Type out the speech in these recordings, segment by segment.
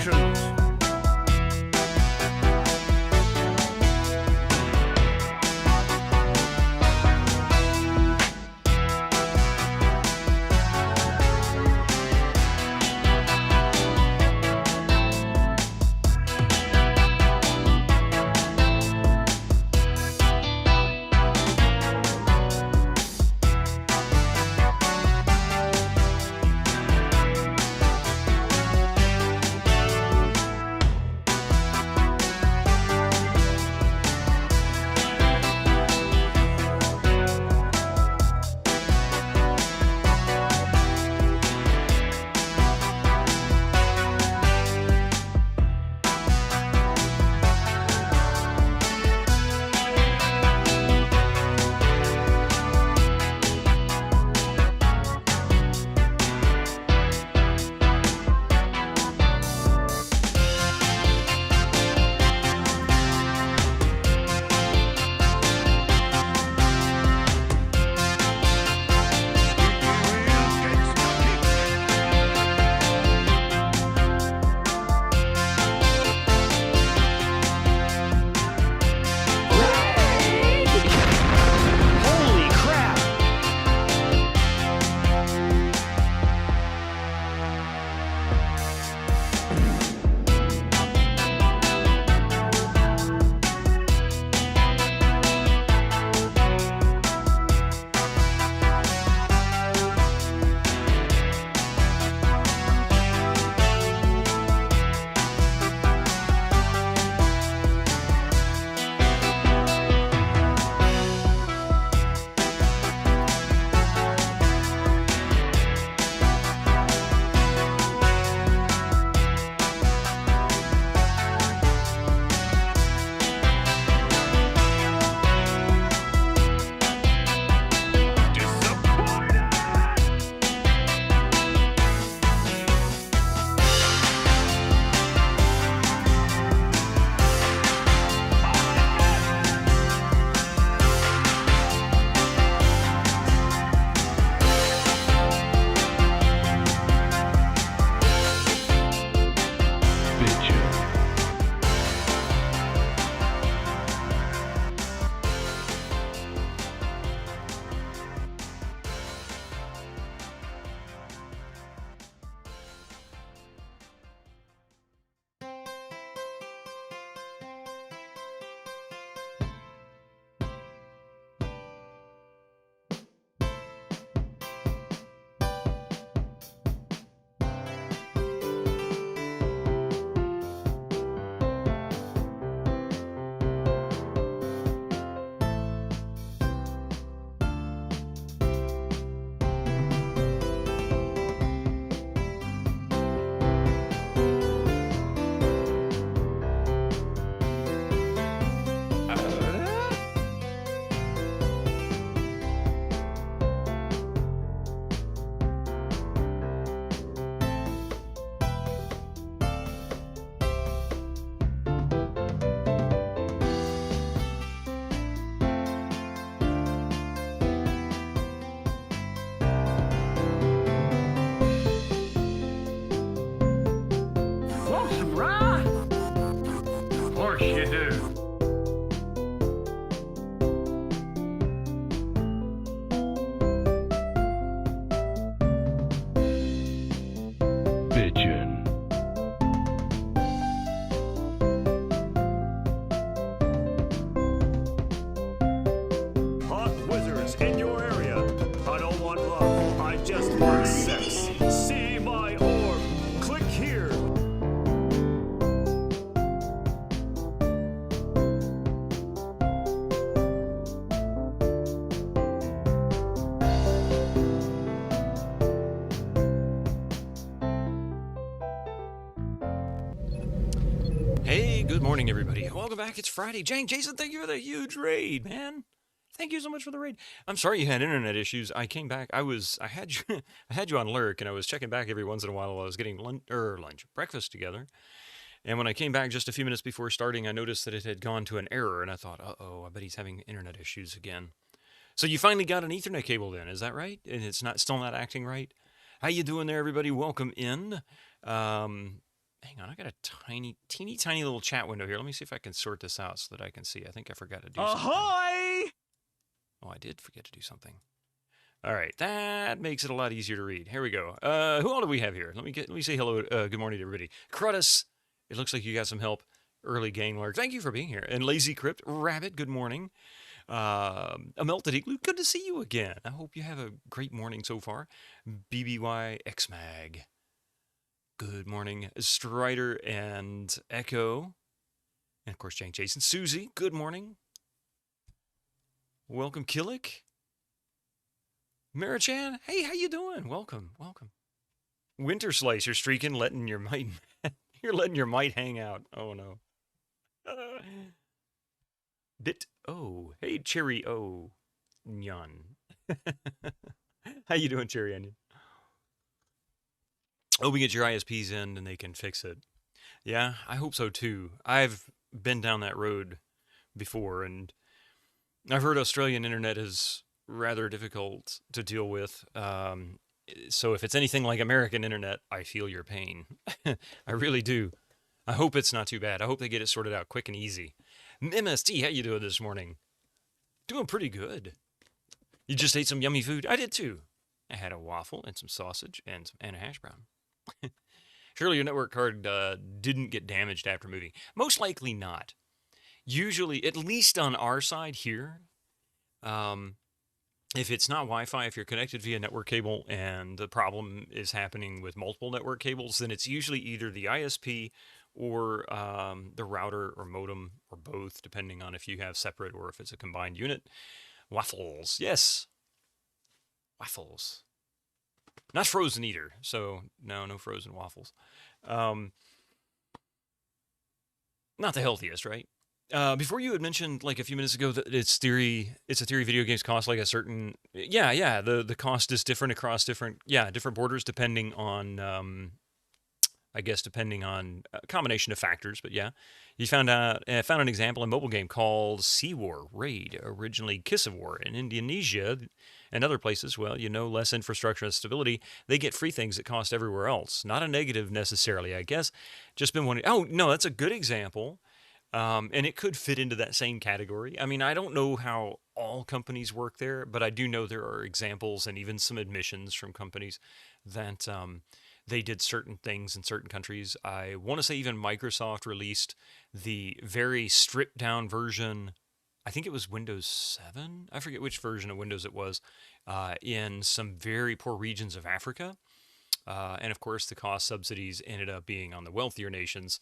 Productions. Good morning, everybody. Welcome back. It's Friday. Jason, thank you for the huge raid, man. Thank you so much for the raid. I'm sorry you had internet issues. I came back. I had you, I had you on lurk, and I was checking back every once in a while I was getting breakfast together. And when I came back just a few minutes before starting, I noticed that it had gone to an error, and I thought, uh-oh, I bet he's having internet issues again. So you finally got an Ethernet cable in, is that right? And it's still not acting right? How you doing there, everybody? Welcome in. hang on, I got a teeny tiny little chat window here. Let me see if I can sort this out so that I can see. I think I forgot to do something. Ahoy! Oh, I did forget to do something. All right, that makes it a lot easier to read. Here we go. Who all do we have here? Let me say hello. Good morning to everybody. Crudus, it looks like you got some help. Early game lurk. Thank you for being here. And Lazy Crypt, Rabbit, good morning. A Melted Igloo, good to see you again. I hope you have a great morning so far. BBY Xmag, good morning. Strider and Echo. And of course, Jank Jason. Susie, good morning. Welcome, Killick. Marichan, hey, how you doing? Welcome. Winter Slice, you're streaking, letting your might you're letting your might hang out. Oh no. Bit hey Cherry Nyan. How you doing, Cherry Onion? Oh, we get your ISPs in and they can fix it. Yeah, I hope so too. I've been down that road before, and I've heard Australian internet is rather difficult to deal with. So if it's anything like American internet, I feel your pain. I really do. I hope it's not too bad. I hope they get it sorted out quick and easy. MST, how you doing this morning? Doing pretty good. You just ate some yummy food? I did too. I had a waffle and some sausage and a hash brown. Surely your network card didn't get damaged after moving. Most likely not. Usually, at least on our side here, if it's not Wi-Fi, if you're connected via network cable and the problem is happening with multiple network cables, then it's usually either the ISP or the router or modem or both, depending on if you have separate or if it's a combined unit. Waffles, yes. Waffles. Not frozen either, so no frozen waffles. Not the healthiest, right? Before you had mentioned like a few minutes ago that it's a theory video games cost like a certain the cost is different across different borders depending on I guess depending on a combination of factors, but yeah. You found an example in a mobile game called Sea War Raid, originally Kiss of War in Indonesia and other places. Well, less infrastructure and stability, they get free things that cost everywhere else. Not a negative necessarily, I guess. Just been wondering. Oh no, that's a good example. And it could fit into that same category. I mean, I don't know how all companies work there, but I do know there are examples and even some admissions from companies that they did certain things in certain countries. I want to say even Microsoft released the very stripped down version. I think it was Windows 7. I forget which version of Windows it was, in some very poor regions of Africa. And of course, the cost subsidies ended up being on the wealthier nations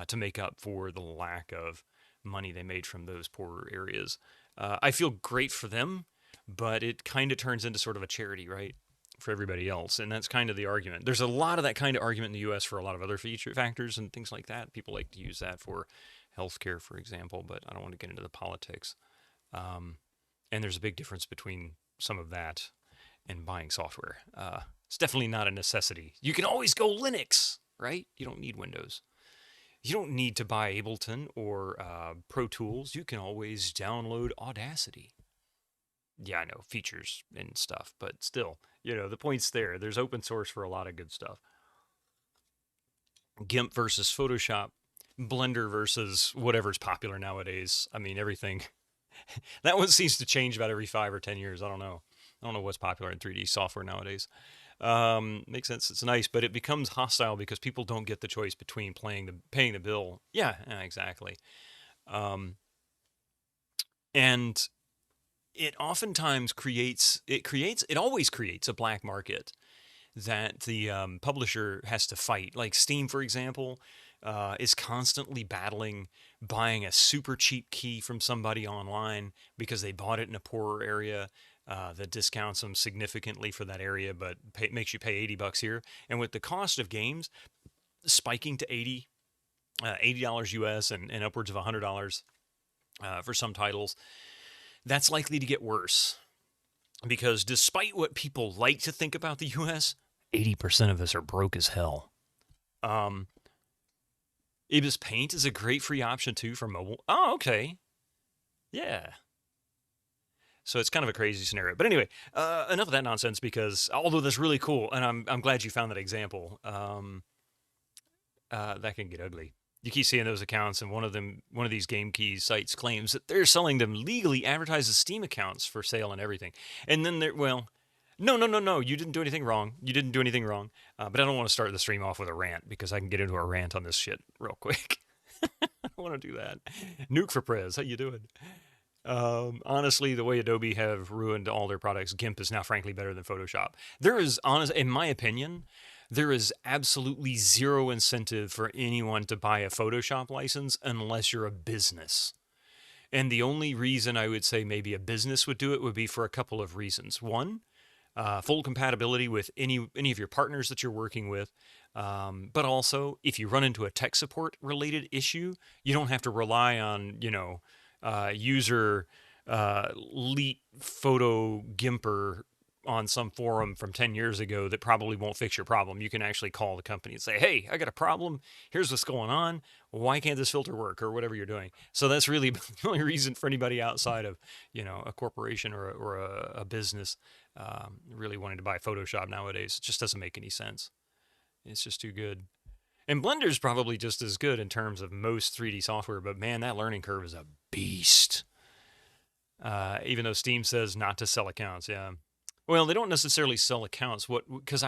to make up for the lack of money they made from those poorer areas. I feel great for them, but it kind of turns into sort of a charity, right, for everybody else. And that's kind of the argument. There's a lot of that kind of argument in the U.S. for a lot of other feature factors and things like that. People like to use that for healthcare, for example, but I don't want to get into the politics. And there's a big difference between some of that and buying software. It's definitely not a necessity. You can always go Linux, right? You don't need Windows. You don't need to buy Ableton or Pro Tools. You can always download Audacity. Yeah, I know, features and stuff, but still, the point's there. There's open source for a lot of good stuff. GIMP versus Photoshop, Blender versus whatever's popular nowadays. I mean, everything. That one seems to change about every 5 or 10 years. I don't know what's popular in 3D software nowadays. Makes sense. It's nice, but it becomes hostile because people don't get the choice between paying the bill. Yeah, exactly. And it oftentimes always creates a black market that the publisher has to fight. Like Steam, for example, is constantly battling buying a super cheap key from somebody online because they bought it in a poorer area. That discounts them significantly for that area, but makes you pay $80 here. And with the cost of games spiking to $80 US and upwards of $100 for some titles, that's likely to get worse. Because despite what people like to think about the US, 80% of us are broke as hell. Ibis Paint is a great free option too for mobile. Oh, okay. Yeah. So it's kind of a crazy scenario. But anyway, enough of that nonsense, because although that's really cool, and I'm glad you found that example, that can get ugly. You keep seeing those accounts, and one of these game keys sites claims that they're selling them legally advertised as Steam accounts for sale and everything. And then they're, well, no, no, no, no, you didn't do anything wrong. You didn't do anything wrong. But I don't want to start the stream off with a rant because I can get into a rant on this shit real quick. I don't want to do that. Nuke for Prez, how you doing? Honestly, the way Adobe have ruined all their products, GIMP is now frankly better than Photoshop. There is, in my opinion, there is absolutely zero incentive for anyone to buy a Photoshop license unless you're a business. And the only reason I would say maybe a business would do it would be for a couple of reasons. One, full compatibility with any of your partners that you're working with. But also, if you run into a tech support related issue, you don't have to rely on, user leet photo gimper on some forum from 10 years ago that probably won't fix your problem. You can actually call the company and say, hey, I got a problem. Here's what's going on. Why can't this filter work, or whatever you're doing? So that's really the only reason for anybody outside of, a corporation or a business really wanting to buy Photoshop nowadays. It just doesn't make any sense. It's just too good. And Blender's probably just as good in terms of most 3D software, but man, that learning curve is a beast. Even though Steam says not to sell accounts, yeah. Well, they don't necessarily sell accounts. Because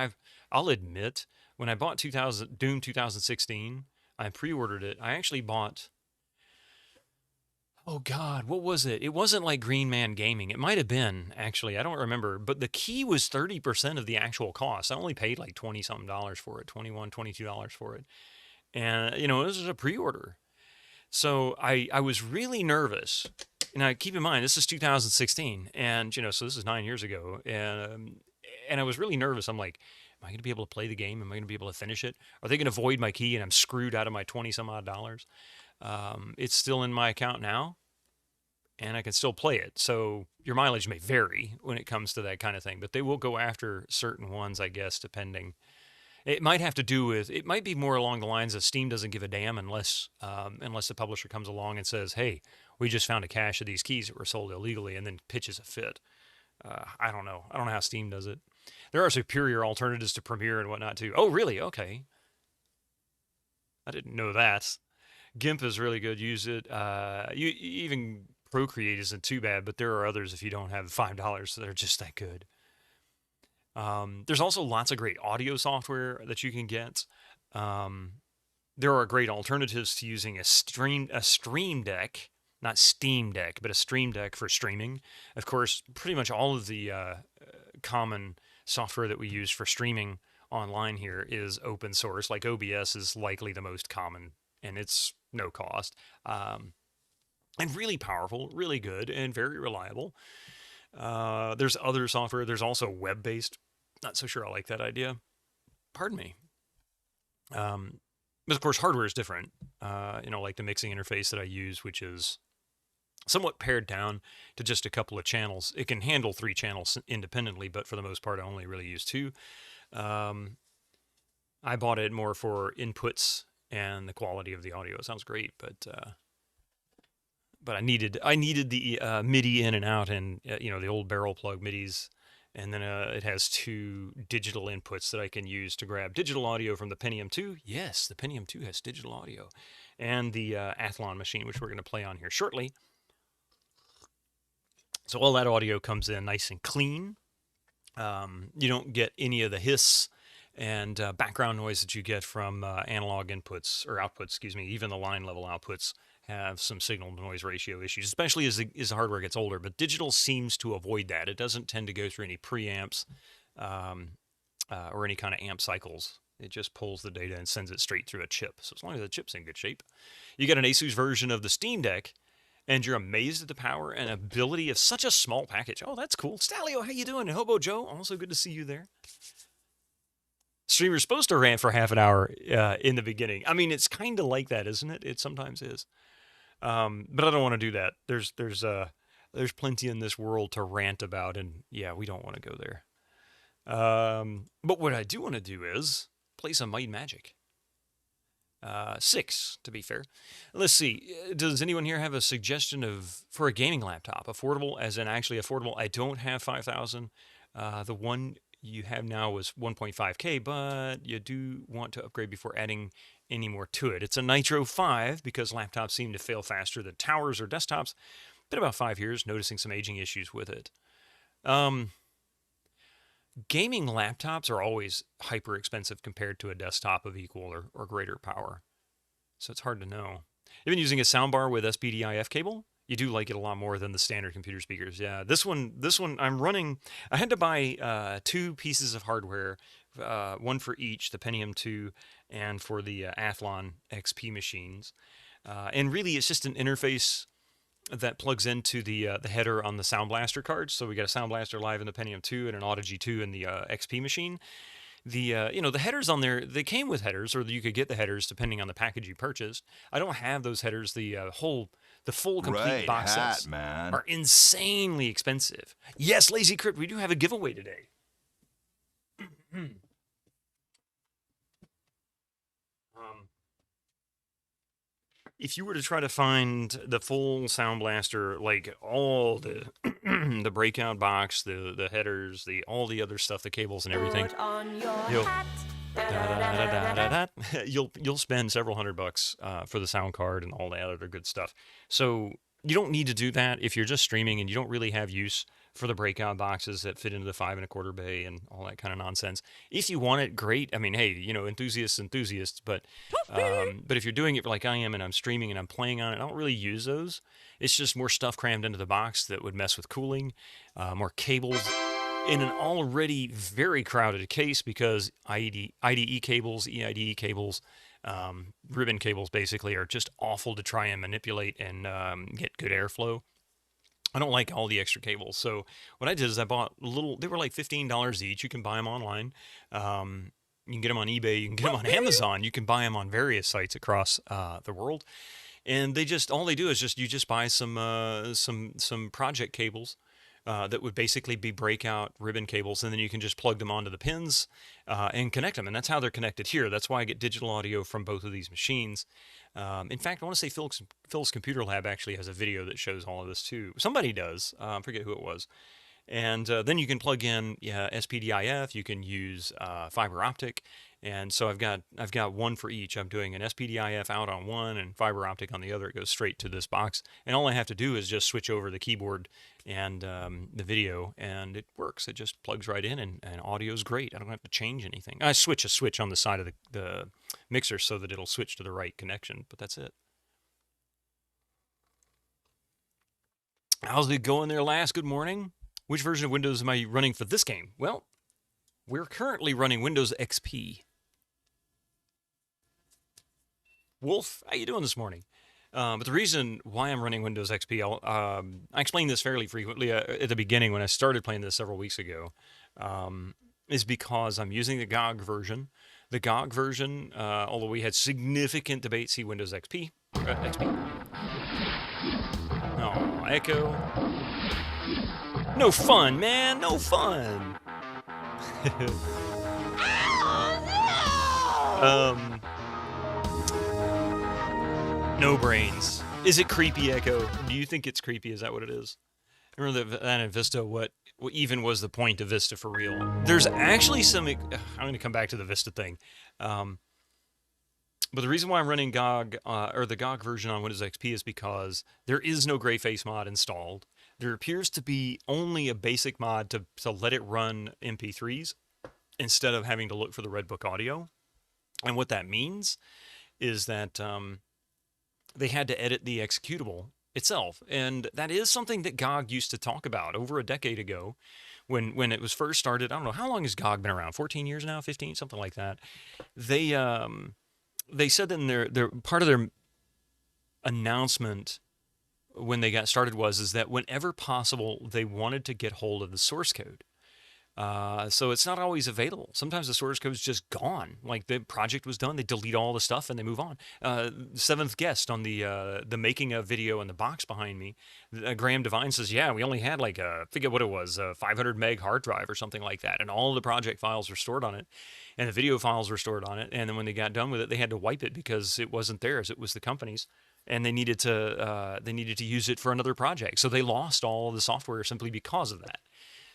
I'll admit, when I bought Doom 2016, I pre-ordered it. I actually bought, oh God, what was it? It wasn't like Green Man Gaming. It might have been, actually. I don't remember. But the key was 30% of the actual cost. I only paid like $20-something for it, $21, $22 for it. And, this is a pre-order. So I was really nervous. Now, keep in mind, this is 2016, and, so this is 9 years ago, and I was really nervous. I'm like, am I going to be able to play the game? Am I going to be able to finish it? Are they going to void my key and I'm screwed out of my 20-some-odd dollars? It's still in my account now, and I can still play it. So your mileage may vary when it comes to that kind of thing, but they will go after certain ones, I guess, depending. It might have to do with, it might be more along the lines of Steam doesn't give a damn unless the publisher comes along and says, hey, we just found a cache of these keys that were sold illegally, and then pitches a fit. I don't know. I don't know how Steam does it. There are superior alternatives to Premiere and whatnot too. Oh, really? Okay. I didn't know that. GIMP is really good. Use it. Even Procreate isn't too bad, but there are others if you don't have $5 that are just that good. There's also lots of great audio software that you can get. There are great alternatives to using a Stream Deck, not Steam Deck, but a Stream Deck for streaming. Of course, pretty much all of the common software that we use for streaming online here is open source. Like OBS is likely the most common, and it's no cost. And really powerful, really good, and very reliable. There's other software. There's also web-based. Not so sure I like that idea. Pardon me. But of course, hardware is different. Like the mixing interface that I use, which is somewhat pared down to just a couple of channels. It can handle 3 channels independently, but for the most part, I only really use 2. I bought it more for inputs and the quality of the audio. It sounds great, but I needed the MIDI in and out, and the old barrel plug MIDIs, and then it has 2 digital inputs that I can use to grab digital audio from the Pentium 2. Yes, the Pentium 2 has digital audio, and the Athlon machine, which we're going to play on here shortly. So all that audio comes in nice and clean. You don't get any of the hiss and background noise that you get from analog inputs or outputs. Excuse me, even the line level outputs have some signal to noise ratio issues, especially as the hardware gets older. But digital seems to avoid that. It doesn't tend to go through any preamps or any kind of amp cycles. It just pulls the data and sends it straight through a chip. So as long as the chip's in good shape, you get an Asus version of the Steam Deck, and you're amazed at the power and ability of such a small package. Oh, that's cool. Stalio, how you doing? Hobo Joe, also good to see you there. Streamer's supposed to rant for half an hour in the beginning. I mean, it's kind of like that, isn't it? It sometimes is. But I don't want to do that. There's plenty in this world to rant about, and yeah, we don't want to go there. But what I do want to do is play some Might and Magic. 6, to be fair. Let's see. Does anyone here have a suggestion for a gaming laptop? Affordable, as in actually affordable. I don't have 5,000. The one you have now was 1.5K, but you do want to upgrade before adding any more to it. It's a Nitro 5 because laptops seem to fail faster than towers or desktops. Been about 5 years, noticing some aging issues with it. Gaming laptops are always hyper expensive compared to a desktop of equal or greater power. So it's hard to know. You've been using a soundbar with SPDIF cable? You do like it a lot more than the standard computer speakers. Yeah, this one I'm running. I had to buy 2 pieces of hardware, one for each, the Pentium 2 and for the Athlon XP machines. And really, it's just an interface that plugs into the header on the Sound Blaster cards. So we got a Sound Blaster Live in the Pentium 2 and an Audigy 2 in the XP machine. The the headers on there, they came with headers, or you could get the headers depending on the package you purchased. I don't have those headers. The full complete box sets are insanely expensive. Yes, Lazy Crypt, we do have a giveaway today. If you were to try to find the full Sound Blaster, like all the the breakout box, the headers, all the other stuff, the cables and everything, you'll spend several $100 for the sound card and all that other good stuff. So you don't need to do that if you're just streaming and you don't really have use for the breakout boxes that fit into the 5 1/4 bay and all that kind of nonsense. If you want it, great. I mean, hey, enthusiasts, but if you're doing it like I am and I'm streaming and I'm playing on it, I don't really use those. It's just more stuff crammed into the box that would mess with cooling, more cables in an already very crowded case because IDE cables, EIDE cables, ribbon cables basically are just awful to try and manipulate and get good airflow. I don't like all the extra cables. So what I did is I bought they were like $15 each. You can buy them online. You can get them on eBay. You can get them on Amazon. You can buy them on various sites across the world. And all they do is you just buy some project cables that would basically be breakout ribbon cables, and then you can just plug them onto the pins and connect them. And that's how they're connected here. That's why I get digital audio from both of these machines. In fact, I want to say Phil's Computer Lab actually has a video that shows all of this too. Somebody does. I forget who it was. And then you can plug in SPDIF. You can use fiber optic. And so I've got one for each. I'm doing an SPDIF out on one and fiber optic on the other. It goes straight to this box. And all I have to do is just switch over the keyboard and the video, and it works. It just plugs right in, and audio's great. I don't have to change anything. I switch a switch on the side of the mixer so that it'll switch to the right connection, but that's it. How's it going there, Last? Good morning. Which version of Windows am I running for this game? Well, we're currently running Windows XP. Wolf, how you doing this morning? But the reason why I'm running Windows XP, I explained this fairly frequently at the beginning when I started playing this several weeks ago, is because I'm using the GOG version. The GOG version, although we had significant debate, see Windows XP. Oh, Echo. No fun, man, no fun. No brains. Is it creepy, Echo? Do you think it's creepy? Is that what it is? Remember that in Vista, what even was the point of Vista for real? There's actually some... I'm going to come back to the Vista thing. But the reason why I'm running GOG, or the GOG version on Windows XP is because there is no gray face mod installed. There appears to be only a basic mod to let it run MP3s instead of having to look for the Redbook audio. And what that means is that they had to edit the executable itself. And that is something that GOG used to talk about over a decade ago when it was first started. I don't know, how long has GOG been around? 14 years now? 15? Something like that. They said that in their part of their announcement when they got started is that whenever possible, they wanted to get hold of the source code. So it's not always available. Sometimes the source code is just gone. Like the project was done, they delete all the stuff and they move on. Seventh guest on the making of video in the box behind me, Graham Devine says, yeah, we only had like I forget what it was, a 500 meg hard drive or something like that, and all the project files were stored on it, and the video files were stored on it. And then when they got done with it, they had to wipe it because it wasn't theirs; it was the company's. And they needed to use it for another project, so they lost all of the software simply because of that.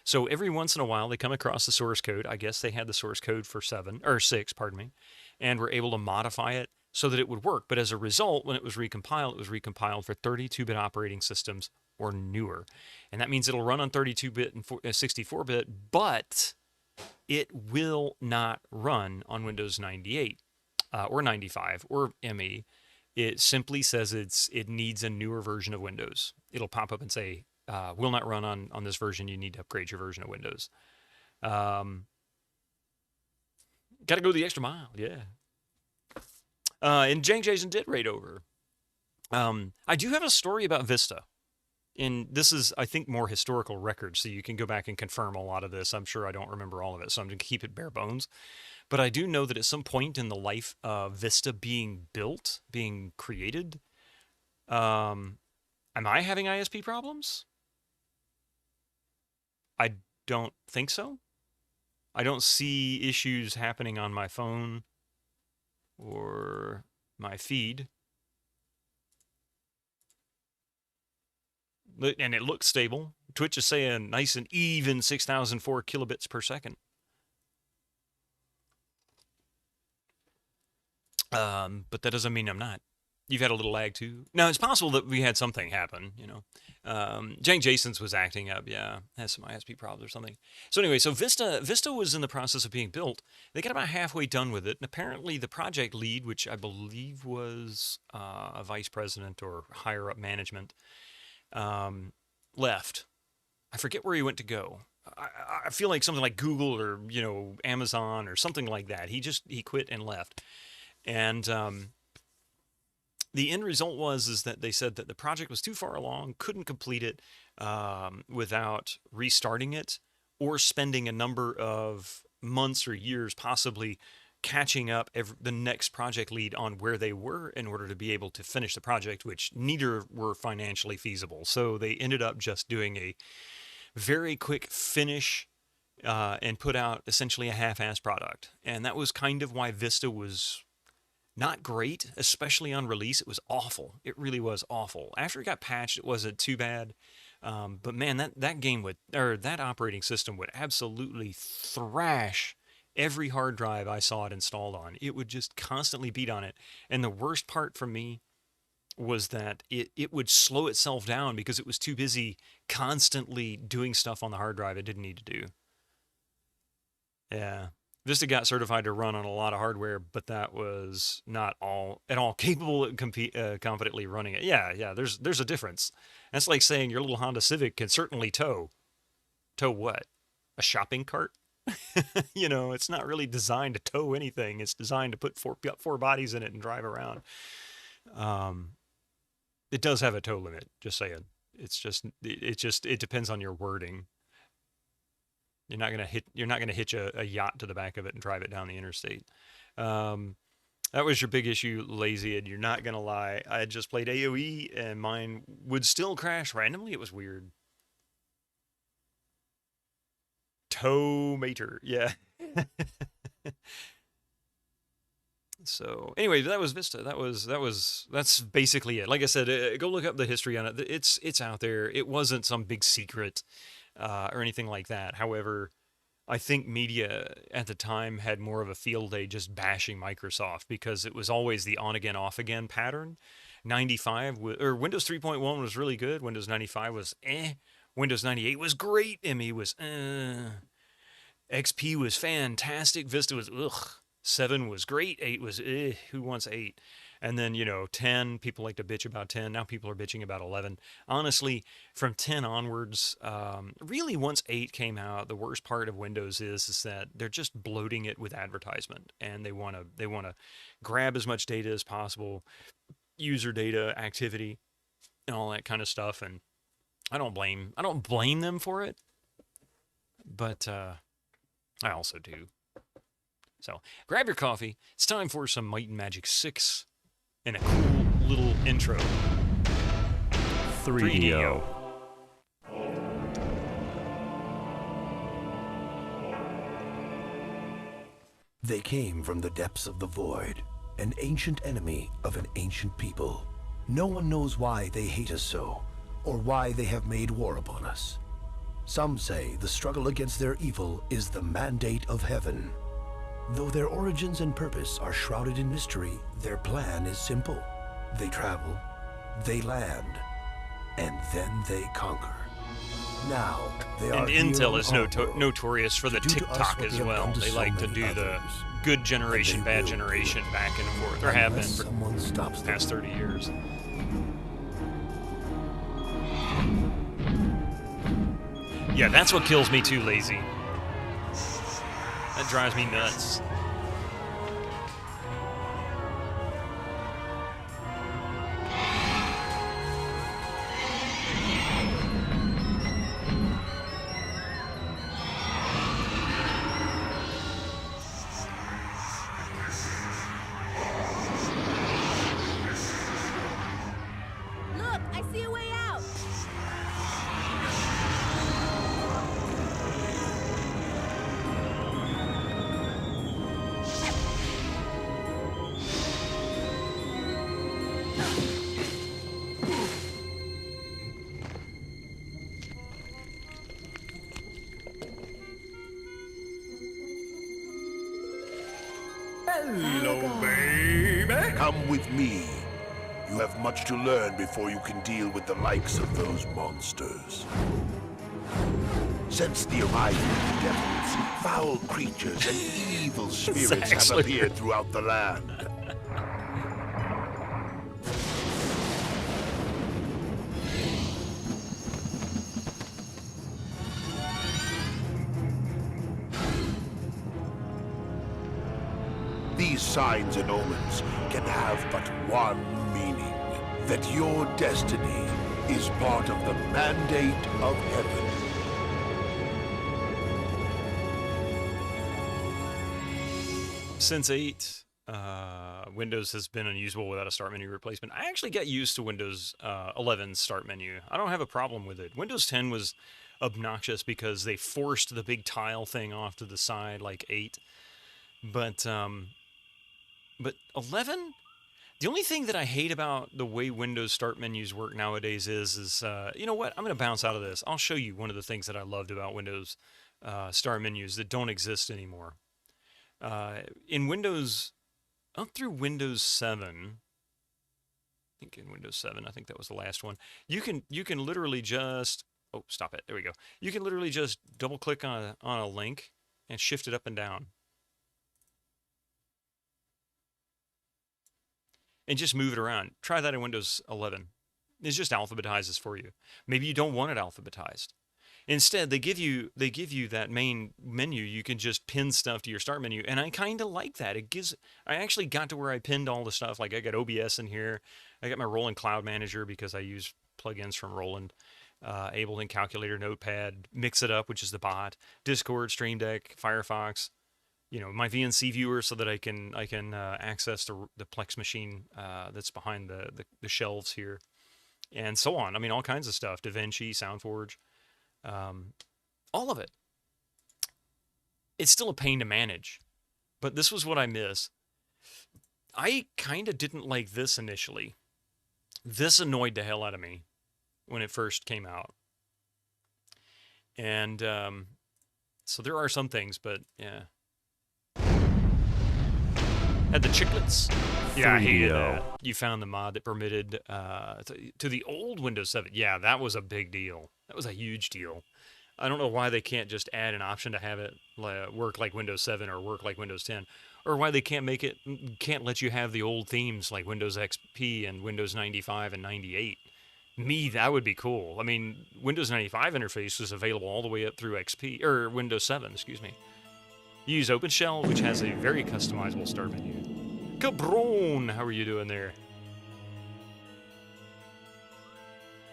So every once in a while, they come across the source code. I guess they had the source code for 7 or 6, pardon me, and were able to modify it so that it would work. But as a result, when it was recompiled for 32-bit operating systems or newer. And that means it'll run on 32-bit and 64-bit, but it will not run on Windows 98 or 95 or ME. It simply says it needs a newer version of Windows. It'll pop up and say, will not run on this version. You need to upgrade your version of Windows. Got to go the extra mile, yeah. And Jank Jason did raid over. I do have a story about Vista. And this is, I think, more historical record, so you can go back and confirm a lot of this. I'm sure I don't remember all of it, so I'm going to keep it bare bones. But I do know that at some point in the life of Vista being built, being created, am I having ISP problems? I don't think so. I don't see issues happening on my phone or my feed. And it looks stable. Twitch is saying nice and even 6,004 kilobits per second. But that doesn't mean I'm not. You've had a little lag too. Now, it's possible that we had something happen, you know. Jank Jason's was acting up, yeah. Has some ISP problems or something. So anyway, so Vista was in the process of being built. They got about halfway done with it. And apparently the project lead, which I believe was a vice president or higher up management, left. I forget where he went to go. I feel like something like Google or, you know, Amazon or something like that. He quit and left. And the end result is that they said that the project was too far along, couldn't complete it without restarting it or spending a number of months or years possibly catching up the next project lead on where they were in order to be able to finish the project, which neither were financially feasible. So they ended up just doing a very quick finish and put out essentially a half-assed product. And that was kind of why Vista was not great, especially on release. It was awful. It really was awful. After it got patched, it wasn't too bad. But man, that game that operating system would absolutely thrash every hard drive I saw it installed on. It would just constantly beat on it. And the worst part for me was that it would slow itself down because it was too busy constantly doing stuff on the hard drive it didn't need to do. Yeah. Vista got certified to run on a lot of hardware, but that was not at all capable of confidently running it. Yeah, there's a difference. That's like saying your little Honda Civic can certainly tow. Tow what? A shopping cart? You know, it's not really designed to tow anything. It's designed to put four bodies in it and drive around. It does have a tow limit, just saying. It depends on your wording. You're not gonna hitch a yacht to the back of it and drive it down the interstate. That was your big issue, Lazy, and you're not gonna lie. I had just played AOE and mine would still crash randomly. It was weird. Tomater, yeah. So anyway, that was Vista. That's basically it. Like I said, go look up the history on it. It's out there. It wasn't some big secret or anything like that. However, I think media at the time had more of a field day just bashing Microsoft because it was always the on again, off again pattern. 95 or Windows 3.1 was really good. Windows 95 was eh. Windows 98 was great. ME was XP was fantastic. Vista was ugh. 7 was great. 8 was eh. Who wants 8? And then, 10, people like to bitch about 10. Now people are bitching about 11. Honestly, from 10 onwards, really once 8 came out, the worst part of Windows is that they're just bloating it with advertisement. And they want to grab as much data as possible, user data, activity, and all that kind of stuff. And I don't blame them for it. But I also do. So grab your coffee. It's time for some Might and Magic 6 and a cool little intro. 3DO. They came from the depths of the void, an ancient enemy of an ancient people. No one knows why they hate us so, or why they have made war upon us. Some say the struggle against their evil is the mandate of heaven. Though their origins and purpose are shrouded in mystery, their plan is simple. They travel, they land, and then they conquer. Now, they are And Intel here is on our world notorious for the to do to us TikTok what as they have well. done to They so like to many do the others. good generation, And they bad will generation do, back and forth. There have been unless for someone stops the them. past 30 years. Yeah, that's what kills me too, lazy. That drives me nuts. Look, I see a way out. Hello, baby. Come with me. You have much to learn before you can deal with the likes of those monsters. Since the arrival of the devils, foul creatures and evil spirits have actually appeared throughout the land. These signs and omens can have but one meaning, that your destiny is part of the mandate of heaven. Since 8, Windows has been unusable without a start menu replacement. I actually got used to Windows 11's start menu. I don't have a problem with it. Windows 10 was obnoxious because they forced the big tile thing off to the side like 8. But 11? The only thing that I hate about the way Windows start menus work nowadays is you know what? I'm going to bounce out of this. I'll show you one of the things that I loved about Windows start menus that don't exist anymore. In Windows, up through Windows 7, I think in Windows 7, I think that was the last one, you can literally just, oh, stop it, there we go. You can literally just double click on a link and shift it up and down. And just move it around. Try that in Windows 11. It just alphabetizes for you. Maybe you don't want it alphabetized. Instead, they give you that main menu. You can just pin stuff to your start menu, and I kind of like that. I actually got to where I pinned all the stuff. Like I got OBS in here. I got my Roland Cloud Manager because I use plugins from Roland. Ableton, Calculator, Notepad, Mix It Up, which is the bot, Discord, Stream Deck, Firefox. You know, my VNC viewer so that I can access the Plex machine that's behind the shelves here, and so on. I mean, all kinds of stuff. DaVinci, SoundForge, all of it. It's still a pain to manage, but this was what I miss. I kind of didn't like this initially. This annoyed the hell out of me when it first came out, and so there are some things, but yeah. Had the chiclets. Yeah, I hated that. You found the mod that permitted to the old Windows 7. Yeah, that was a big deal. That was a huge deal. I don't know why they can't just add an option to have it work like Windows 7 or work like Windows 10, or why they can't let you have the old themes like Windows XP and Windows 95 and 98. That would be cool. I mean, Windows 95 interface was available all the way up through XP or Windows 7, excuse me. You use OpenShell, which has a very customizable start menu. Cabron, how are you doing there?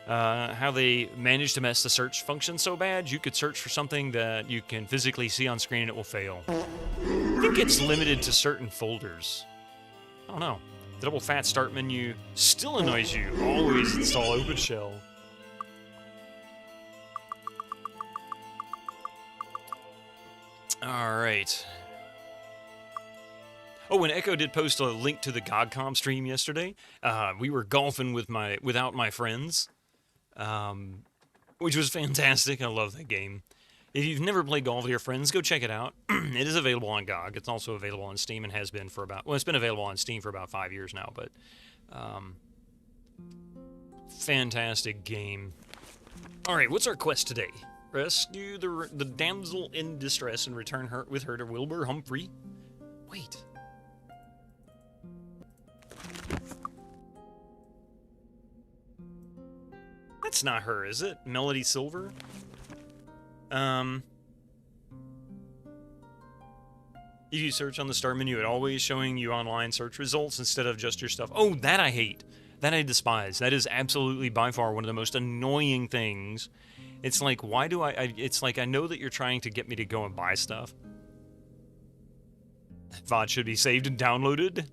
How they managed to mess the search function so bad, you could search for something that you can physically see on screen and it will fail. I think it's limited to certain folders. I don't know. The double fat start menu still annoys you. Always install OpenShell. All right. Oh, and Echo did post a link to the GOGcom stream yesterday. We were golfing without my friends. which was fantastic. I love that game. If you've never played golf with your friends, go check it out. It is available on GOG. It's also available on Steam and has been for about, well, it's been available on Steam for about 5 years now, but fantastic game. All right, what's our quest today? Rescue the damsel in distress and return her with her to Wilbur Humphrey. Wait. That's not her, is it? Melody Silver? If you search on the start menu, it always showing you online search results instead of just your stuff. Oh, that I hate. That I despise. That is absolutely by far one of the most annoying things. It's like, why do it's like, I know that you're trying to get me to go and buy stuff. That VOD should be saved and downloaded.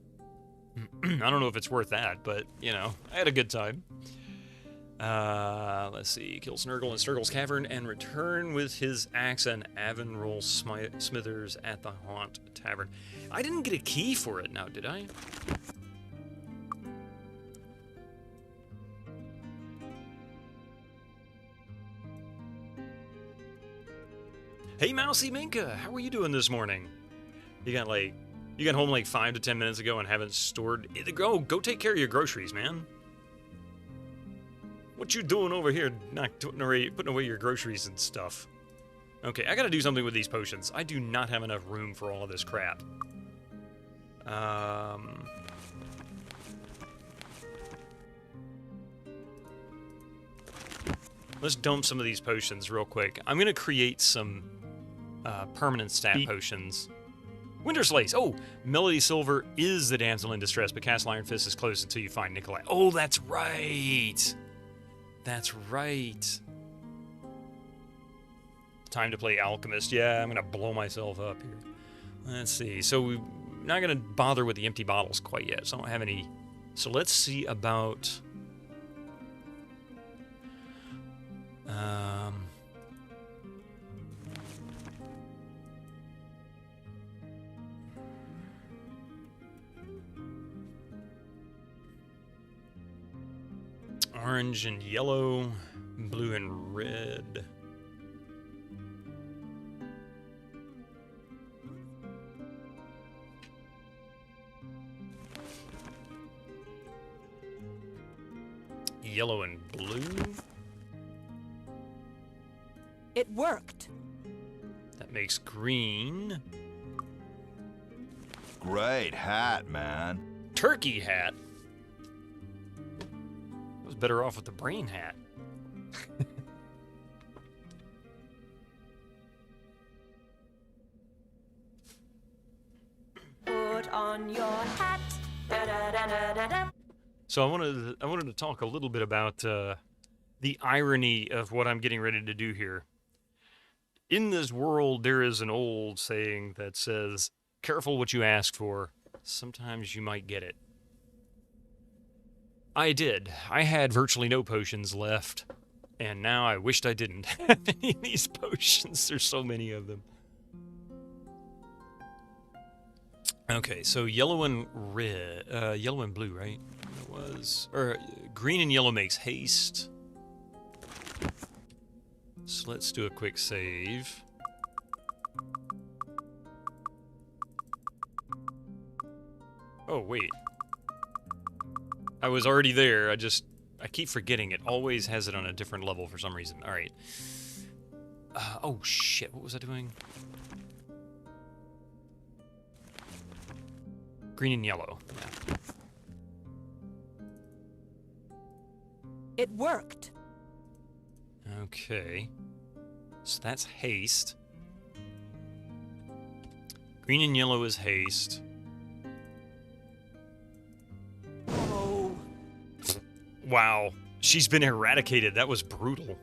I don't know if it's worth that, but, you know, I had a good time. Let's see. Kill Snurgle in Snurgle's Cavern and return with his axe and Avonroll Smithers at the Haunt Tavern. I didn't get a key for it now, did I? Hey, Mousy Minka, how are you doing this morning? You got home like 5 to 10 minutes ago and haven't stored it. Go take care of your groceries, man. What you doing over here, not putting away your groceries and stuff? Okay, I gotta do something with these potions. I do not have enough room for all of this crap. Let's dump some of these potions real quick. I'm gonna create some permanent stat potions. Winter Slace! Oh! Melody Silver is the damsel in distress, but Castle Iron Fist is closed until you find Nikolai. Oh, that's right! That's right. Time to play Alchemist. Yeah, I'm gonna blow myself up here. Let's see. So we're not gonna bother with the empty bottles quite yet, so I don't have any. So let's see about... orange and yellow, blue and red. Yellow and blue. It worked. That makes green. Great hat, man. Turkey hat. I was better off with the brain hat. Put on your hat. Da, da, da, da, da, da. So I wanted to talk a little bit about the irony of what I'm getting ready to do here. In this world, there is an old saying that says, "Careful what you ask for. Sometimes you might get it." I did. I had virtually no potions left, and now I wished I didn't have any of these potions. There's so many of them. Okay, so yellow and red, yellow and blue, right? It was, or green and yellow makes haste. So let's do a quick save. Oh, wait. I was already there. I keep forgetting. It always has it on a different level for some reason. All right. Oh, shit. What was I doing? Green and yellow. Yeah. It worked. Okay. So that's haste. Green and yellow is haste. Oh. Wow. She's been eradicated. That was brutal.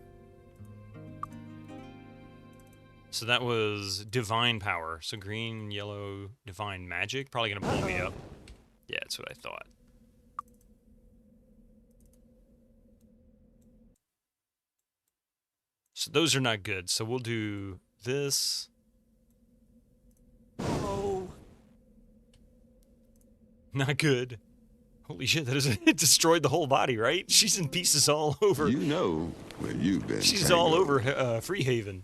So that was divine power. So green, yellow, divine magic. Probably gonna blow me up. Yeah, that's what I thought. So those are not good. So we'll do this. Oh. Not good. Holy shit, that is it destroyed the whole body, right? She's in pieces all over. You know where you've been. She's Tango. all over Freehaven.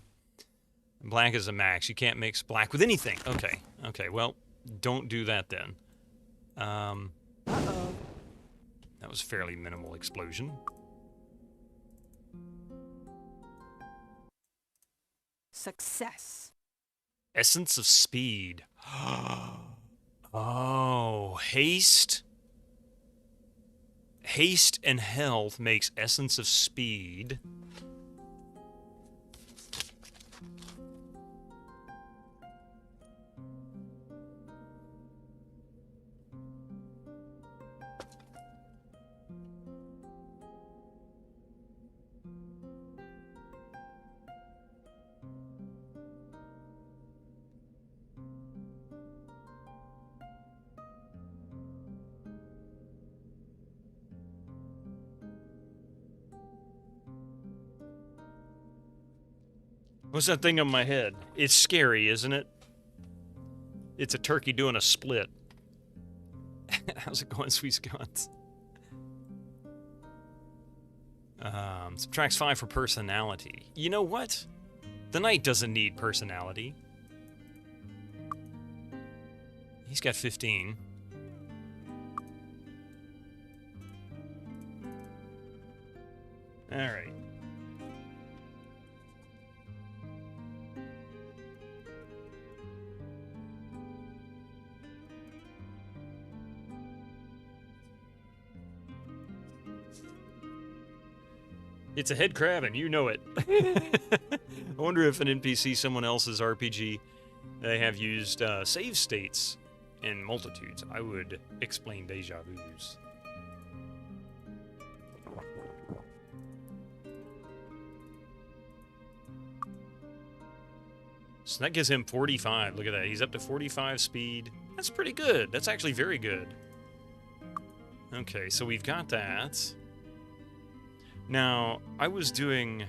Black is a max. You can't mix black with anything. Okay. Okay, well, don't do that then. Uh-oh. That was a fairly minimal explosion. Success. Essence of speed. Oh, haste. Haste and health makes essence of speed. What's that thing on my head? It's scary, isn't it? It's a turkey doing a split. How's it going, sweet scones? Subtracts 5 for personality. You know what? The knight doesn't need personality. He's got 15. All right. It's a head crab, and you know it. I wonder if an NPC, someone else's RPG, they have used save states in multitudes. I would explain deja vus. So that gives him 45. Look at that. He's up to 45 speed. That's pretty good. That's actually very good. Okay, so we've got that. Now, I was doing...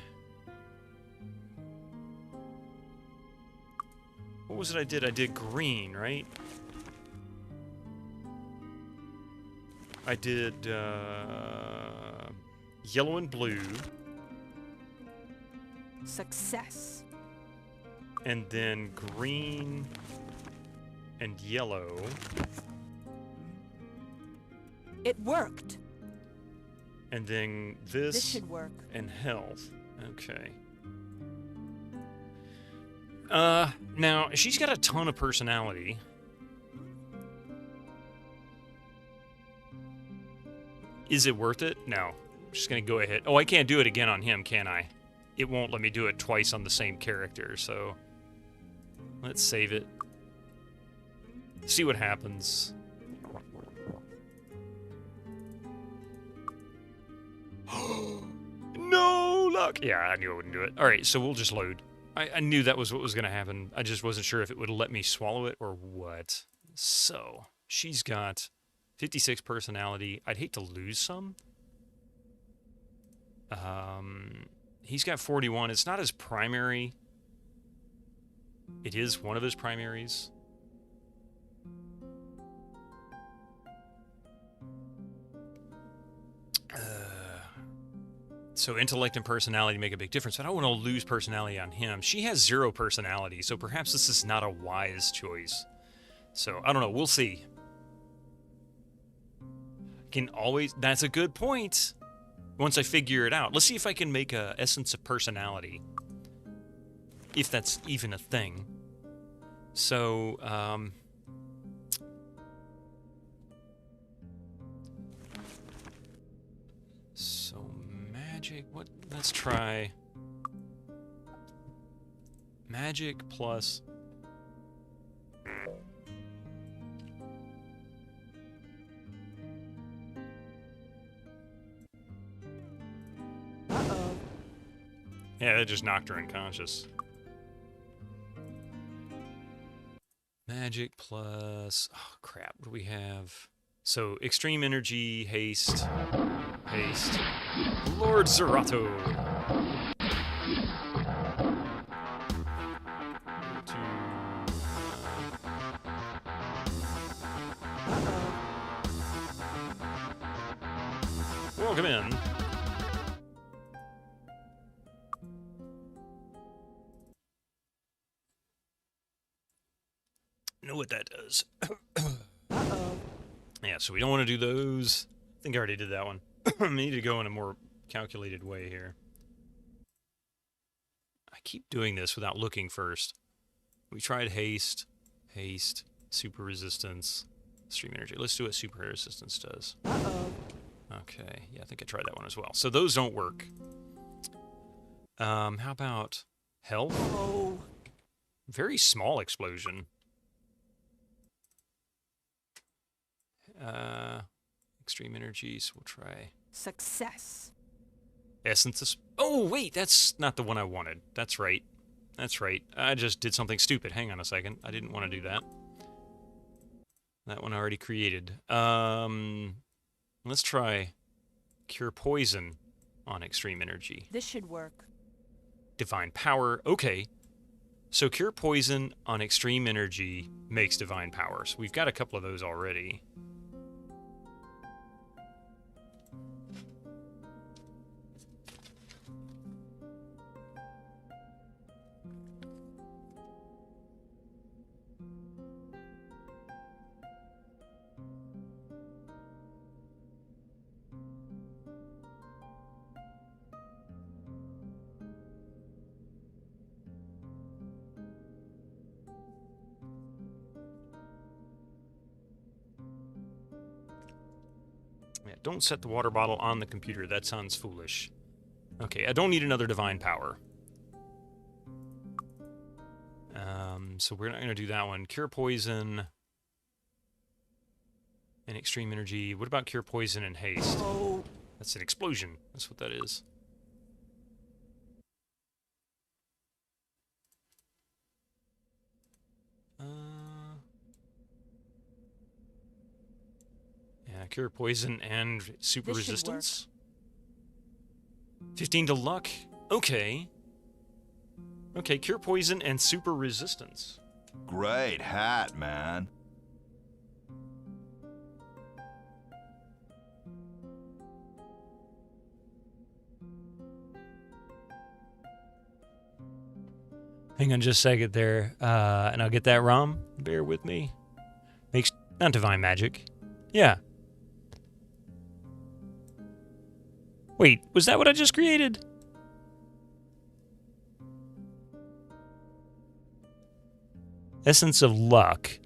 What was it I did? I did green, right? I did yellow and blue. Success. And then green and yellow. It worked. And then this, This should work. and health. Okay. Now, she's got a ton of personality. Is it worth it? No. I'm just gonna go ahead. Oh, I can't do it again on him, can I? It won't let me do it twice on the same character, so... Let's save it. See what happens. No luck! Yeah, I knew I wouldn't do it. Alright, so we'll just load. I knew that was what was going to happen. I just wasn't sure if it would let me swallow it or what. So, she's got 56 personality. I'd hate to lose some. He's got 41. It's not his primary. It is one of his primaries. So intellect and personality make a big difference. I don't want to lose personality on him. She has 0 personality, so perhaps this is not a wise choice. So, I don't know. We'll see. Can always... That's a good point. Once I figure it out. Let's see if I can make a essence of personality. If that's even a thing. So, magic, what? Let's try magic plus Uh-oh. yeah, that just knocked her unconscious. Magic plus oh crap, what do we have? So extreme energy, haste. Haste. Lord Zerato. Welcome in. Know what that does. Yeah, so we don't want to do those. I think I already did that one. I need to go in a more calculated way here. I keep doing this without looking first. We tried haste, super resistance, stream energy. Let's do what super resistance does. Okay, yeah, I think I tried that one as well. So those don't work. How about health? Oh. Very small explosion. Extreme energies, we'll try. Success. Essence of... Oh, wait, that's not the one I wanted. That's right. That's right. I just did something stupid. Hang on a second. I didn't want to do that. That one I already created. Let's try Cure Poison on Extreme Energy. This should work. Divine Power. Okay. So Cure Poison on Extreme Energy makes Divine Power. So we've got a couple of those already. Yeah, don't set the water bottle on the computer. That sounds foolish. Okay, I don't need another Divine Power. So we're not going to do that one. Cure Poison and Extreme Energy. What about Cure Poison and Haste? Oh. That's an explosion. That's what that is. Yeah, Cure Poison and Super This should Resistance. 15 to luck. Okay. Okay, Cure Poison and Super Resistance. Great hat, man. Hang on just a second there, and I'll get that ROM. Bear with me. Makes... Not Divine Magic. Yeah. Wait, was that what I just created? Essence of Luck.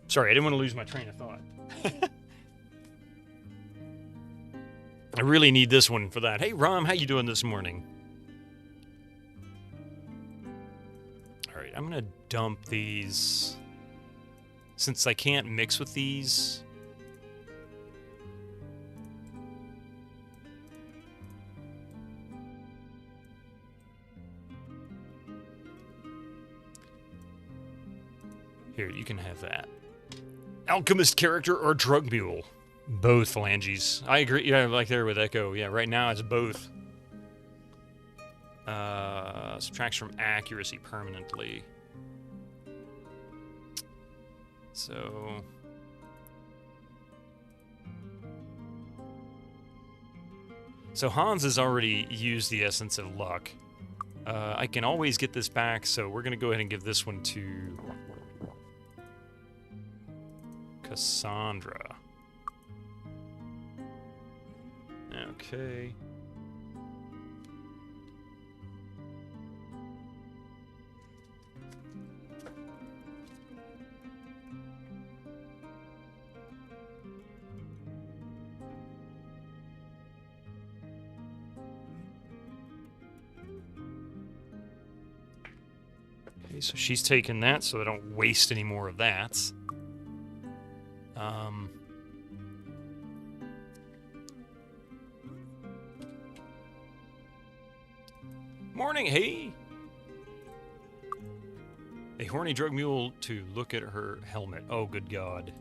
Sorry, I didn't want to lose my train of thought. I really need this one for that. Hey, Rom, how you doing this morning? All right, I'm going to dump these. Since I can't mix with these... Here, you can have that. Alchemist character or drug mule? Both, phalanges. I agree. Yeah, like there with Echo. Yeah, right now it's both. Subtracts from accuracy permanently. So... So Hans has already used the Essence of Luck. I can always get this back, so we're going to go ahead and give this one to... Cassandra. Okay. Okay, so she's taking that so I don't waste any more of that. Morning, hey! A horny drug mule to look at her helmet. Oh, good God.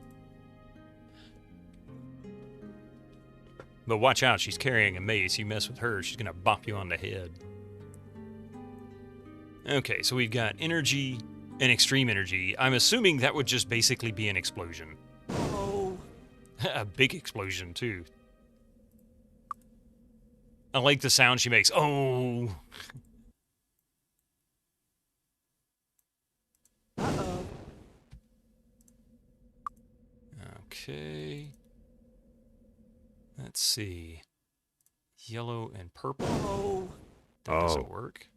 But watch out, she's carrying a mace. You mess with her, she's gonna bop you on the head. Okay, so we've got energy and extreme energy. I'm assuming that would just basically be an explosion. Oh. A big explosion, too. I like the sound she makes. Oh! Uh-oh. Okay. Let's see. Yellow and purple. Oh. That doesn't work.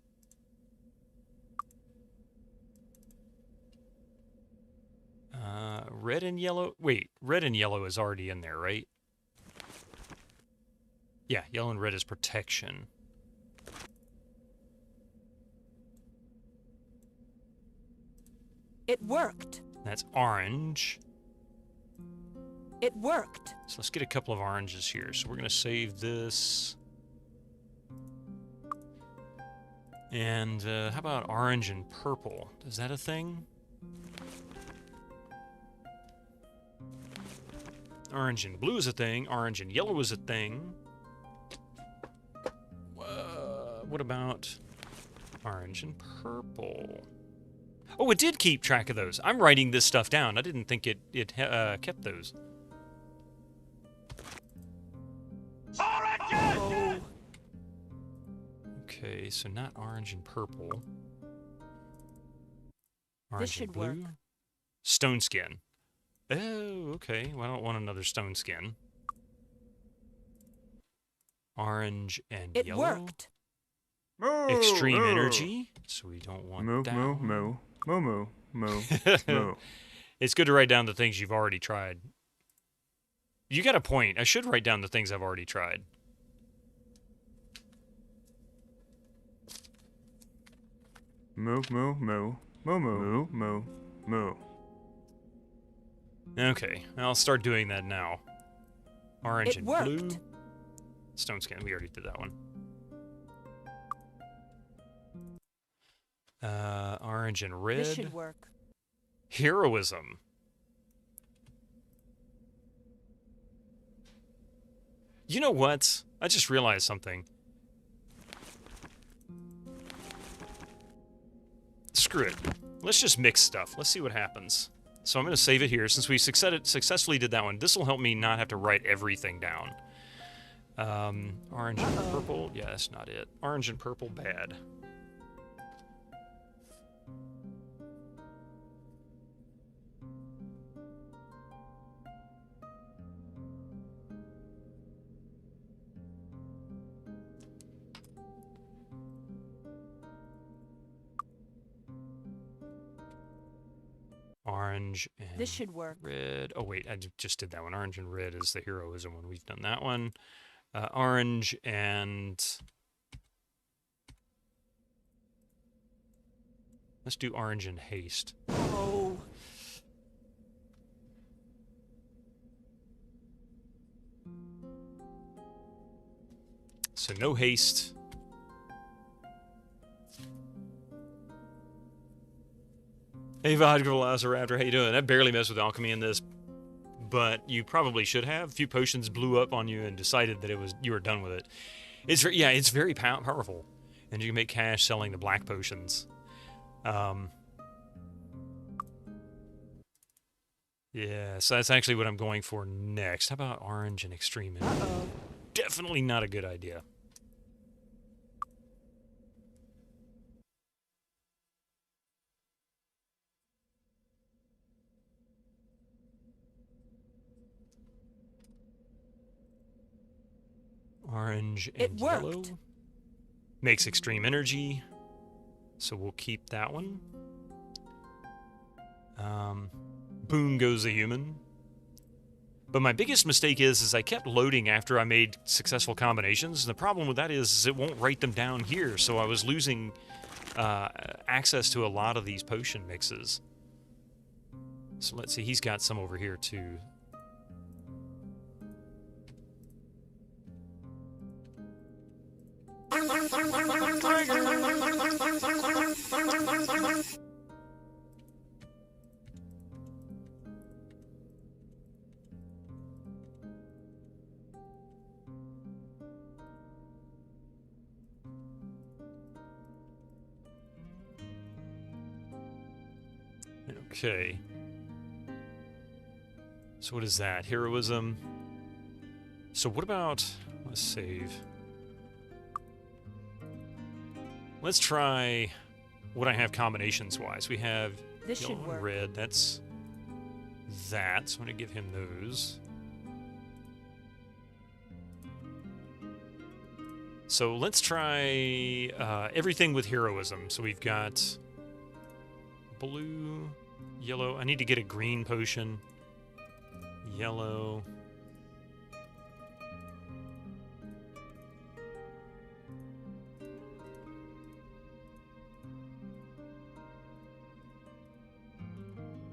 Red and yellow. Wait, red and yellow is already in there, right? Yeah, yellow and red is protection. It worked. That's orange. It worked. So let's get a couple of oranges here. So we're going to save this. And how about orange and purple? Is that a thing? Orange and blue is a thing. Orange and yellow is a thing. What about orange and purple? Oh, it did keep track of those. I'm writing this stuff down. I didn't think it kept those. Oh. Okay, so not orange and purple. This Orange should and blue. work. Stone skin. Oh, okay. Well, I don't want another stone skin. One and It yellow. worked. Extreme energy. So we don't want that. Moo. It's good to write down the things you've already tried. You got a point. I should write down the things I've already tried. Moo. Okay, I'll start doing that now. Orange It and worked. blue. Stone skin, we already did that one. Orange and red. This should work. Heroism. You know what? I just realized something. Screw it. Let's just mix stuff. Let's see what happens. So I'm going to save it here. Since we successfully did that one, this will help me not have to write everything down. Orange and purple. Yeah, that's not it. Orange and purple, bad. Orange and This should work. red. Oh, wait, I just did that one. Orange and red is the heroism one. We've done that one. Orange and... Let's do orange and haste. Oh. So no haste. Hey, Vodka Velociraptor, how you doing? I barely messed with alchemy in this, but you probably should have. A few potions blew up on you and decided that you were done with it. It's very powerful, and you can make cash selling the black potions. Yeah, so that's actually what I'm going for next. How about orange and extreme energy? Uh-oh. Definitely not a good idea. Orange and It worked. yellow. Makes extreme energy. So we'll keep that one. Boom goes the human. But my biggest mistake is I kept loading after I made successful combinations. And the problem with that is it won't write them down here. So I was losing access to a lot of these potion mixes. So let's see, he's got some over here too. Okay. So what is that? Heroism. So what about... Let's save. Let's try what I have combinations-wise. We have This should yellow and work. red. That's that. So I'm going to give him those. So let's try everything with heroism. So we've got blue, yellow. I need to get a green potion. Yellow.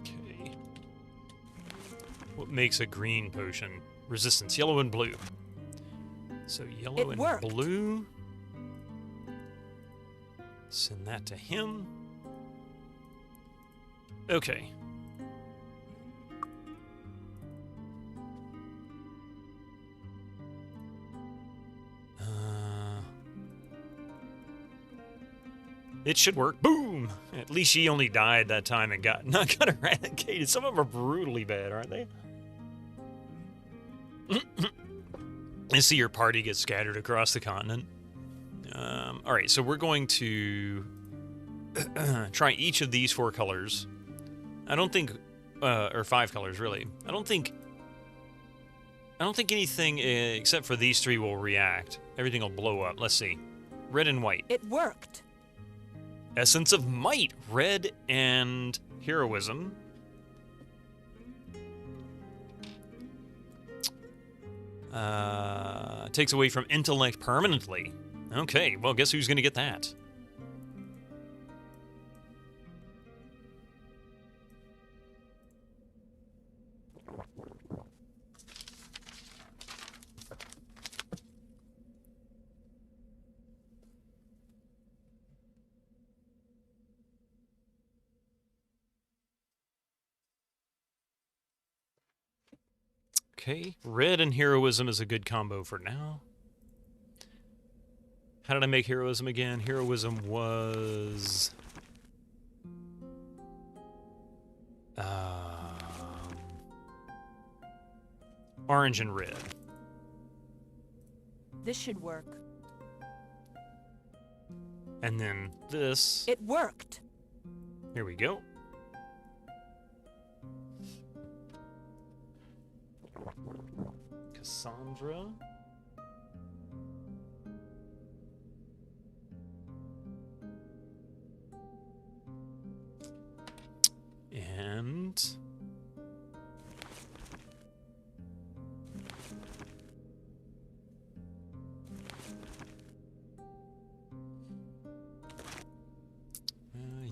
Okay. What makes a green potion? Resistance. Yellow and blue. So yellow It and worked. blue. Send that to him. Okay. It should work. Boom! At least she only died that time and not got eradicated. Some of them are brutally bad, aren't they? And see your party get scattered across the continent. All right, so we're going to try each of these 4 colors. I don't think, or 5 colors really. I don't think anything except for these 3 will react. Everything will blow up. Let's see. Red and white. It worked. Essence of Might. Red and heroism. Takes away from intellect permanently. Okay, well, guess who's going to get that? Okay, red and heroism is a good combo for now. How did I make heroism again? Heroism was... orange and red. This should work. And then this. It worked. Here we go. Cassandra. And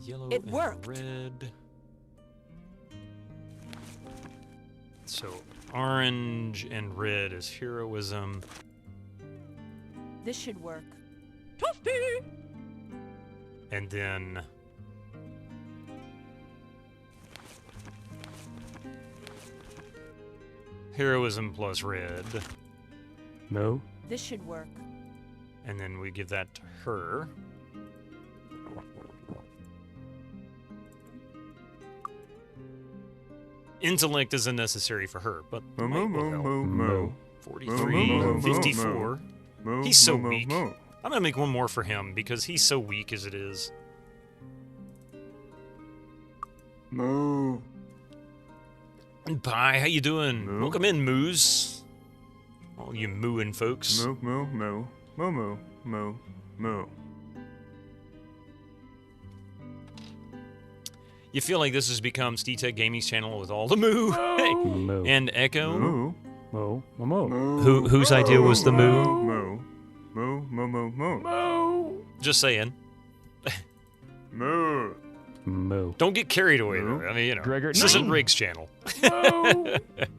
yellow It and worked. red. So orange and red is heroism. This should work. And then heroism plus red. No. This should work. And then we give that to her. Intellect isn't necessary for her, but Moo might moo will moo help. moo moo. 43, 54. Moo, He's so moo, moo, weak. moo. I'm gonna make one more for him because he's so weak as it is. Moo. Bye, how you doing? Moo. Welcome in, moos. All you mooing folks. Moo moo moo. Moo moo moo moo. You feel like this has become SteTech Gaming's channel with all the moo Moo. and echo. Moo. Moo, moo, moo. Whose idea was the moo? Moo. Moo moo moo moo. Just saying. Moo. Moo. Don't get carried away, Moo. though. I mean, you know, Gregor, this isn't no. Rig's channel.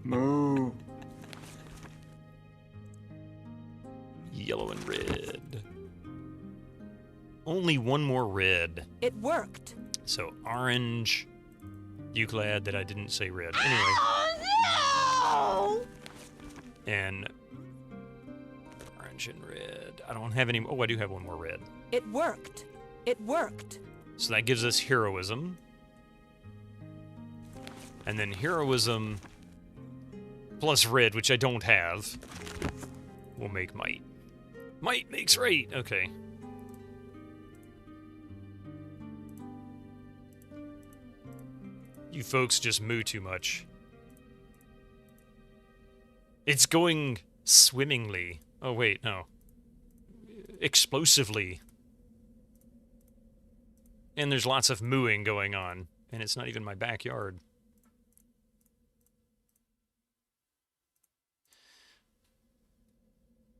Moo. Yellow and red. Only one more red. It worked. So orange. You glad that I didn't say red? Anyway. And orange and red. I don't have any. Oh, I do have one more red. It worked. It worked. So that gives us heroism. And then heroism plus red, which I don't have, will make might. Might makes right. Okay. You folks just moo too much. It's going swimmingly. Oh, wait, no. Explosively. And there's lots of mooing going on. And it's not even my backyard.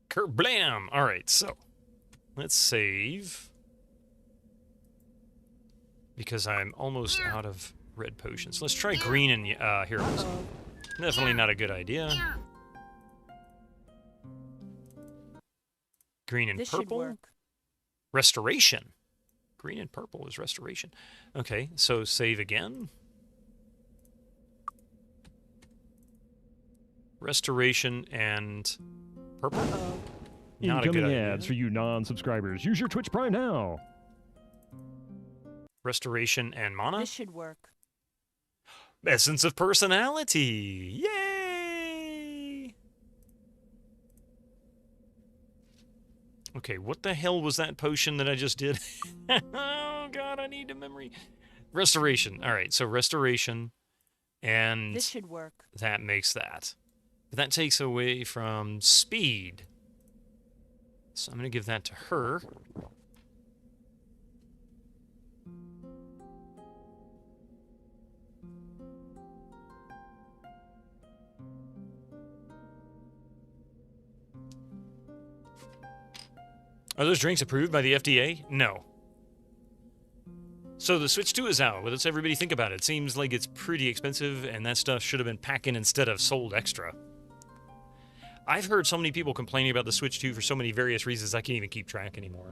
Kerblam! Alright, so. Let's save. Because I'm almost out of red potions. Let's try green and heroism. Definitely not a good idea. Green and purple. Restoration. Green and purple is restoration. Okay, so save again. Restoration and purple. Not a good Incoming idea. ads for you non-subscribers. Use your Twitch Prime now. Restoration and mana. This should work. Essence of personality. Yay! Okay, what the hell was that potion that I just did? Oh god, I need a memory. Restoration. All right, so restoration, and This should work. that makes that. But that takes away from speed. So I'm going to give that to her. Are those drinks approved by the FDA? No. So the Switch 2 is out. What does everybody think about it? Seems like it's pretty expensive, and that stuff should have been packing instead of sold extra. I've heard so many people complaining about the Switch 2 for so many various reasons I can't even keep track anymore.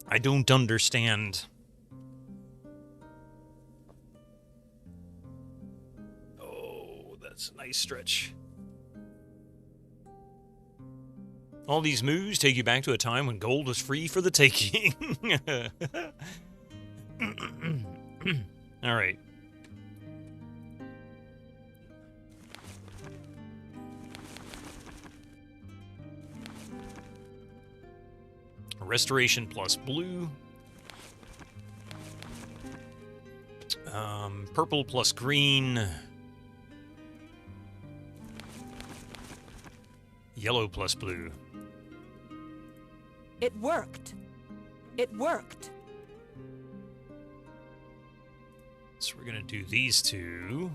I don't understand. Oh, that's a nice stretch. All these moves take you back to a time when gold was free for the taking. All right. Restoration plus blue. Purple plus green. Yellow plus blue. It worked. It worked. So we're going to do these two.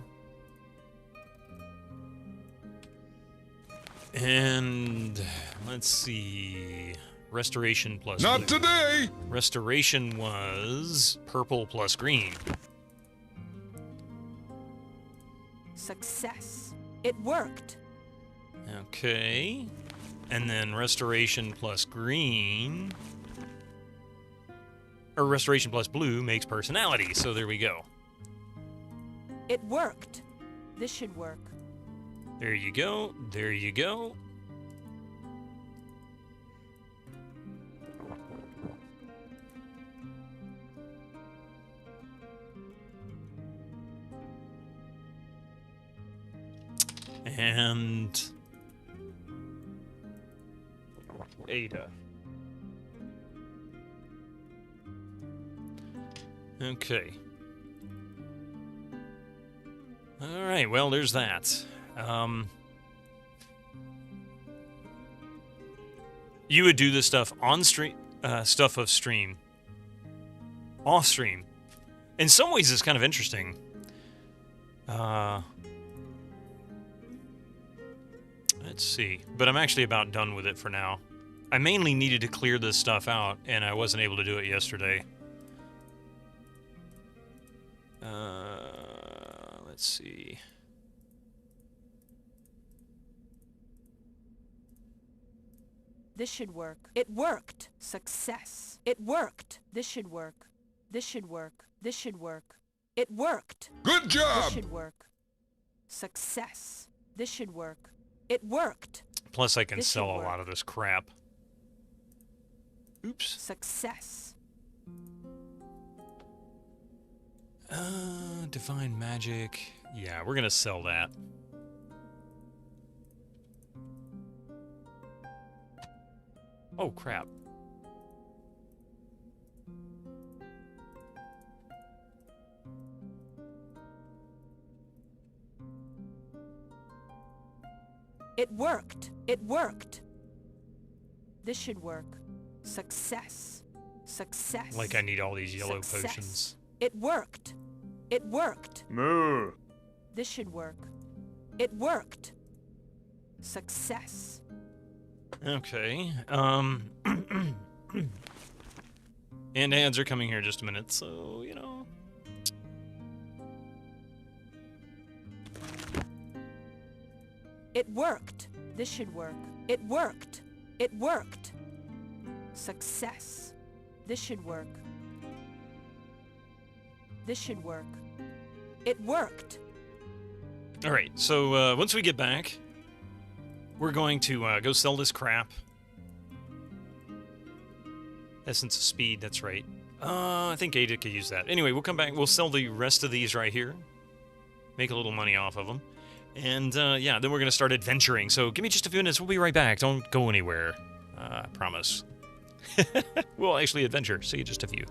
And let's see. Restoration plus Not blue. today! Restoration was purple plus green. Success. It worked. Okay. And then restoration plus green. Or restoration plus blue makes personality. So there we go. It worked. This should work. There you go. There you go. And Ada. Okay. All right, well, there's that. You would do this stuff on stream, stuff of stream. Off stream. In some ways, it's kind of interesting. Let's see. But I'm actually about done with it for now. I mainly needed to clear this stuff out, and I wasn't able to do it yesterday. Let's see. This should work. It worked. Success. It worked. This should work. This should work. This should work. It worked. Good This job! should work. Success. This should work. It worked. Plus, I can This sell should a work. lot of this crap. Oops. Success. Divine Magic. Yeah, we're gonna sell that. Oh, crap. It worked. It worked. This should work. Success. Success. Like I need all these yellow Success. potions. It worked. It worked. Moo. This should work. It worked. Success. Okay. And ads are coming here in just a minute, so, you know. It worked. This should work. It worked. It worked. Success. This should work. This should work. It worked. Alright, so once we get back, we're going to go sell this crap. Essence of Speed, that's right. I think Ada could use that. Anyway, we'll come back. We'll sell the rest of these right here. Make a little money off of them. And, yeah, then we're going to start adventuring. So give me just a few minutes. We'll be right back. Don't go anywhere. I promise. We'll actually adventure. See you just a few.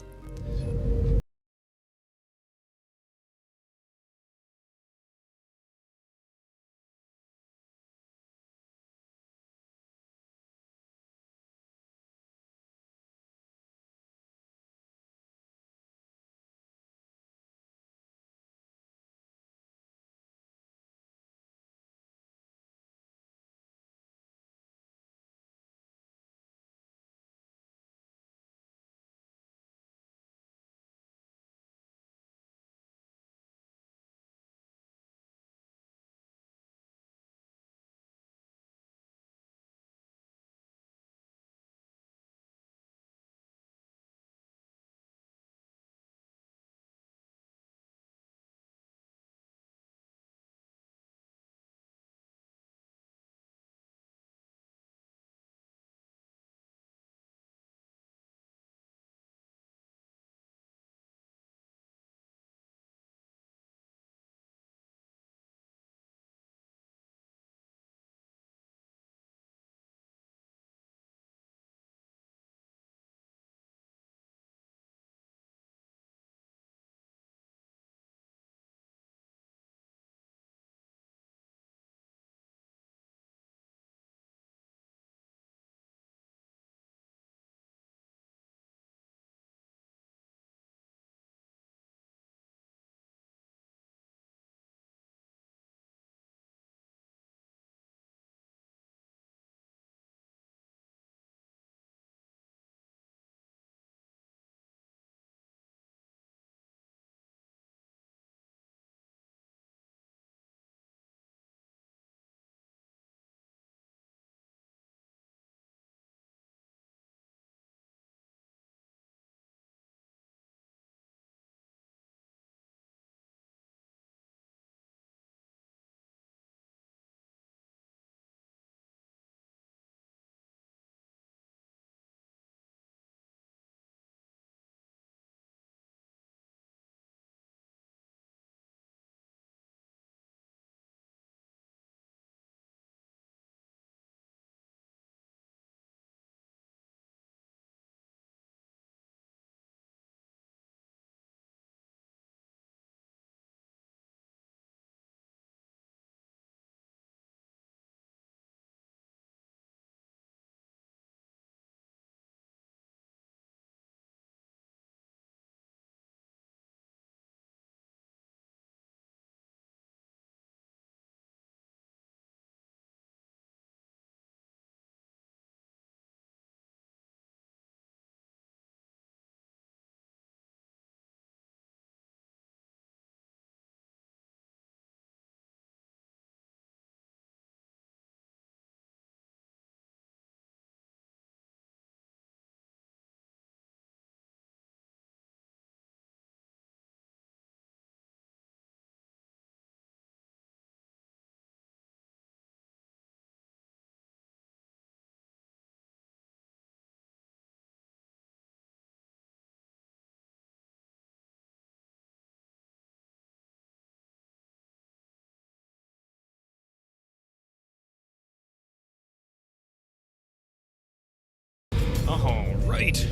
All right.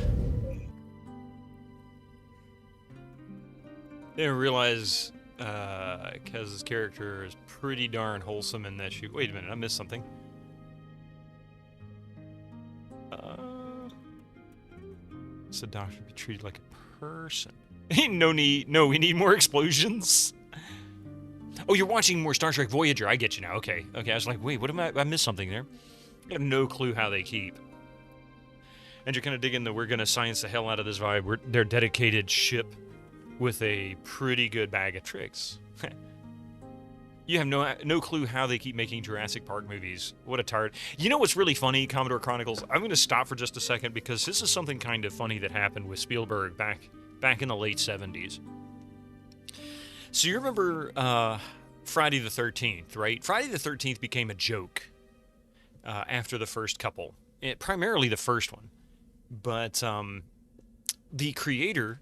Didn't realize Kez's character is pretty darn wholesome in that shoot. Wait a minute, I missed something. So the doctor should be treated like a person. No, we need more explosions. Oh, you're watching more Star Trek Voyager. I get you now. Okay. I was like, wait, what am I missed something there. I have no clue how they keep. And you're kind of digging the we're going to science the hell out of this vibe. They're dedicated ship with a pretty good bag of tricks. You have no clue how they keep making Jurassic Park movies. What a tired... You know what's really funny, Commodore Chronicles? I'm going to stop for just a second because this is something kind of funny that happened with Spielberg back in the late 70s. So you remember Friday the 13th, right? Friday the 13th became a joke after the first couple. Primarily the first one. But the creator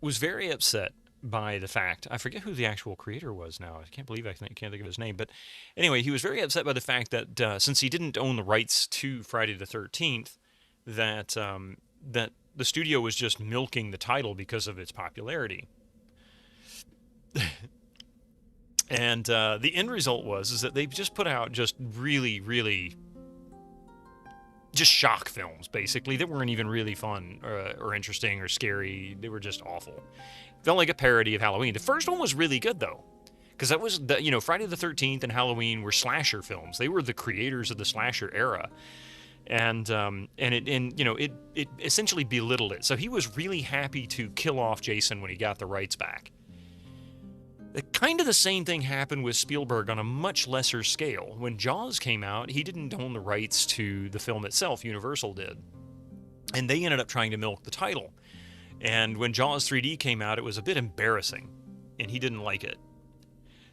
was very upset by the fact, I forget who the actual creator was now. I can't believe I can't think of his name. But anyway, he was very upset by the fact that since he didn't own the rights to Friday the 13th, that the studio was just milking the title because of its popularity. And the end result is that they just put out just really, really just shock films, basically, that weren't even really fun or interesting or scary. They were just awful. Felt like a parody of Halloween. The first one was really good, though, because that was, Friday the 13th and Halloween were slasher films. They were the creators of the slasher era. And it essentially belittled it. So he was really happy to kill off Jason when he got the rights back. Kind of the same thing happened with Spielberg on a much lesser scale. When Jaws came out, he didn't own the rights to the film itself. Universal did. And they ended up trying to milk the title. And when Jaws 3D came out, it was a bit embarrassing, and he didn't like it.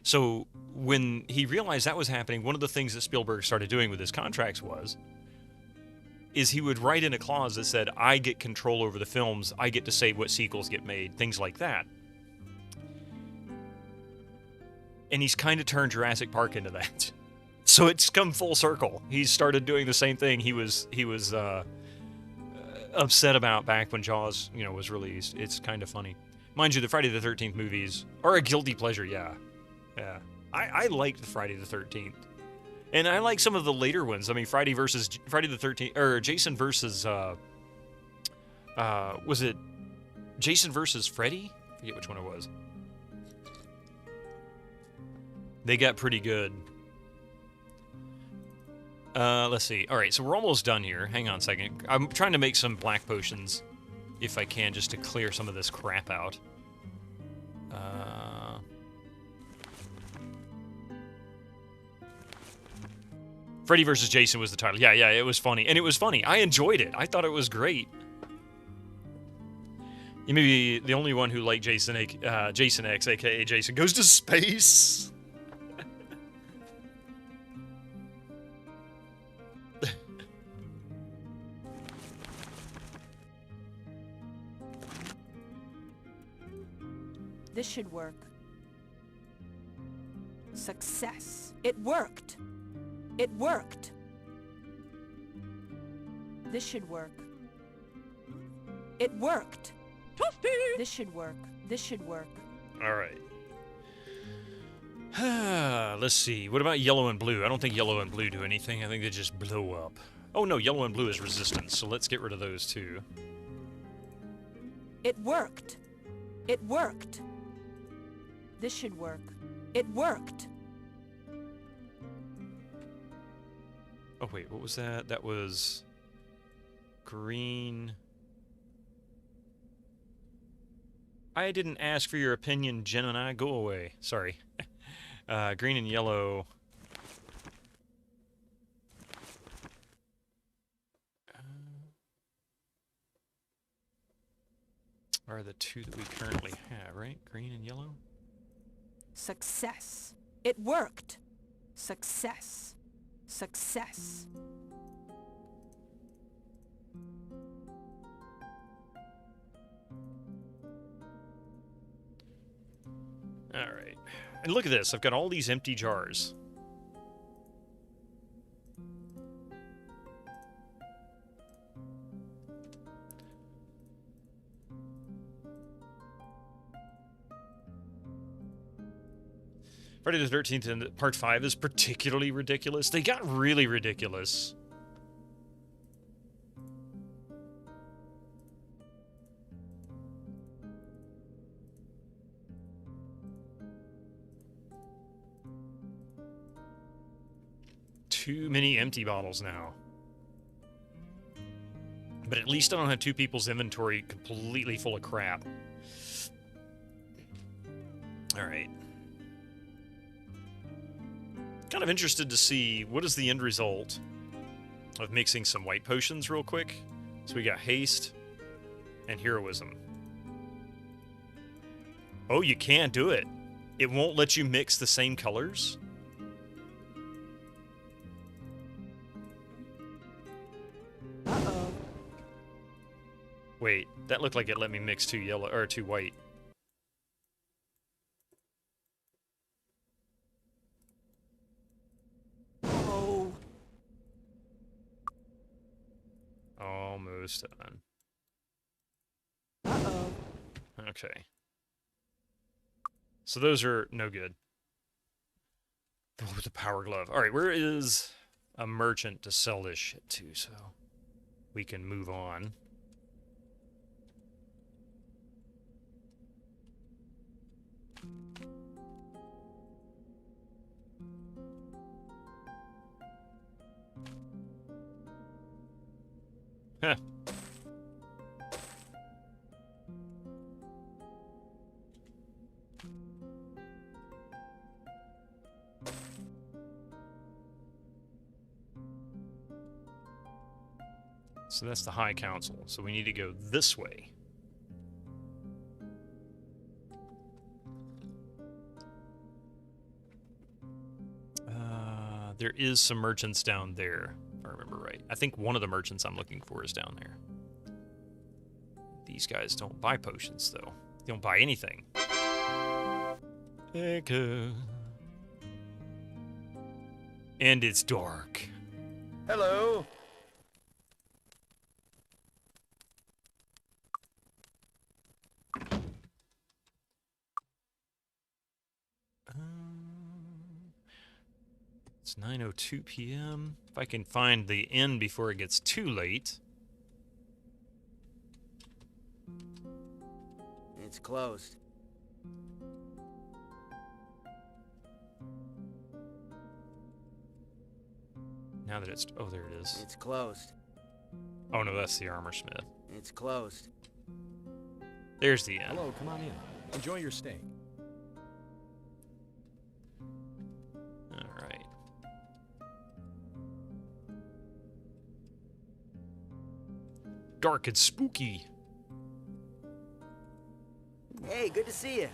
So when he realized that was happening, one of the things that Spielberg started doing with his contracts is he would write in a clause that said, I get control over the films, I get to say what sequels get made, things like that. And he's kind of turned Jurassic Park into that. So it's come full circle. He's started doing the same thing he was upset about back when Jaws, was released. It's kind of funny. Mind you, the Friday the 13th movies are a guilty pleasure, yeah. I liked the Friday the 13th. And I like some of the later ones. I mean, Friday the 13th, or Jason versus, was it Jason versus Freddy? I forget which one it was. They got pretty good. Let's see. All right, so we're almost done here. Hang on a second. I'm trying to make some black potions, if I can, just to clear some of this crap out. Freddy vs. Jason was the title. Yeah, it was funny. And it was funny. I enjoyed it. I thought it was great. You may be the only one who liked Jason X, a.k.a. Jason Goes to Space. This should work. Success. It worked. It worked. This should work. It worked. This should work. This should work. All right. Let's see. What about yellow and blue? I don't think yellow and blue do anything. I think they just blow up. Oh, no. Yellow and blue is resistance, so let's get rid of those two. It worked. It worked. This should work. It worked. Oh, wait. What was that? That was green. I didn't ask for your opinion, Gemini. Go away. Sorry. Green and yellow. Are the two that we currently have, right? Green and yellow? Success. It worked. Success. Success. All right. And look at this. I've got all these empty jars. Friday the 13th and Part 5 is particularly ridiculous. They got really ridiculous. Too many empty bottles now. But at least I don't have two people's inventory completely full of crap. Alright. Kind of interested to see what is the end result of mixing some white potions real quick. So we got haste and heroism. Oh, you can't do it. It won't let you mix the same colors? Uh-oh. Wait, that looked like it let me mix two yellow or two white. Oh. Almost done. Uh-oh. Okay. So those are no good. Oh, the power glove. Alright, where is a merchant to sell this shit to so we can move on? Huh. So that's the High Council. So we need to go this way. There is some merchants down there, if I remember right. I think one of the merchants I'm looking for is down there. These guys don't buy potions, though. They don't buy anything. Echo. And it's dark. Hello. It's 9:02 p.m. If I can find the inn before it gets too late. It's closed. Now that it's... Oh, there it is. It's closed. Oh, no, that's the armor smith. It's closed. There's the inn. Hello, come on in. Enjoy your stay. Alright. Dark and spooky. Hey, good to see you.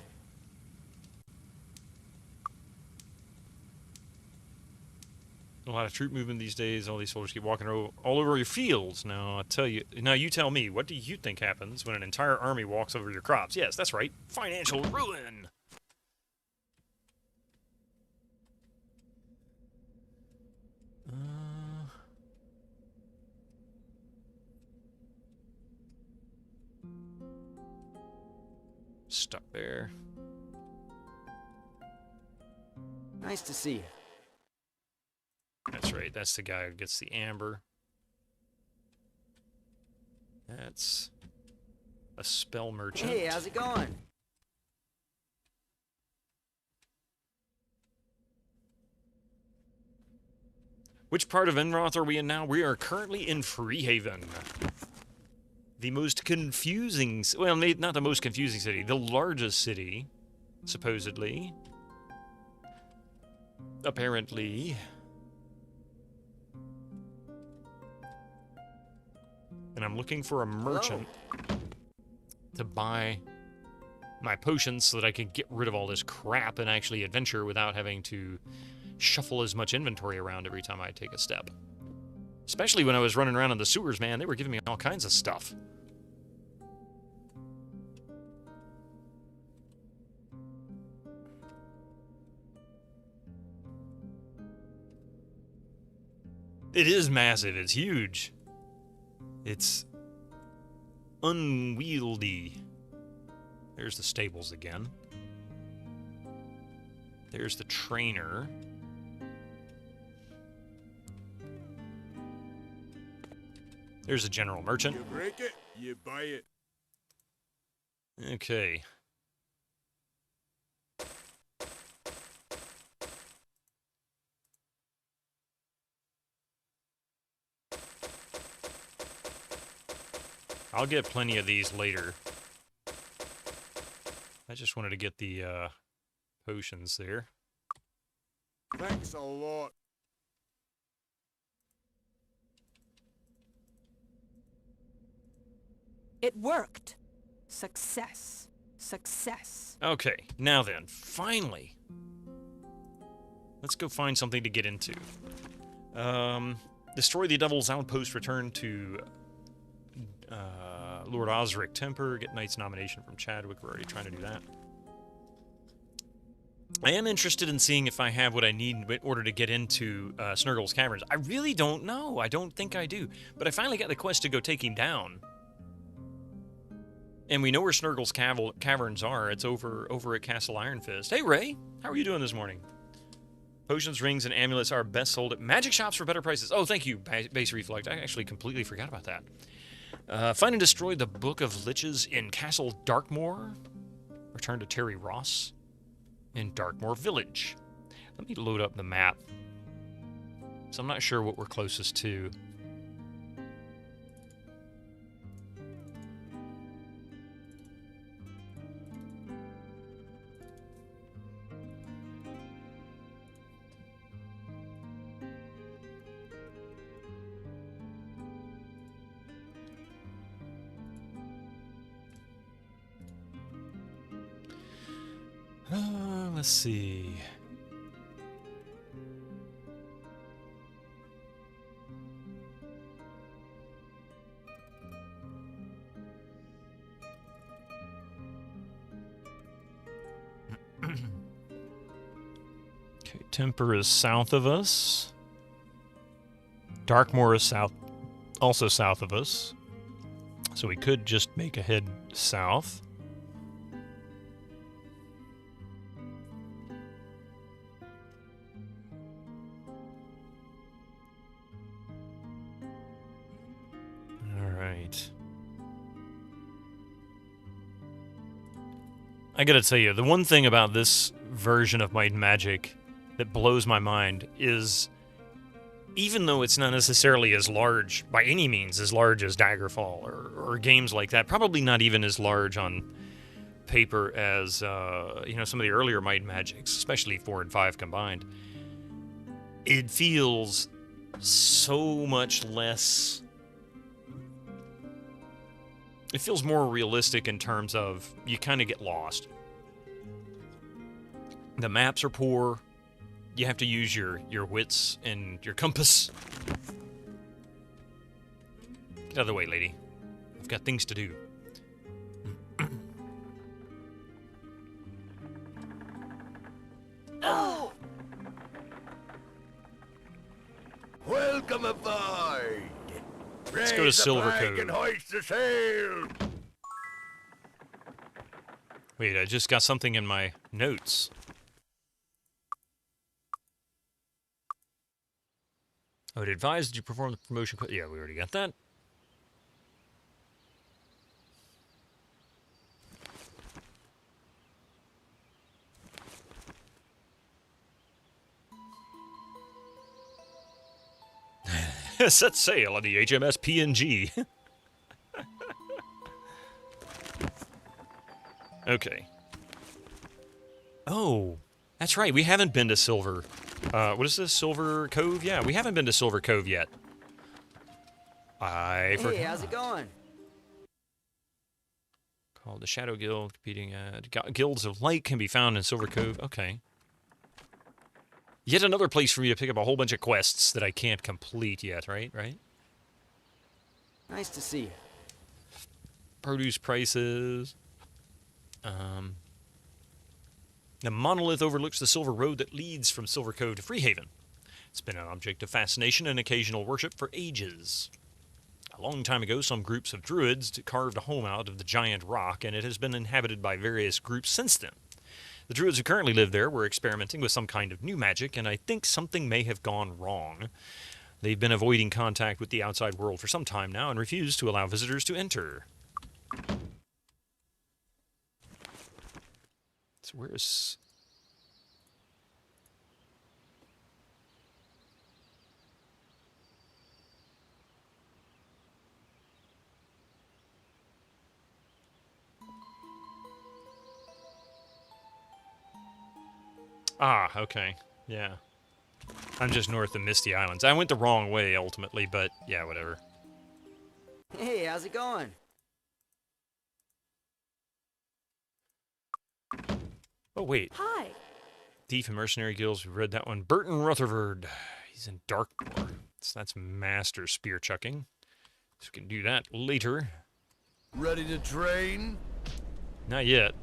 A lot of troop movement these days. All these soldiers keep walking all over your fields. Now, I tell you... Now, you tell me, what do you think happens when an entire army walks over your crops? Yes, that's right. Financial ruin! Stuck there. Nice to see you. That's right, that's the guy who gets the amber. That's a spell merchant. Hey, how's it going? Which part of Enroth are we in now? We are currently in Freehaven. The most confusing... Well, not the most confusing city. The largest city, supposedly. Apparently. And I'm looking for a merchant to buy my potions so that I can get rid of all this crap and actually adventure without having to shuffle as much inventory around every time I take a step. Especially when I was running around in the sewers, man. They were giving me all kinds of stuff. It is massive. It's huge. It's unwieldy. There's the stables again. There's the trainer. There's a general merchant. You break it, you buy it. Okay. I'll get plenty of these later. I just wanted to get the potions there. Thanks a lot. It worked. Success. Success. Okay, now then, finally. Let's go find something to get into. Destroy the Devil's Outpost, return to Lord Osric Temper, get Knight's nomination from Chadwick. We're already trying to do that. I am interested in seeing if I have what I need in order to get into Snurgle's Caverns. I really don't know. I don't think I do. But I finally got the quest to go take him down. And we know where Snurgle's Caverns are. It's over at Castle Iron Fist. Hey, Ray. How are you doing this morning? Potions, rings, and amulets are best sold at magic shops for better prices. Oh, thank you, Base Reflect. I actually completely forgot about that. Find and destroy the Book of Liches in Castle Darkmoor. Return to Terry Ross in Darkmoor Village. Let me load up the map. So I'm not sure what we're closest to. Let's see. Okay, Temper is south of us. Darkmoor is also south of us. So we could just make a head south. I gotta tell you, the one thing about this version of Might and Magic that blows my mind is, even though it's not necessarily as large, by any means, as large as Daggerfall or games like that, probably not even as large on paper as, you know, some of the earlier Might and Magics, especially 4 and 5 combined, it feels so much less... It feels more realistic in terms of you kind of get lost. The maps are poor. You have to use your wits and your compass. Get out of the way, lady. I've got things to do. Oh! Welcome aboard! Let's go to Silver Cove. And hoist the sail. Wait, I just got something in my notes. I would advise that you perform the promotion. Yeah, we already got that. Set sail on the HMS PNG. Okay. Oh, that's right. We haven't been to Silver. What is this? Silver Cove? Yeah, we haven't been to Silver Cove yet. I forgot. Hey, how's it going? Called the Shadow Guild, competing Guilds of Light can be found in Silver Cove. Okay. Yet another place for me to pick up a whole bunch of quests that I can't complete yet, right? Nice to see you. Produce prices. The monolith overlooks the silver road that leads from Silver Cove to Freehaven. It's been an object of fascination and occasional worship for ages. A long time ago, some groups of druids carved a home out of the giant rock, and it has been inhabited by various groups since then. The druids who currently live there were experimenting with some kind of new magic, and I think something may have gone wrong. They've been avoiding contact with the outside world for some time now and refuse to allow visitors to enter. So where's... Ah, okay. Yeah. I'm just north of Misty Islands. I went the wrong way, ultimately, but yeah, whatever. Hey, how's it going? Oh, wait. Hi. Thief and Mercenary Guilds, we've read that one. Burton Rutherford. He's in Darkmoor. So that's Master Spear Chucking. So we can do that later. Ready to train? Not yet,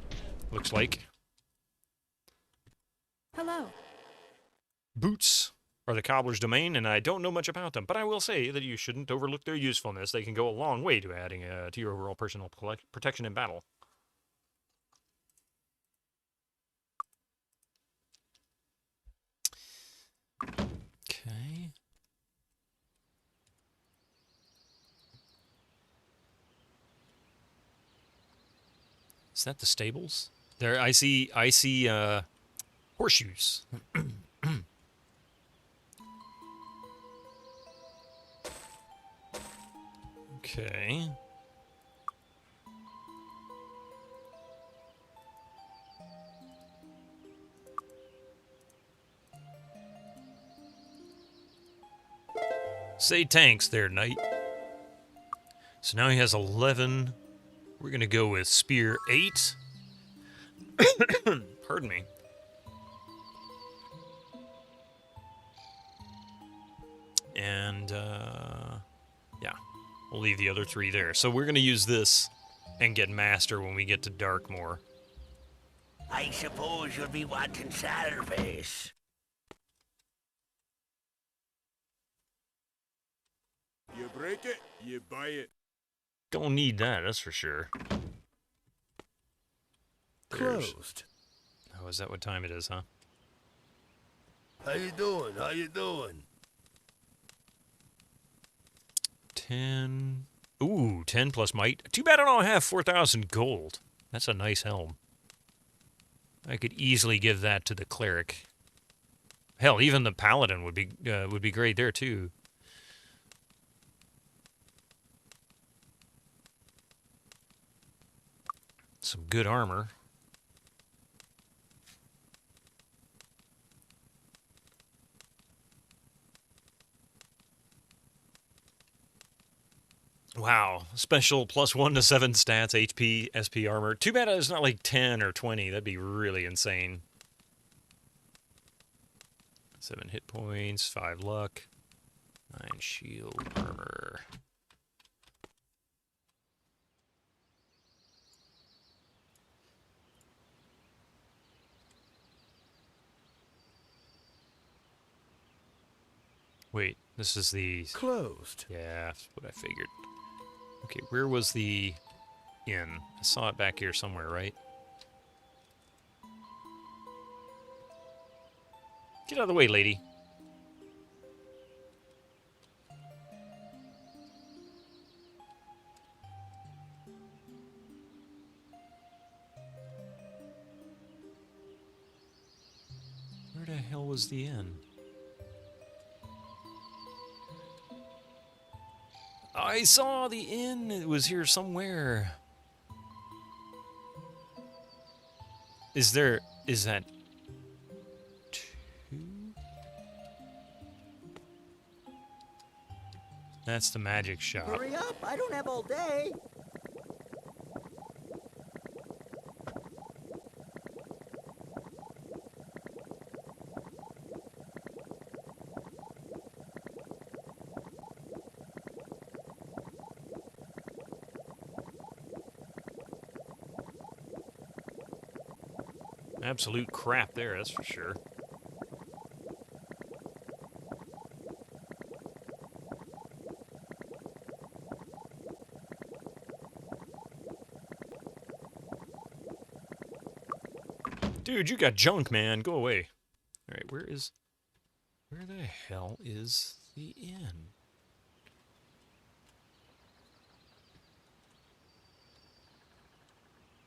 looks like. Hello. Boots are the cobbler's domain, and I don't know much about them, but I will say that you shouldn't overlook their usefulness. They can go a long way to adding to your overall personal protection in battle. Okay. Is that the stables? There, I see horseshoes. Okay. Say tanks there, knight. So now he has 11. We're going to go with spear 8. Pardon me. And, yeah. We'll leave the other 3 there. So we're going to use this and get master when we get to Darkmoor. I suppose you'll be wanting service. You break it, you buy it. Don't need that, that's for sure. Closed. Oh, is that what time it is, huh? How you doing? How you doing? 10. Ooh, 10 plus might. Too bad I don't have 4,000 gold. That's a nice helm. I could easily give that to the cleric. Hell, even the paladin would be great there too. Some good armor. Wow. Special +1 to 7 stats, HP, SP armor. Too bad it's not like 10 or 20. That'd be really insane. 7 hit points, 5 luck, 9 shield armor. Wait, this is the... Closed. Yeah, that's what I figured. Okay, where was the inn? I saw it back here somewhere, right? Get out of the way, lady. Where the hell was the inn? I saw the inn. It was here somewhere. Is that 2? That's the magic shop. Hurry up, I don't have all day. Absolute crap there, that's for sure. Dude, you got junk, man. Go away. All right, where the hell is the inn?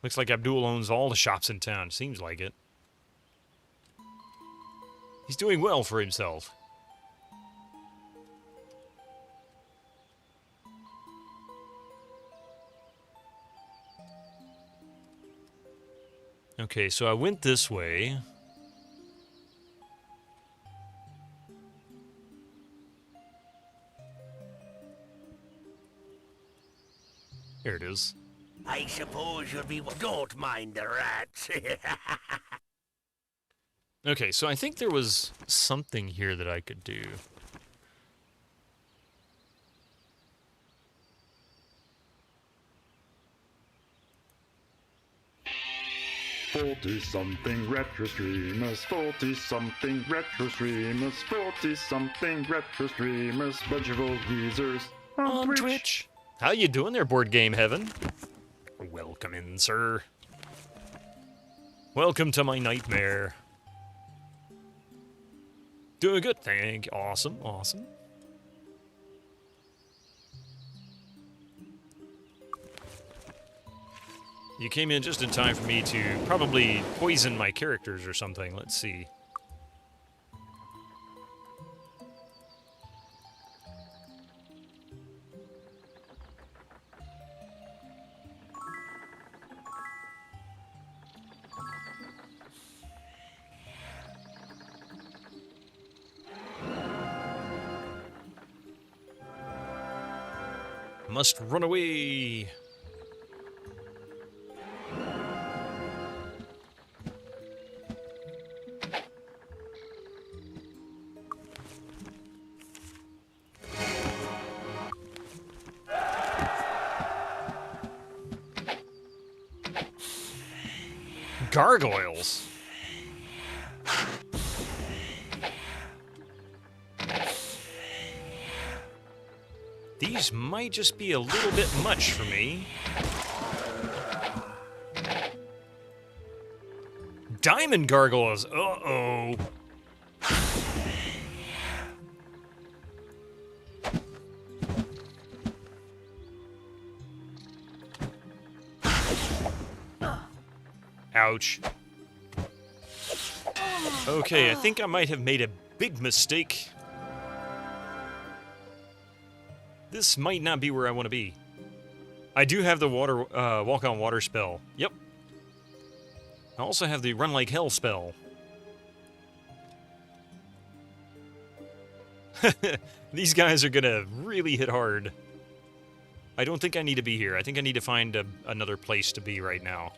Looks like Abdul owns all the shops in town. Seems like it. He's doing well for himself. Okay, so I went this way. Here it is. I suppose you'll be... Don't mind the rats. Okay, so I think there was something here that I could do. Forty-something retro streamers, 40-something retro streamers, 40-something retro streamers, bunch of old geezers on Twitch. How you doing there, Board Game Heaven? Welcome in, sir. Welcome to my nightmare. Doing good, thank you. Awesome, awesome. You came in just in time for me to probably poison my characters or something. Let's see. Must run away. Gargoyles. These might just be a little bit much for me. Diamond gargoyles. Uh-oh. Ouch. Okay, I think I might have made a big mistake. This might not be where I want to be. I do have the water, walk on water spell. Yep. I also have the run like hell spell. These guys are gonna really hit hard. I don't think I need to be here. I think I need to find another place to be right now.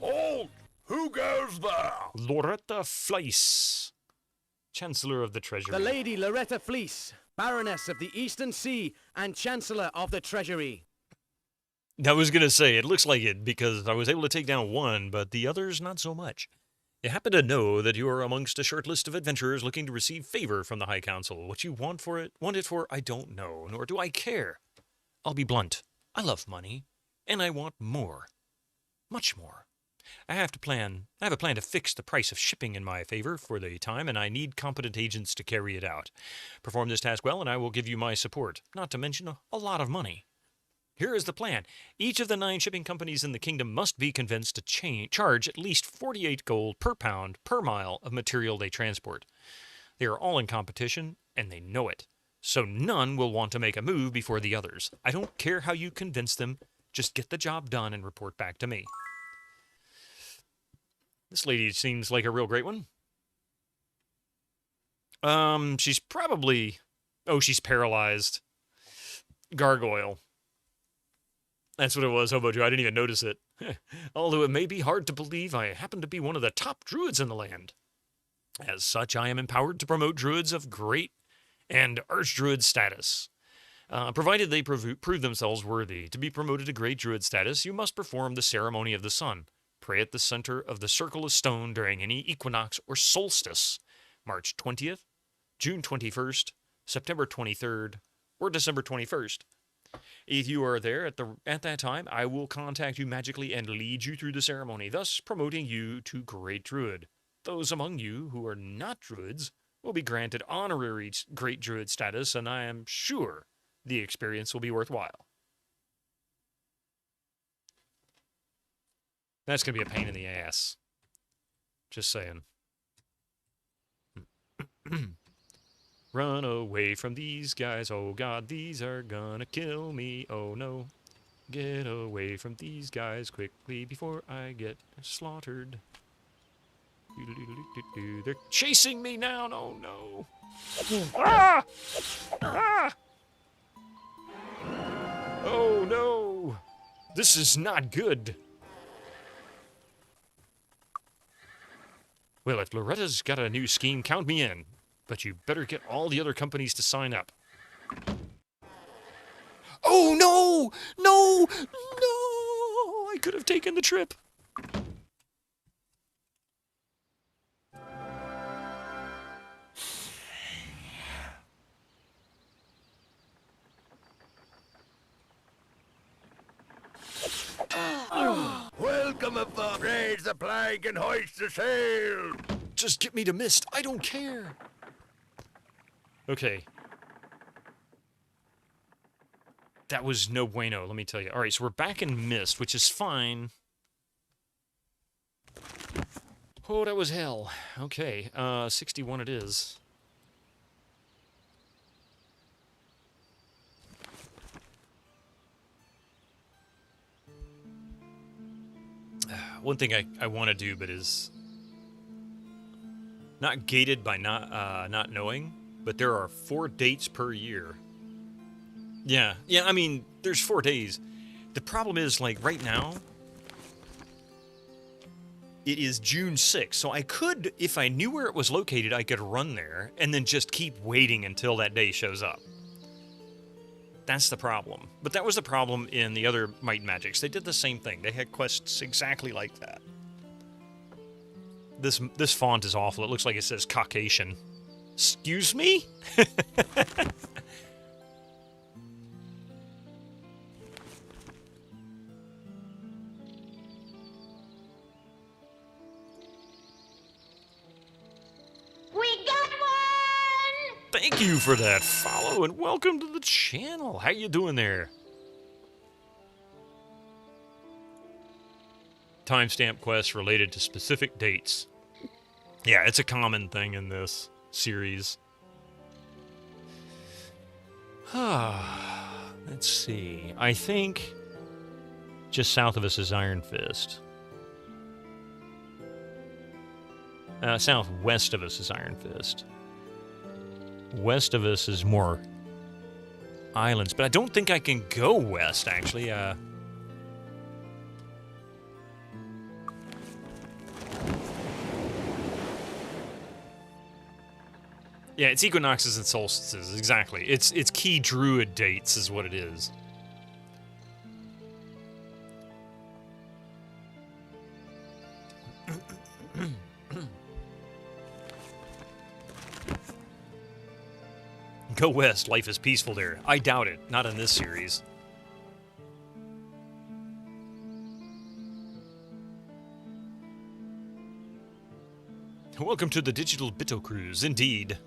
Oh, who goes there? Loretta Fleiss, Chancellor of the Treasury. The Lady Loretta Fleiss, Baroness of the Eastern Sea and Chancellor of the Treasury. I was going to say, it looks like it, because I was able to take down one, but the others not so much. You happen to know that you are amongst a short list of adventurers looking to receive favor from the High Council. What you want it for, I don't know, nor do I care. I'll be blunt. I love money, and I want more. Much more. I have a plan to fix the price of shipping in my favor for the time, and I need competent agents to carry it out. Perform this task well, and I will give you my support, not to mention a lot of money. Here is the plan. Each of the 9 shipping companies in the kingdom must be convinced to charge at least 48 gold per pound per mile of material they transport. They are all in competition, and they know it. So none will want to make a move before the others. I don't care how you convince them. Just get the job done and report back to me. This lady seems like a real great one. She's probably... Oh, she's paralyzed. Gargoyle. That's what it was, Hobo Joe. I didn't even notice it. Although it may be hard to believe, I happen to be one of the top druids in the land. As such, I am empowered to promote druids of great and archdruid status. Provided they prove themselves worthy to be promoted to great druid status, you must perform the ceremony of the sun. Pray at the center of the circle of stone during any equinox or solstice. March 20th, June 21st, September 23rd, or December 21st. If you are there at that time, I will contact you magically and lead you through the ceremony, thus promoting you to Great Druid. Those among you who are not Druids will be granted honorary Great Druid status, and I am sure the experience will be worthwhile. That's going to be a pain in the ass. Just saying. Run away from these guys. Oh God, these are gonna kill me. Oh no. Get away from these guys quickly before I get slaughtered. They're chasing me now. Oh no. Ah! Ah! Oh no. This is not good. Well, if Loretta's got a new scheme, count me in. But you better get all the other companies to sign up. Oh, no! No! No! I could have taken the trip. Welcome aboard. Raise the flag and hoist the sail. Just get me to Mist. I don't care. Okay. That was no bueno, let me tell you. Alright, so we're back in Mist, which is fine. Oh, that was hell. Okay, 61 it is. One thing I want to do, but is not gated by not knowing, but there are 4 dates per year. Yeah, I mean, there's 4 days. The problem is, like, right now, it is June 6th, so I could, if I knew where it was located, I could run there, and then just keep waiting until that day shows up. That's the problem. But that was the problem in the other Might and Magics. They did the same thing. They had quests exactly like that. This font is awful. It looks like it says Caucasian. Excuse me? Thank you for that follow and welcome to the channel. How you doing there? Timestamp quests related to specific dates. Yeah, it's a common thing in this series. Let's see. I think just south of us is Iron Fist. Southwest of us is Iron Fist. West of us is more islands, but I don't think I can go west, actually. Yeah, it's equinoxes and solstices, exactly. It's key druid dates is what it is. Go west, life is peaceful there. I doubt it, not in this series. Welcome to the Digital Bitto Cruise, indeed.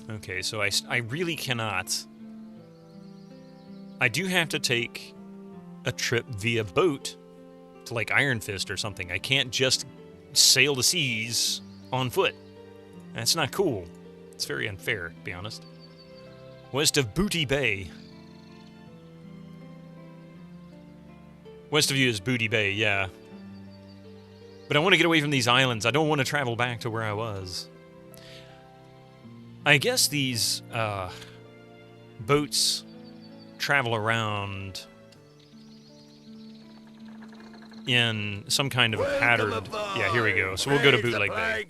Okay, so I really cannot. I do have to take a trip via boat to, like, Iron Fist or something. I can't just sail the seas on foot. That's not cool. It's very unfair, to be honest. West of Booty Bay. West of you is Booty Bay, yeah. But I want to get away from these islands. I don't want to travel back to where I was. I guess these boats travel around in some kind of a patterned... Yeah, here we go. So we'll go to Bootleg Bay.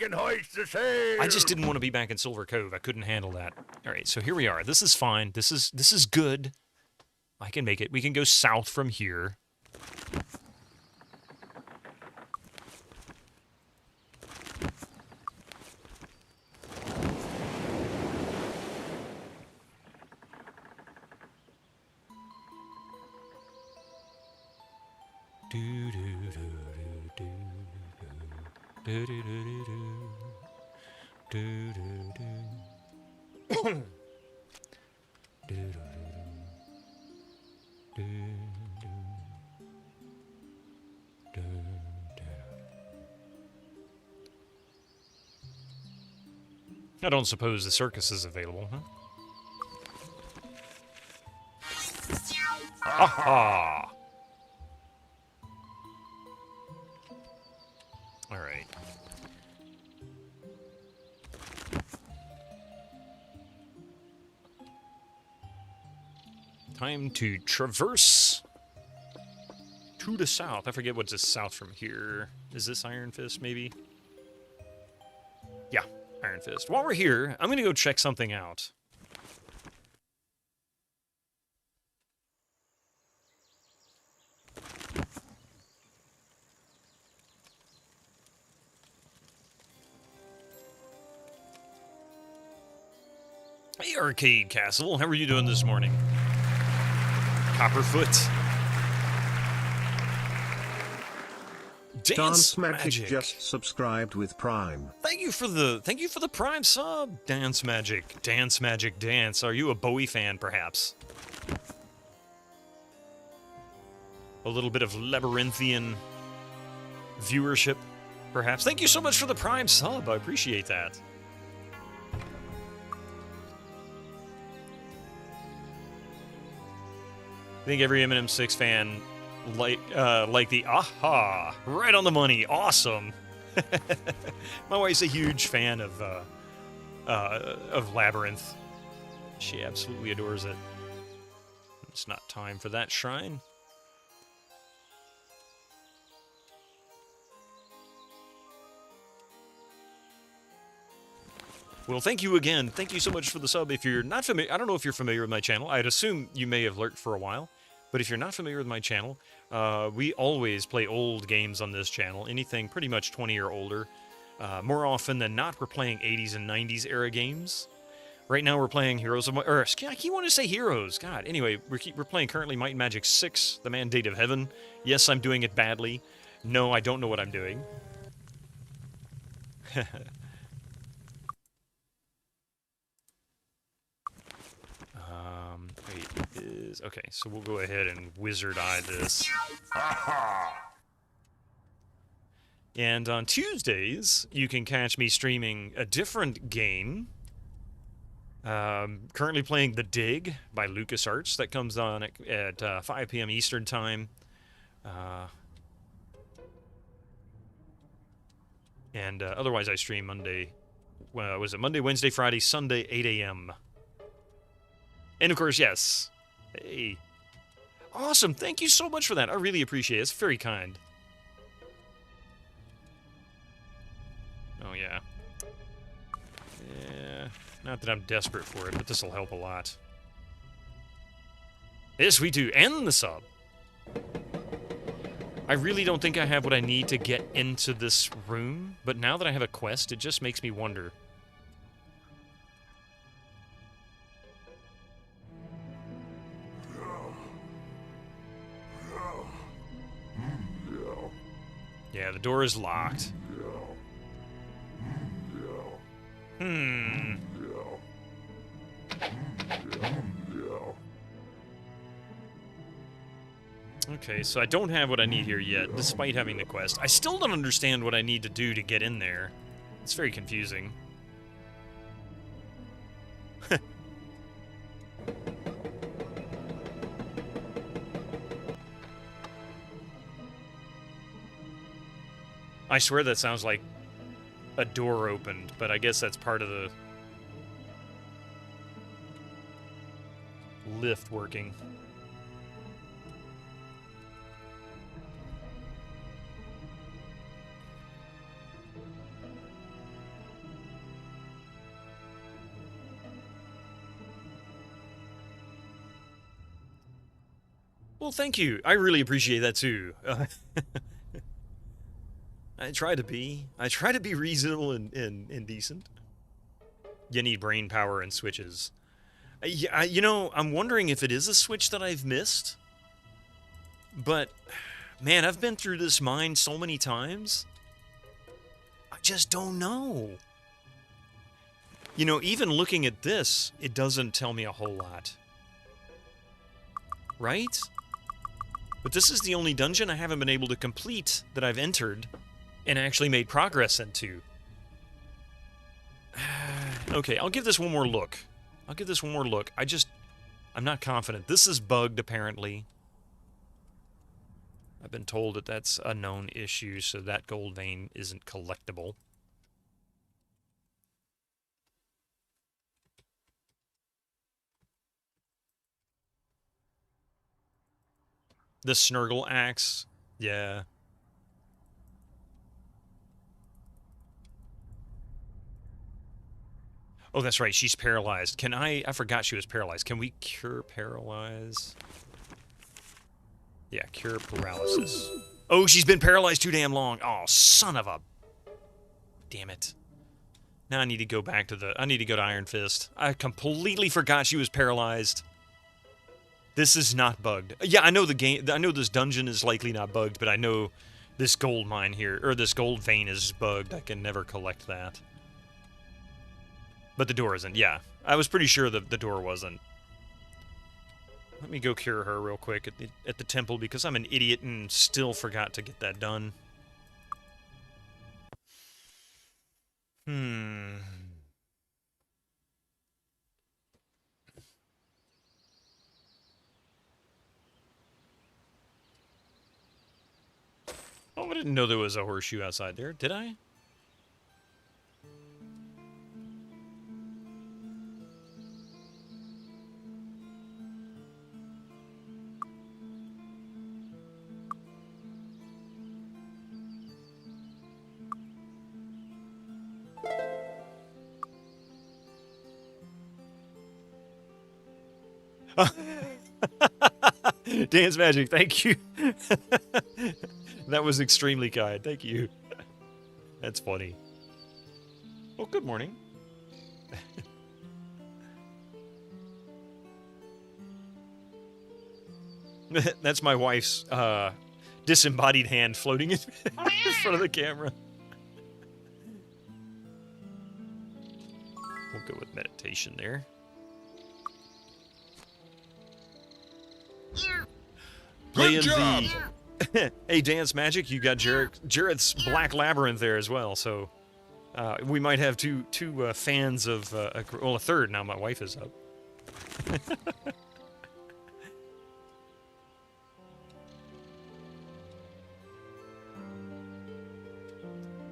I just didn't want to be back in Silver Cove. I couldn't handle that. All right, so here we are. This is fine. This is good. I can make it. We can go south from here. I don't suppose the circus is available, huh? Aha! All right. Time to traverse to the south. I forget what's just south from here. Is this Iron Fist, maybe? Yeah, Iron Fist. While we're here, I'm going to go check something out. Hey, Arcade Castle. How are you doing this morning? Copperfoot. Dance Magic just subscribed with Prime. Thank you for the Prime sub. Dance Magic. Dance Magic Dance. Are you a Bowie fan, perhaps? A little bit of labyrinthian viewership, perhaps. Thank you so much for the Prime sub. I appreciate that. I think every Eminem 6 fan like the aha, right on the money, awesome. My wife's a huge fan of Labyrinth. She absolutely adores it. It's not time for that shrine. Well, thank you again. Thank you so much for the sub. If you're not familiar, I don't know if you're familiar with my channel. I'd assume you may have lurked for a while. But if you're not familiar with my channel, we always play old games on this channel. Anything pretty much 20 or older. More often than not, we're playing 80s and 90s era games. Right now, we're playing Heroes of... Or, I keep wanting to say Heroes. God. Anyway, we're playing currently Might and Magic 6, The Mandate of Heaven. Yes, I'm doing it badly. No, I don't know what I'm doing. Okay, so we'll go ahead and wizard eye this. And on Tuesdays, you can catch me streaming a different game. Currently playing The Dig by LucasArts. That comes on at 5 p.m. Eastern Time. And otherwise, I stream Monday. Was it Monday, Wednesday, Friday, Sunday, 8 a.m. And of course, yes. Hey. Awesome. Thank you so much for that. I really appreciate it. It's very kind. Oh, yeah. Yeah. Not that I'm desperate for it, but this will help a lot. Yes, we do. And the sub. I really don't think I have what I need to get into this room, but now that I have a quest, it just makes me wonder. Yeah, the door is locked. Okay, so I don't have what I need here yet, despite having the quest. I still don't understand what I need to do to get in there. It's very confusing. I swear that sounds like a door opened, but I guess that's part of the lift working. Well, thank you. I really appreciate that too. I try to be reasonable and decent. You need brain power and switches. You know, I'm wondering if it is a switch that I've missed. But Man, I've been through this mine so many times. I just don't know. You know, even looking at this, it doesn't tell me a whole lot. Right? But this is the only dungeon I haven't been able to complete that I've entered and actually made progress into. Okay, I'll give this one more look. I'm not confident. This is bugged, apparently. I've been told that that's a known issue, so that gold vein isn't collectible. The Snurgle axe, yeah. Oh, that's right, she's paralyzed. Can I forgot she was paralyzed. Can we cure paralyze? Yeah, cure paralysis. Oh, she's been paralyzed too damn long. Oh, son of a... Damn it. Now I need to go back to I need to go to Iron Fist. I completely forgot she was paralyzed. This is not bugged. Yeah, I know the game. I know this dungeon is likely not bugged, but I know this gold mine here, or this gold vein is bugged. I can never collect that. But the door isn't. Yeah, I was pretty sure that the door wasn't. Let me go cure her real quick at the temple because I'm an idiot and still forgot to get that done. Oh, I didn't know there was a horseshoe outside there, did I? Dance Magic, thank you. That was extremely kind. Thank you. That's funny. Oh, good morning. That's my wife's disembodied hand floating in front of the camera. We'll go with meditation there. Good job! Hey, Dance Magic, you got Jarrett's Black Labyrinth there as well, so we might have two fans of, well, a third now my wife is up.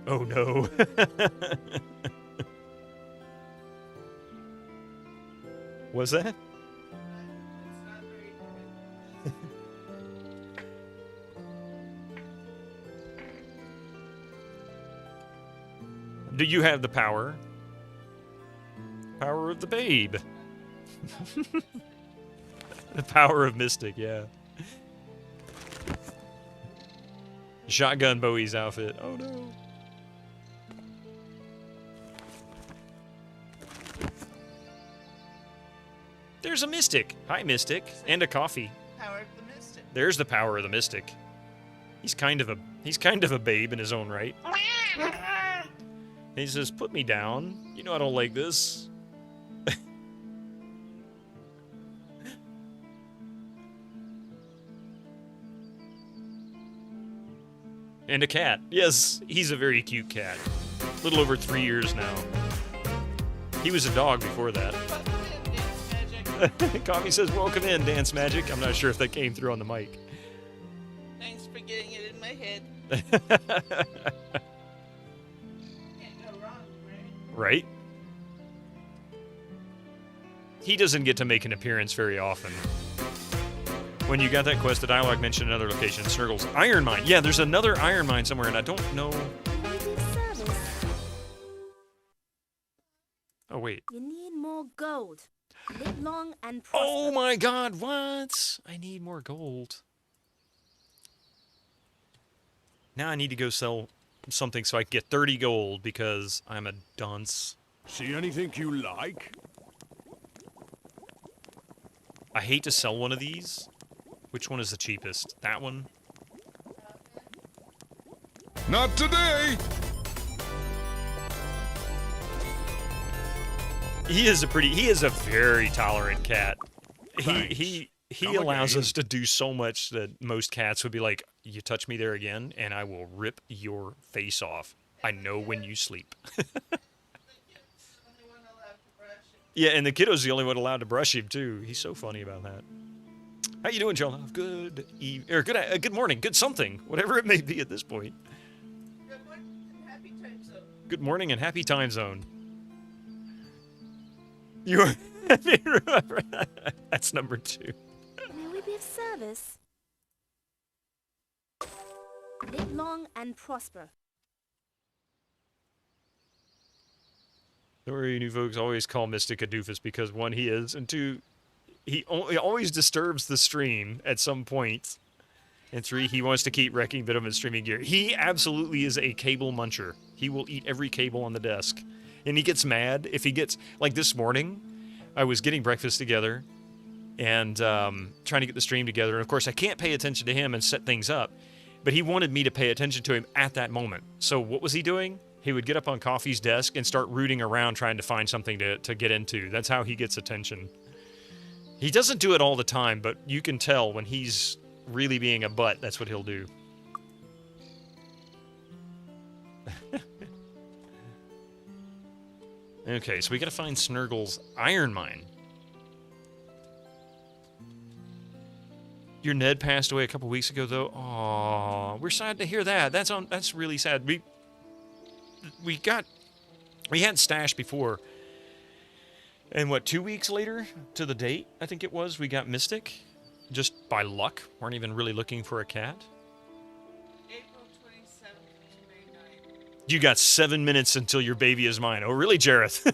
Oh no. What's that? Do you have the power? Power of the babe. The power of Mystic, yeah. Shotgun Bowie's outfit. Oh no. There's a Mystic. Hi, Mystic. And a coffee. Power of the Mystic. There's the power of the Mystic. He's kind of a babe in his own right. He says, "Put me down. You know I don't like this." And a cat. Yes, he's a very cute cat. A little over 3 years now. He was a dog before that. Coffee says, "Welcome in, Dance Magic." I'm not sure if that came through on the mic. Thanks for getting it in my head. Right? He doesn't get to make an appearance very often. When you got that quest, the dialogue mentioned another location, Snurgle's Iron Mine. Yeah, there's another Iron Mine somewhere, and I don't know. Oh, wait. You need more gold. Live long and prosper. Oh my god, what? I need more gold. Now I need to go sell something so I can get 30 gold because I'm a dunce. See anything you like? I hate to sell one of these. Which one is the cheapest? That one? Not today! He is a very tolerant cat. He allows us to do so much that most cats would be like, you touch me there again, and I will rip your face off. I know when you sleep. Yeah, and the kiddo's the only one allowed to brush him, too. He's so funny about that. How you doing, Joe? Good good morning, good something, whatever it may be at this point. Good morning and happy time zone. Good morning and happy time zone. That's number 2. May we be of service? Live long and prosper. Don't worry, new folks always call Mystic a doofus because 1, he is, and 2, he always disturbs the stream at some point, and 3, he wants to keep wrecking bit of his streaming gear. He absolutely is a cable muncher. He will eat every cable on the desk, and he gets mad if he gets, like this morning, I was getting breakfast together, and trying to get the stream together, and of course I can't pay attention to him and set things up, but he wanted me to pay attention to him at that moment. So what was he doing? He would get up on Coffee's desk and start rooting around trying to find something to get into. That's how he gets attention. He doesn't do it all the time, but you can tell when he's really being a butt, that's what he'll do. Okay, so we gotta find Snurgle's iron mine. Your Ned passed away a couple weeks ago, though. Aww, we're sad to hear that. That's really sad. We had Stash before, and what, 2 weeks later to the date, I think it was, we got Mystic, just by luck. Weren't even really looking for a cat. April 27th to May 9th. You got 7 minutes until your baby is mine. Oh, really, Jareth?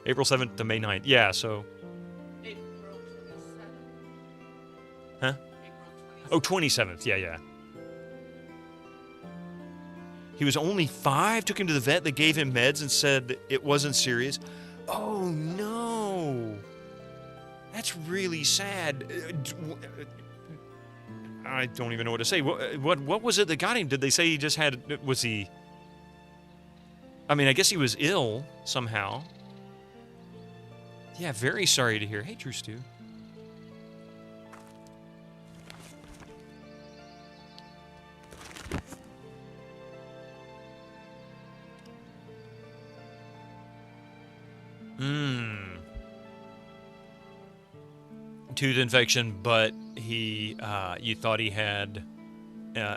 April 7th to May 9th. Yeah, so... April 27th. Huh? April 27th. Oh, 27th. Yeah. He was only 5, took him to the vet, they gave him meds and said it wasn't serious. Oh, no. That's really sad. I don't even know what to say. What was it that got him? Did they say he just had... Was he... I mean, I guess he was ill somehow. Yeah, very sorry to hear. Hey, True Stew. Tooth infection, but he, you thought he had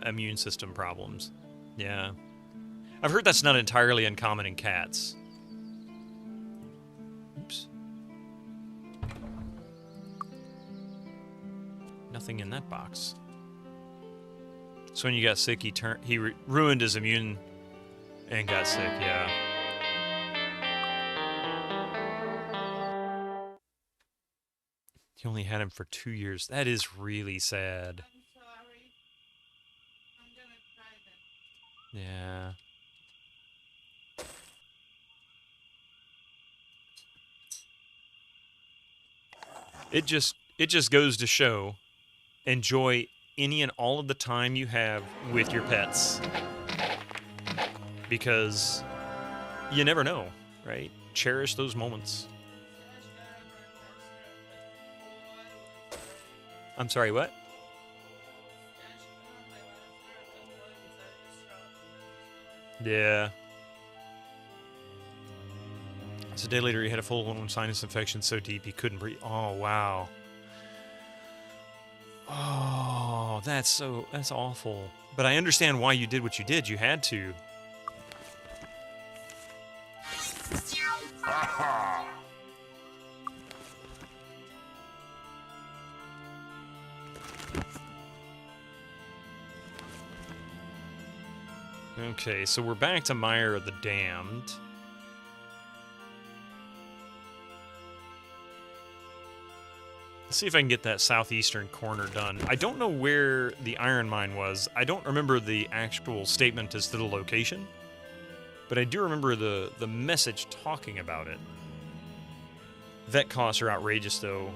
immune system problems. Yeah. I've heard that's not entirely uncommon in cats. Oops. Nothing in that box. So when you got sick, he ruined his immune and got sick, yeah. He only had him for 2 years. That is really sad. I'm sorry. I'm gonna try that. Yeah. It just goes to show, enjoy any and all of the time you have with your pets. Because you never know, right? Cherish those moments. I'm sorry, what? Yeah. So a day later, he had a full-blown sinus infection so deep he couldn't breathe. Oh, wow. Oh, that's awful. But I understand why you did what you did. You had to. Okay, so we're back to Mire of the Damned. Let's see if I can get that southeastern corner done. I don't know where the iron mine was. I don't remember the actual statement as to the location, but I do remember the message talking about it. Vet costs are outrageous, though.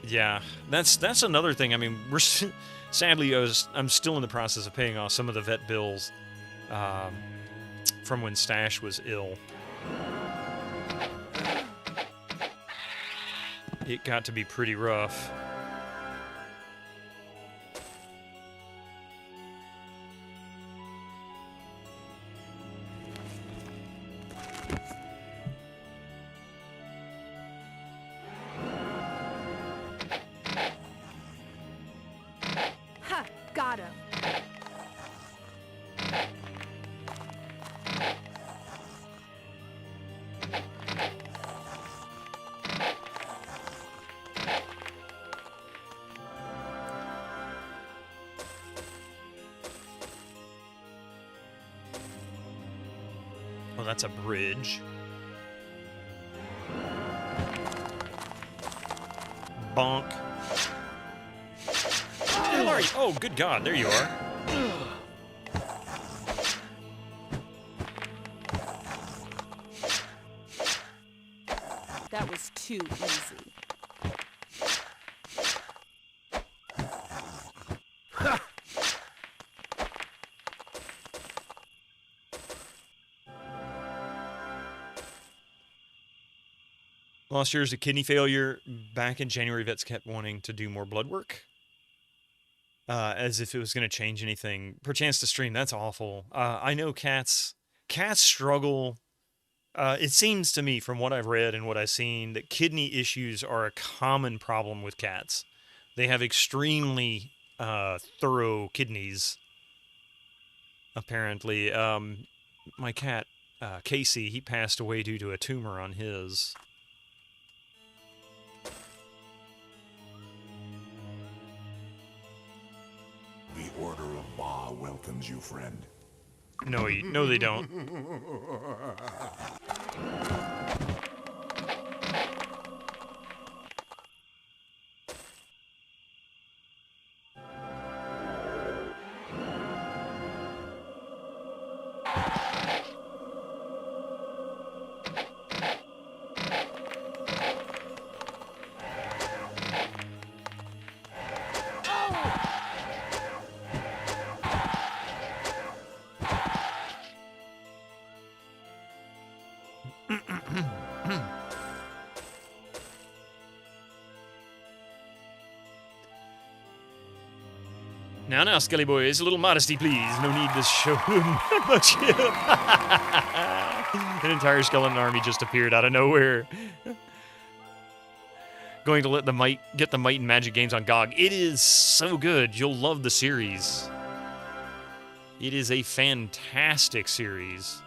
Yeah, that's another thing. I mean, we're sadly I'm still in the process of paying off some of the vet bills from when Stash was ill. It got to be pretty rough. Ha! Got him. Oh, that's a bridge. Bonk. Where the hell are you? Oh, good God, there you are. That was too easy. Lost years of kidney failure. Back in January, vets kept wanting to do more blood work. As if it was going to change anything. Perchance to stream, that's awful. I know cats struggle. It seems to me, from what I've read and what I've seen, that kidney issues are a common problem with cats. They have extremely thorough kidneys, apparently. My cat, Casey, he passed away due to a tumor on his. The Order of Ba welcomes you, friend. No, no, they don't. Now, Skelly boys, a little modesty, please. No need to show much hip. An entire skeleton army just appeared out of nowhere. Going to let get the Might and Magic games on GOG. It is so good. You'll love the series. It is a fantastic series.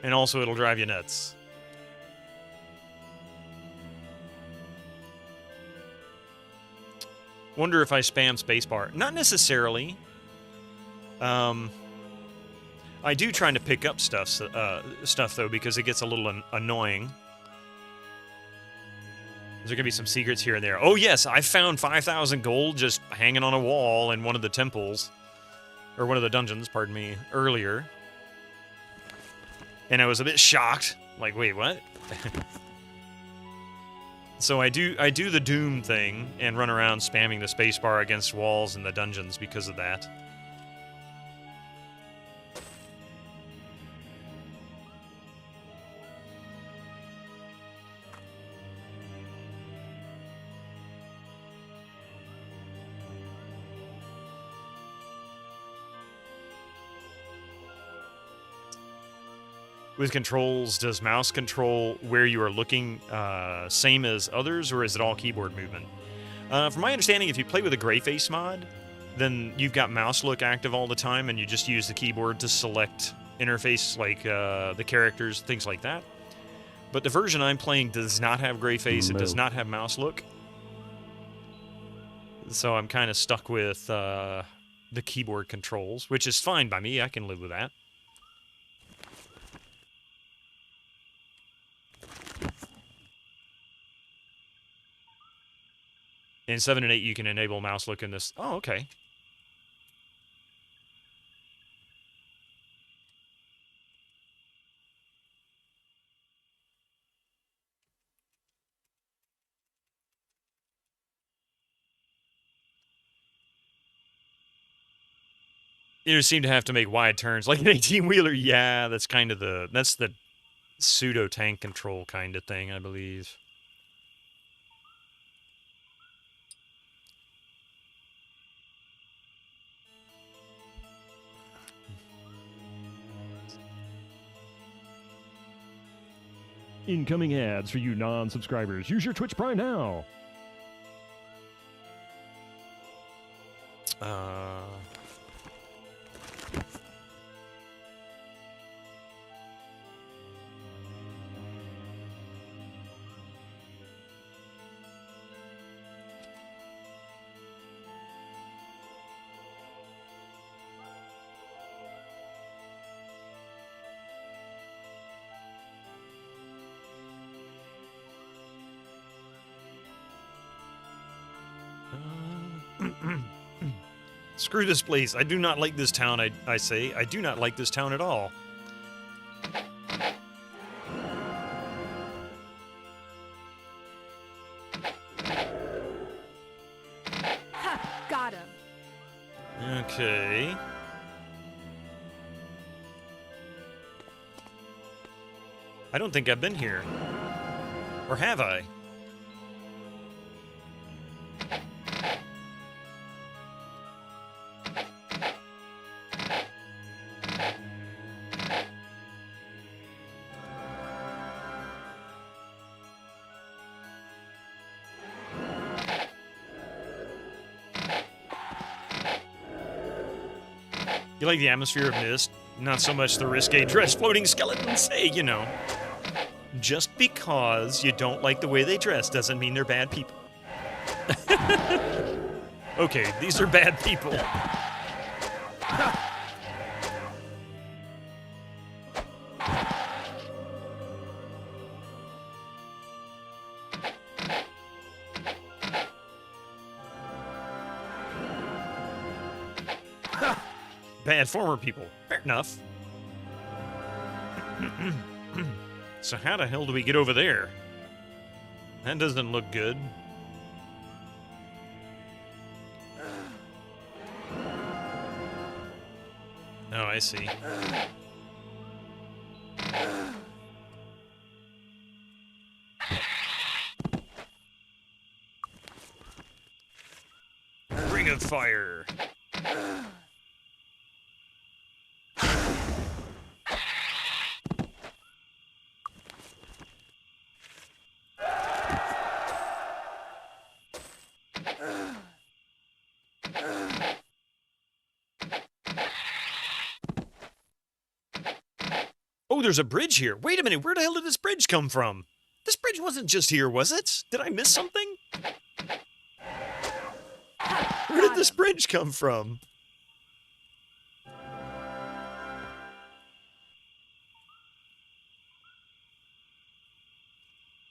And also, it'll drive you nuts. Wonder if I spam spacebar. Not necessarily. I do try to pick up stuff though, because it gets a little annoying. There's going to be some secrets here and there. Oh yes, I found 5,000 gold just hanging on a wall in one of the temples. Or one of the dungeons, pardon me, earlier. And I was a bit shocked. Like, wait, what? So I do the Doom thing and run around spamming the spacebar against walls in the dungeons because of that. With controls, does mouse control where you are looking same as others, or is it all keyboard movement? From my understanding, if you play with a gray face mod, then you've got mouse look active all the time, and you just use the keyboard to select interface, like the characters, things like that. But the version I'm playing does not have gray face, it does not have mouse look. So I'm kind of stuck with the keyboard controls, which is fine by me, I can live with that. In 7 and 8, you can enable mouse look in this. Oh, okay. You seem to have to make wide turns like an 18-wheeler. Yeah, that's kind of that's the pseudo tank control kind of thing, I believe. Incoming ads for you non-subscribers. Use your Twitch Prime now. Screw this place. I do not like this town, I say. I do not like this town at all. Ha! Got him. Okay. I don't think I've been here. Or have I? You like the atmosphere of Mist? Not so much the risque dress floating skeletons. Hey, you know. Just because you don't like the way they dress doesn't mean they're bad people. Okay, these are bad people. Bad former people. Fair enough. So how the hell do we get over there? That doesn't look good. Oh, I see. Ring of fire. Oh, there's a bridge here. Wait a minute, where the hell did this bridge come from? This bridge wasn't just here, was it? Did I miss something? Where did this bridge come from?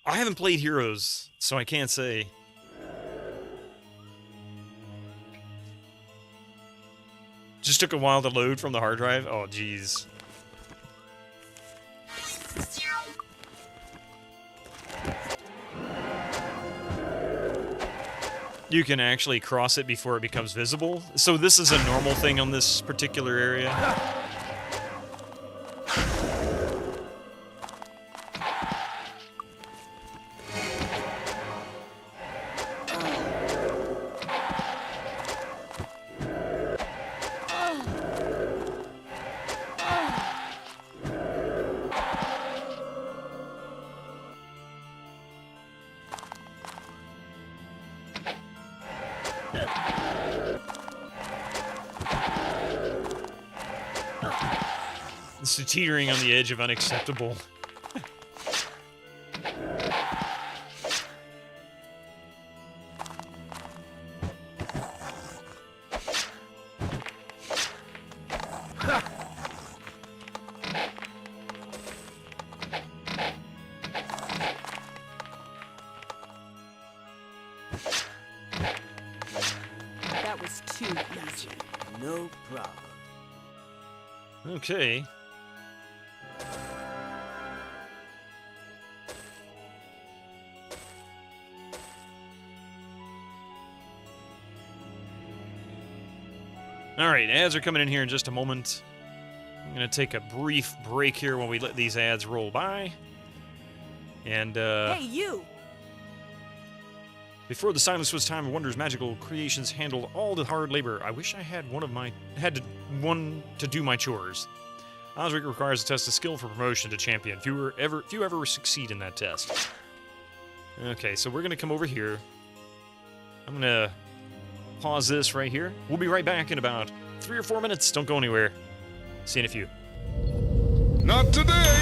I haven't played Heroes, so I can't say. Just took a while to load from the hard drive? Oh, jeez. You can actually cross it before it becomes visible. So this is a normal thing on this particular area. This is teetering on the edge of unacceptable. was too easy. No problem. Okay. Alright, ads are coming in here in just a moment. I'm going to take a brief break here while we let these ads roll by. And, Hey, you! Before the Silence was Time of Wonder's magical creations handled all the hard labor. I wish I had one to do my chores. Osric requires a test of skill for promotion to champion. Few ever succeed in that test. Okay, so we're gonna come over here. I'm gonna pause this right here. We'll be right back in about 3 or 4 minutes. Don't go anywhere. See you in a few. Not today!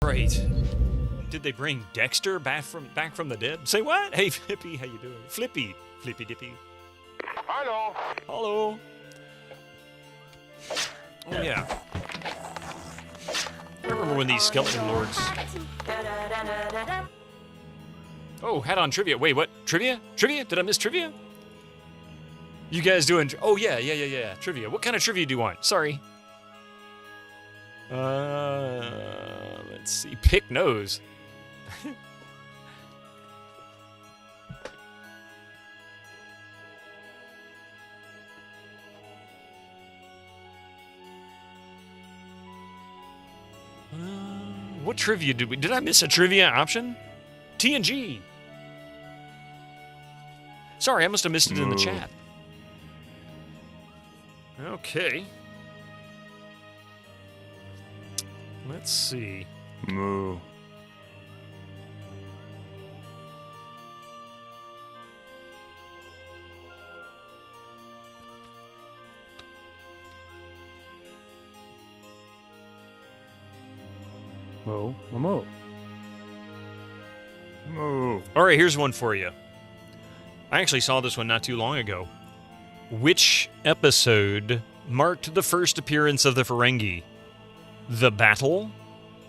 Right. Did they bring Dexter back from the dead? Say what? Hey, Flippy, how you doing? Flippy Dippy. Hello. Hello. Oh, yeah. I remember when these skeleton lords... Oh, hat on trivia. Wait, what? Trivia? Trivia? Did I miss trivia? You guys doing... Oh, yeah. Trivia. What kind of trivia do you want? Sorry. Let's see. Pick nose. What trivia did we... Did I miss a trivia option? TNG. Sorry, I must have missed it in the chat. Okay. Let's see. Moo. Moo. Moo. Moo. All right, here's one for you. I actually saw this one not too long ago. Which episode marked the first appearance of the Ferengi? The Battle,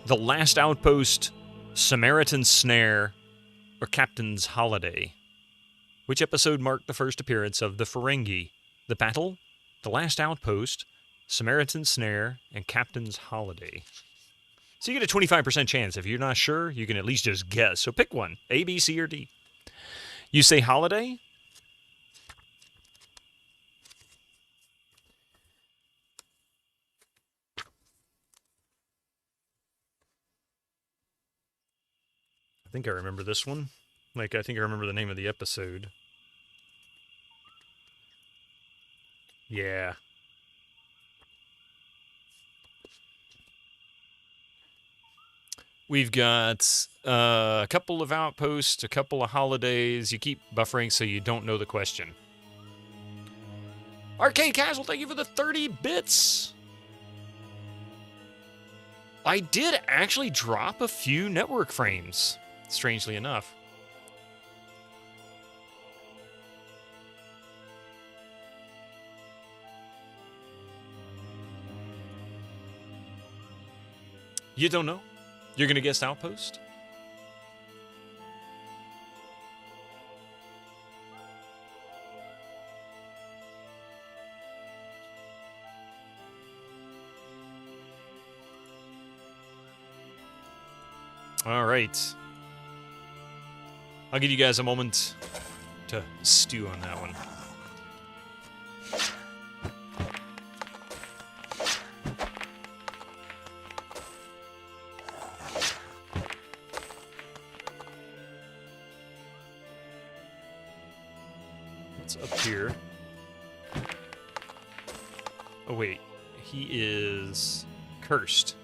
The Last Outpost, Samaritan Snare, or Captain's Holiday? Which episode marked the first appearance of the Ferengi? The Battle, The Last Outpost, Samaritan Snare, and Captain's Holiday. So you get a 25% chance. If you're not sure, you can at least just guess. So pick one, A, B, C, or D. You say Holiday? I think I remember this one. I think I remember the name of the episode. Yeah. We've got a couple of outposts, a couple of holidays. You keep buffering so you don't know the question. Arcade Casual, thank you for the 30 bits. I did actually drop a few network frames, strangely enough. You don't know? You're going to guess Outpost? All right. I'll give you guys a moment to stew on that one. What's up here? Oh, wait. He is cursed.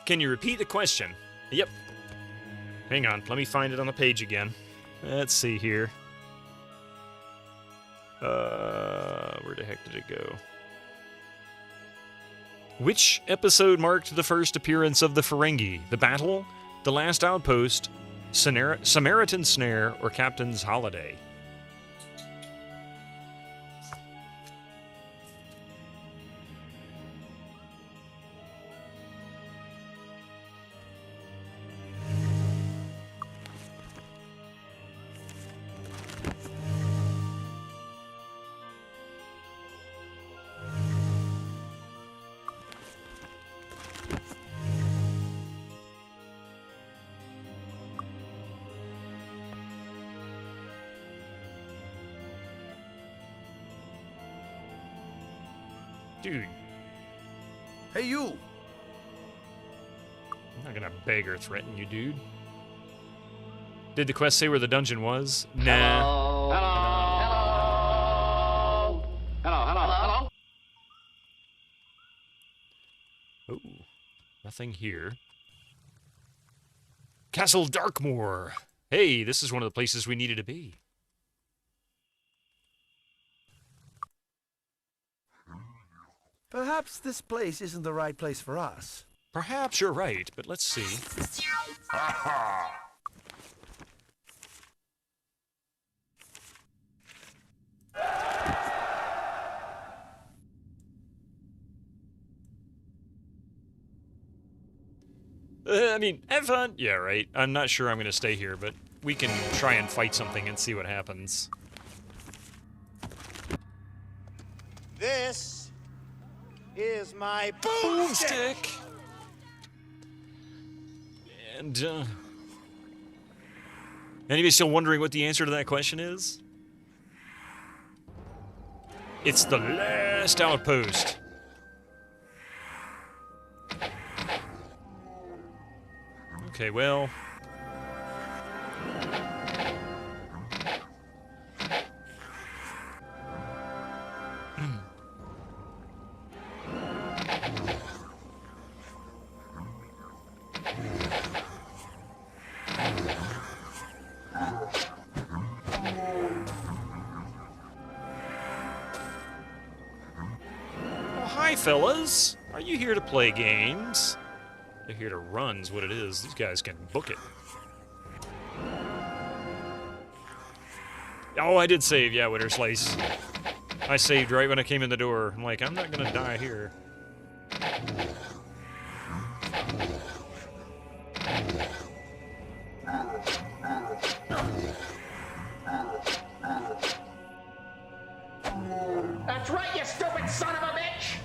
Can you repeat the question? Yep. Hang on, let me find it on the page again. Let's see here. Where the heck did it go? Which episode marked the first appearance of the Ferengi? The Battle, The Last Outpost, Samaritan Snare, or Captain's Holiday? Dude. Hey, you! I'm not gonna beg or threaten you, dude. Did the quest say where the dungeon was? Nah. Hello. Oh, nothing here. Castle Darkmoor. Hey, this is one of the places we needed to be. Perhaps this place isn't the right place for us. Perhaps you're right, but let's see. Aha! I mean, have fun. Yeah, right. I'm not sure I'm going to stay here, but we can try and fight something and see what happens. This is my boomstick. And, anybody still wondering what the answer to that question is? It's the last outpost. Okay, well... Oh, hi, fellas. Are you here to play games? They're here to run's what it is. These guys can book it. Oh, I did save. Yeah, Winter Slice. I saved right when I came in the door. I'm like, I'm not gonna die here. That's right, you stupid son of a bitch!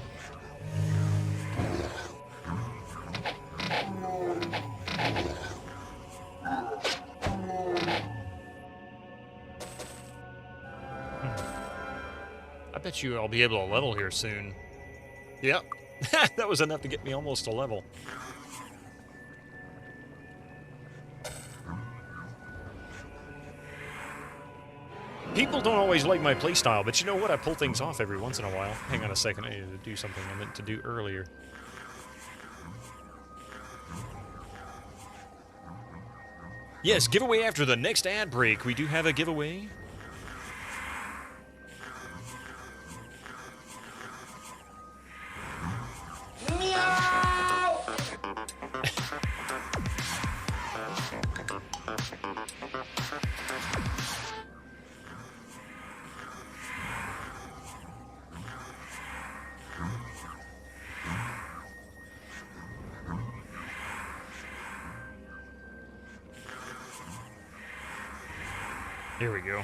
I bet you I'll be able to level here soon. Yep. That was enough to get me almost a level. People don't always like my playstyle, but you know what? I pull things off every once in a while. Hang on a second, I needed to do something I meant to do earlier. Yes, giveaway after the next ad break. We do have a giveaway. Here we go.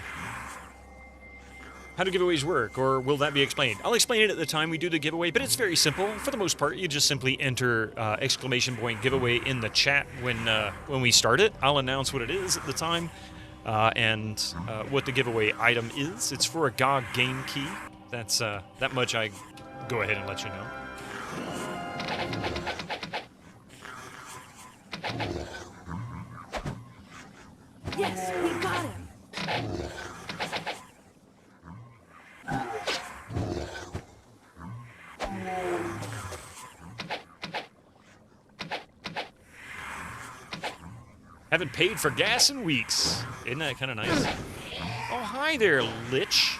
How do giveaways work, or will that be explained? I'll explain it at the time we do the giveaway, but it's very simple. For the most part, you just simply enter exclamation point giveaway in the chat when we start it. I'll announce what it is at the time and what the giveaway item is. It's for a GOG game key. That's that much I go ahead and let you know. Yes, we got him. Haven't paid for gas in weeks. Isn't that kind of nice? Oh, hi there, Lich.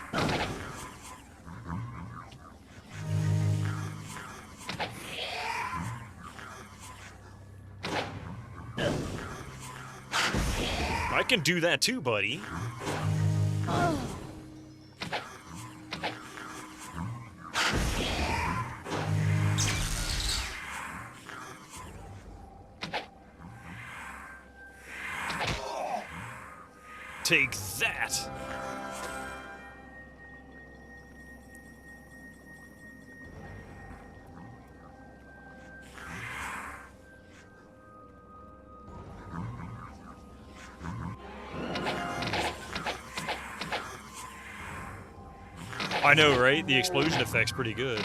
I can do that too, buddy. Take that! I know, right? The explosion effect's pretty good.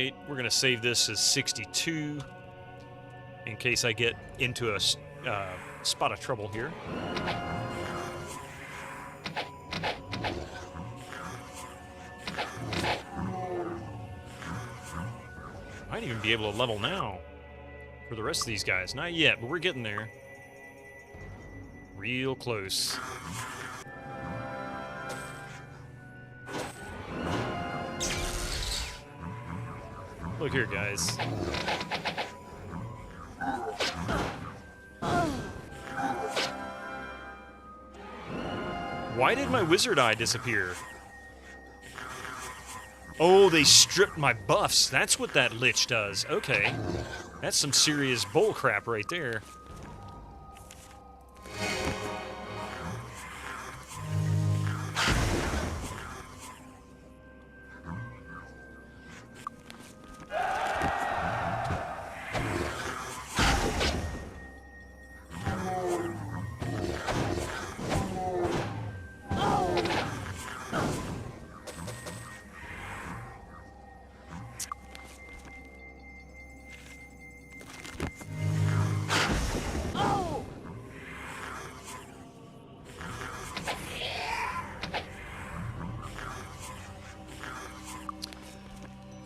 right, we're going to save this as 62 in case I get into a spot of trouble here. Might even be able to level now for the rest of these guys. Not yet, but we're getting there. Real close. Look here, guys. Why did my wizard eye disappear? Oh, they stripped my buffs. That's what that lich does. Okay. That's some serious bull crap right there.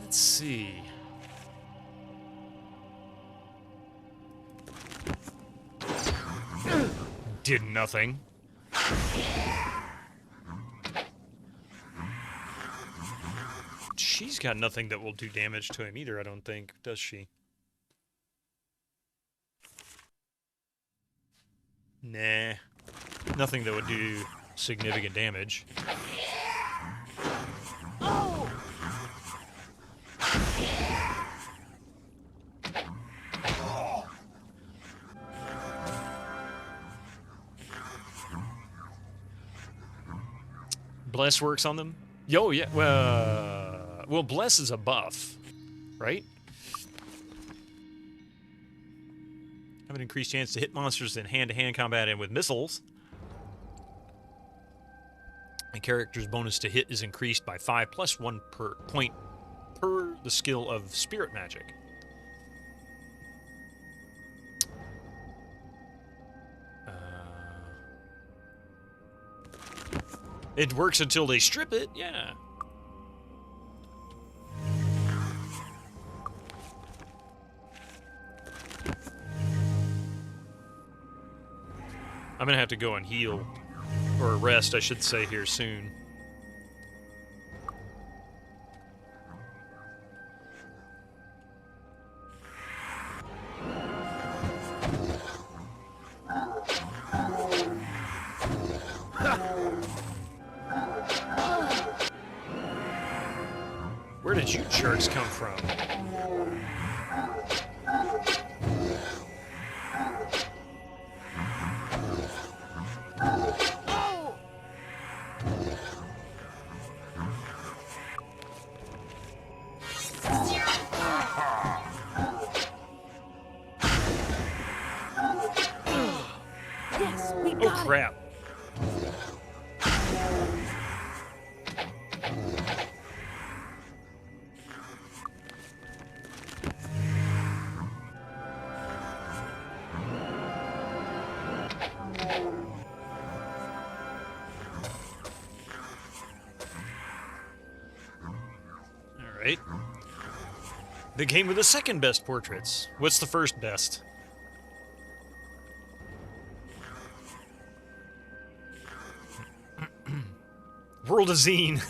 Let's see. Did nothing. She's got nothing that will do damage to him either, I don't think, does she? Nah. Nothing that would do significant damage. Bless works on them? Yo, yeah, well, Bless is a buff, right? Have an increased chance to hit monsters in hand-to-hand combat and with missiles. A character's bonus to hit is increased by 5 plus 1 per point per the skill of spirit magic. It works until they strip it, yeah. I'm gonna have to go and heal, or rest, I should say, here soon. Where did you jerks come from? Oh, crap. Alright. The game with the second best portraits. What's the first best? World of Zine.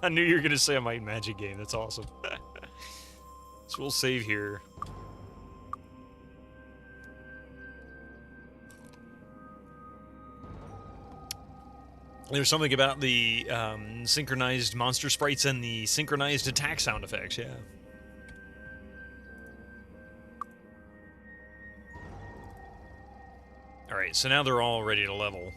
I knew you were going to say a Might and Magic game. That's awesome. So we'll save here. There's something about the synchronized monster sprites and the synchronized attack sound effects, yeah. Alright, so now they're all ready to level.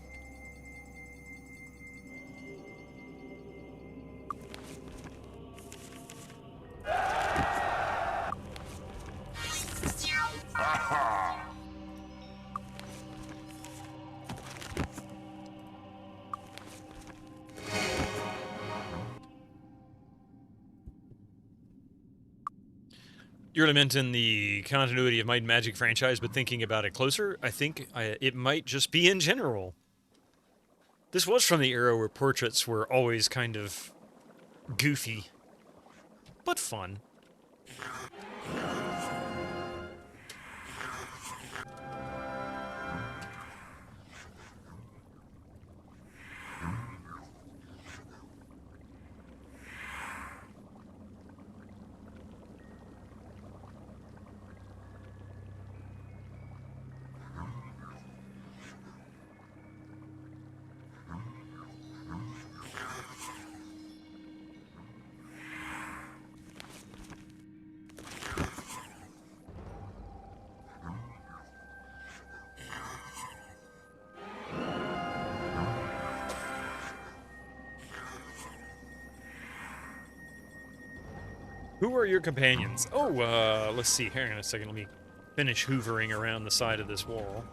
You're lamenting the continuity of Might and Magic franchise, but thinking about it closer, I think it might just be in general. This was from the era where portraits were always kind of goofy, but fun. Who are your companions? Oh, let's see. Hang on a second. Let me finish hoovering around the side of this wall.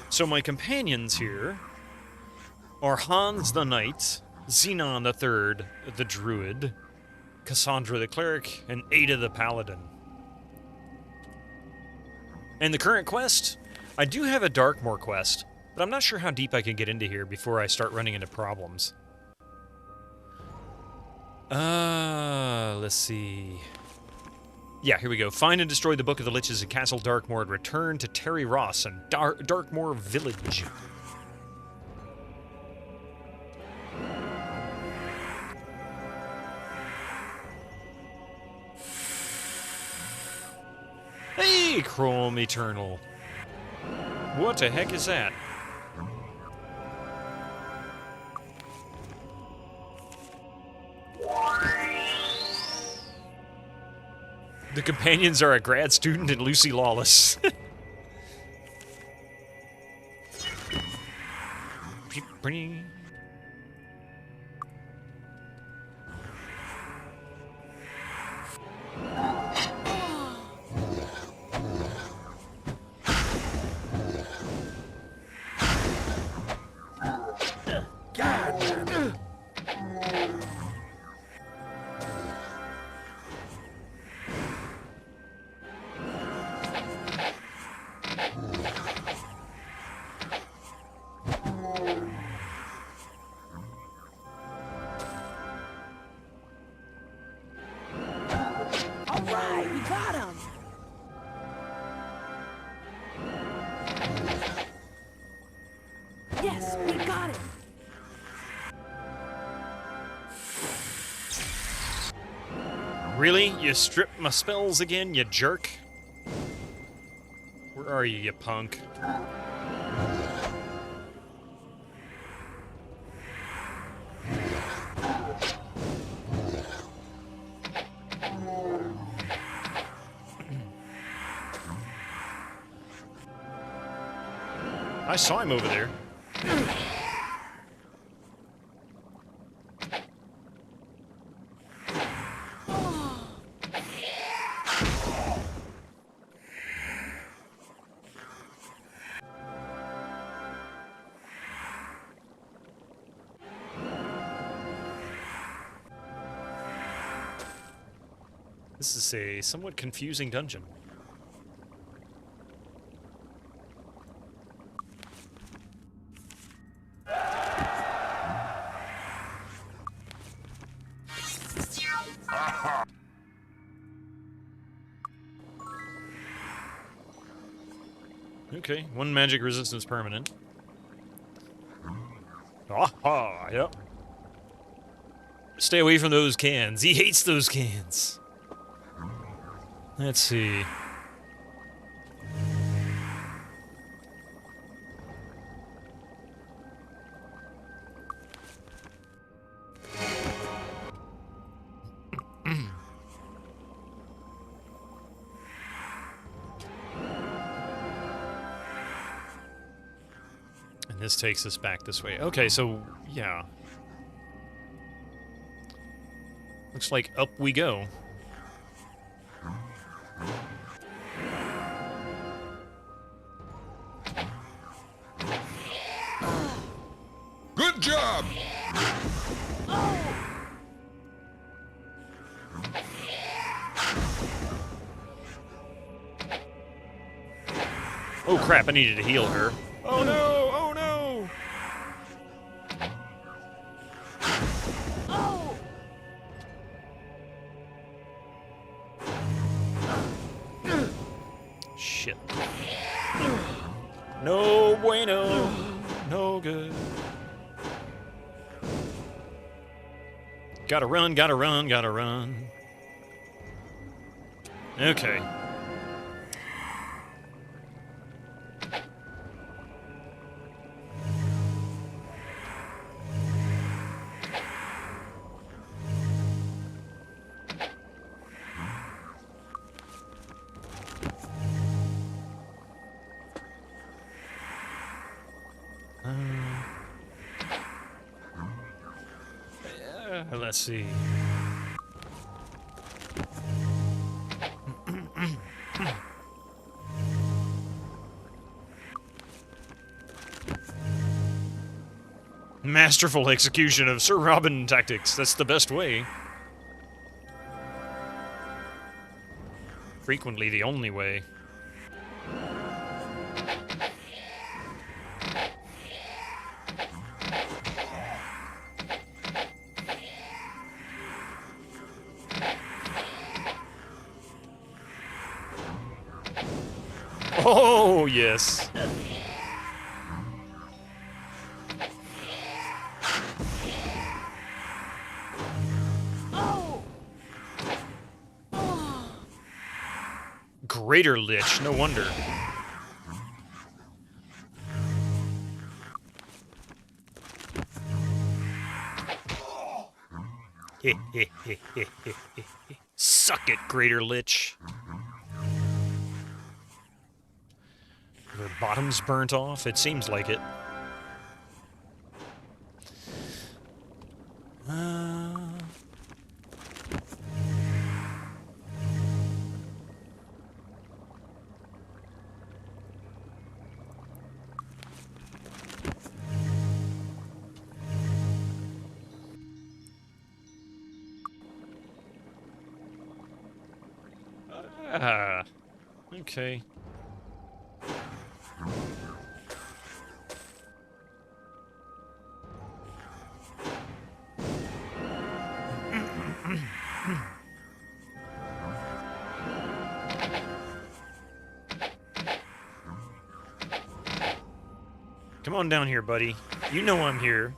So my companions here are Hans the Knight, Xenon the Third, the Druid, Cassandra the Cleric, and Ada the Paladin. And the current quest? I do have a Darkmoor quest, but I'm not sure how deep I can get into here before I start running into problems. Let's see. Yeah, here we go. Find and destroy the Book of the Liches at Castle Darkmoor and return to Terry Ross and Darkmoor Village. Hey, Chrome Eternal. What the heck is that? The companions are a grad student and Lucy Lawless. Alright, we got him! Yes, we got him! Really? You stripped my spells again, you jerk? Where are you, you punk? I saw him over there. This is a somewhat confusing dungeon. Okay, one magic resistance permanent. Aha, yep. Stay away from those cans. He hates those cans. Let's see. This takes us back this way. Okay, so, yeah. Looks like up we go. Good job! Oh crap, I needed to heal her. Oh no! Oh no! Oh! Shit. No bueno. No good. Gotta run, gotta run, gotta run. Okay. Let's see. Masterful execution of Sir Robin tactics. That's the best way. Frequently the only way. Oh, yes. Oh! Oh! Greater Lich, no wonder. Suck it, Greater Lich. Their bottom's burnt off? It seems like it. Okay. Come on down here, buddy. You know I'm here.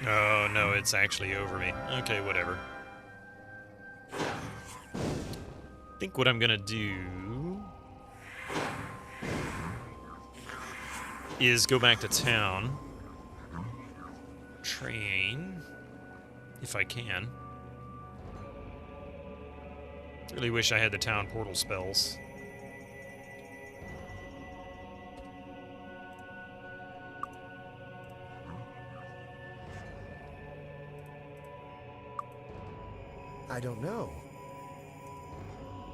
Oh, no, it's actually over me. Okay, whatever. I think what I'm gonna do is go back to town. Train, if I can. Really wish I had the town portal spells. I don't know.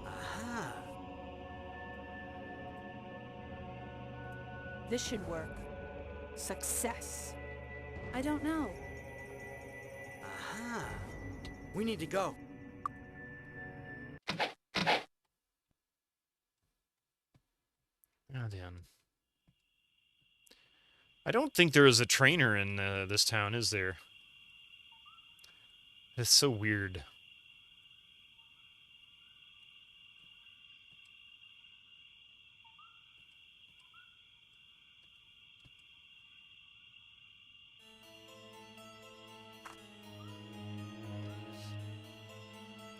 Aha. This should work. Success. I don't know. Aha. We need to go. Now then. I don't think there is a trainer in this town, is there? That's so weird.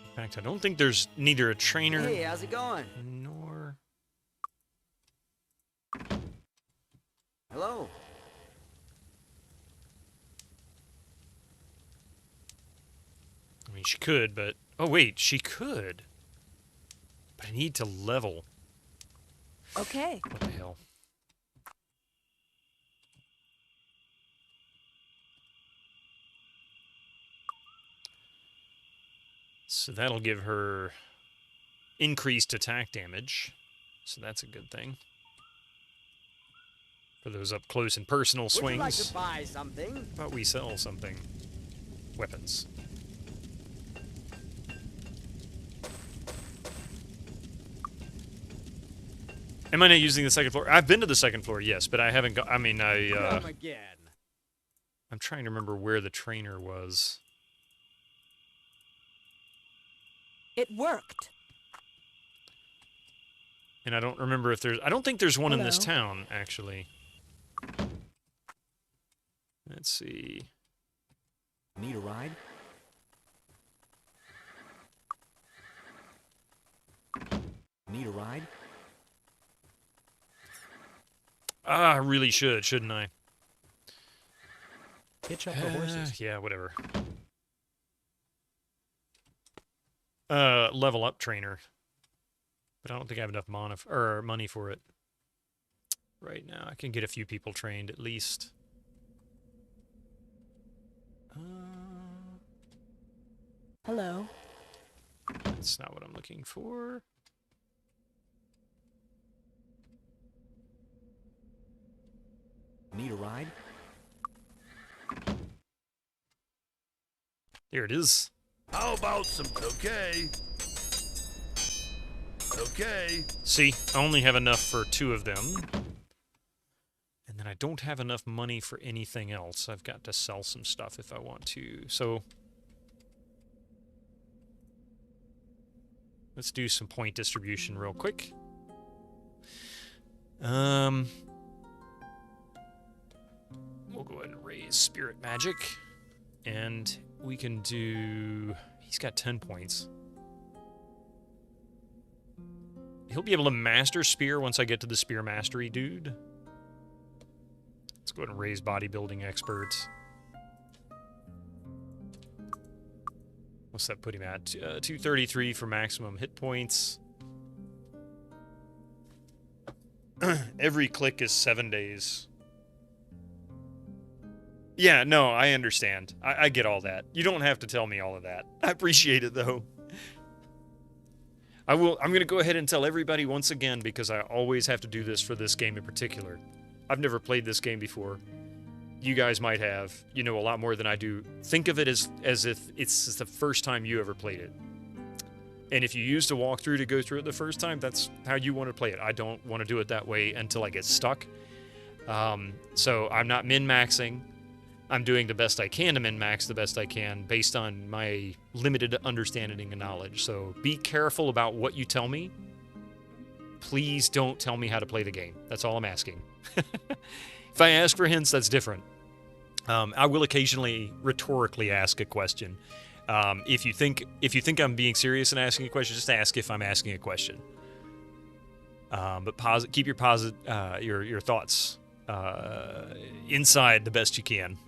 In fact, I don't think there's neither a trainer... Hey, how's it going? Nor... Hello? I mean, she could, but... Oh, wait, she could. But I need to level. Okay. What the hell? So that'll give her increased attack damage. So that's a good thing. For those up close and personal swings. Would you like to buy something? How about we sell something? Weapons. Am I not using the second floor? I've been to the second floor, yes, but I haven't got. I mean, Come again. I'm trying to remember where the trainer was. It worked. And I don't remember if there's. I don't think there's one in this town, actually. Let's see. Need a ride? Need a ride? Ah, I really should, shouldn't I? Hitch up the horses. Yeah, whatever. Level up trainer. But I don't think I have enough money for it. Right now, I can get a few people trained, at least. Hello. That's not what I'm looking for. Need a ride? Here it is. How about some okay? Okay. See, I only have enough for 2 of them. And then I don't have enough money for anything else. I've got to sell some stuff if I want to. So let's do some point distribution real quick. We'll go ahead and raise Spirit Magic. And we can do... He's got 10 points. He'll be able to master Spear once I get to the Spear Mastery, dude. Let's go ahead and raise Bodybuilding Experts. What's that put him at? 233 for maximum hit points. Every click is 7 days. Yeah, no, I understand. I get all that. You don't have to tell me all of that. I appreciate it, though. I'm going to go ahead and tell everybody once again, because I always have to do this for this game in particular. I've never played this game before. You guys might have. You know a lot more than I do. Think of it as if it's the first time you ever played it. And if you used a walkthrough to go through it the first time, that's how you want to play it. I don't want to do it that way until I get stuck. So I'm not min-maxing. I'm doing the best I can to min-max the best I can based on my limited understanding and knowledge. So be careful about what you tell me. Please don't tell me how to play the game. That's all I'm asking. If I ask for hints, that's different. I will occasionally rhetorically ask a question. If you think I'm being serious and asking a question, just ask if I'm asking a question. But keep your thoughts inside the best you can.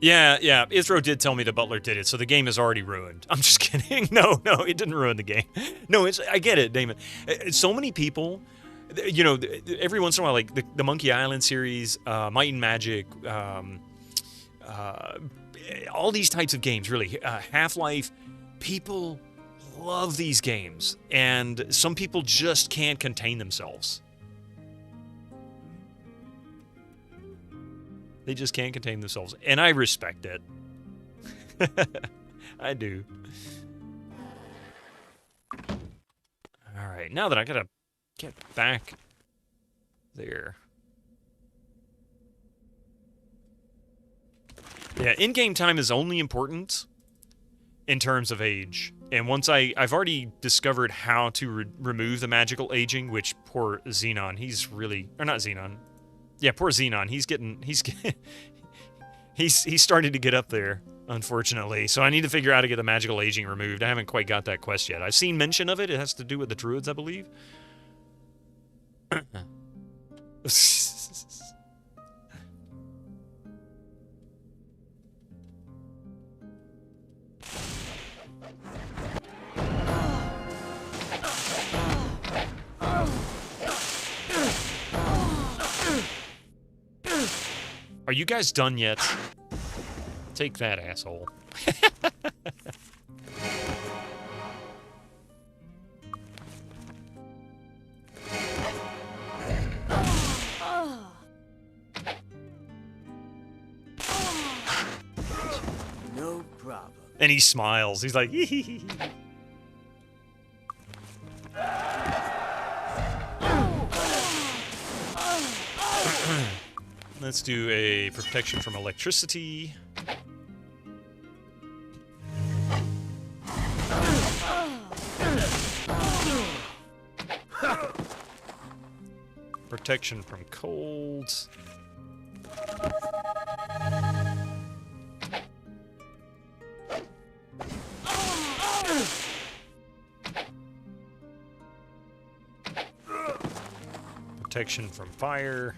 Yeah, Ithro did tell me the butler did it, so the game is already ruined. I'm just kidding. No, it didn't ruin the game. No, I get it, Damon. So many people, you know, every once in a while, like the Monkey Island series, Might and Magic, all these types of games, really. Half-Life, people love these games, and some people just can't contain themselves. They just can't contain themselves. And I respect it. I do. All right. Now that I gotta get back there. Yeah, in-game time is only important in terms of age. And once I've already discovered how to remove the magical aging, which poor Xenon, he's really... Or not Xenon. Yeah, poor Xenon. He's starting to get up there, unfortunately. So I need to figure out how to get the magical aging removed. I haven't quite got that quest yet. I've seen mention of it. It has to do with the druids, I believe. Are you guys done yet? Take that, asshole. And he smiles. He's like, Let's do a protection from electricity. Protection from cold. Protection from fire.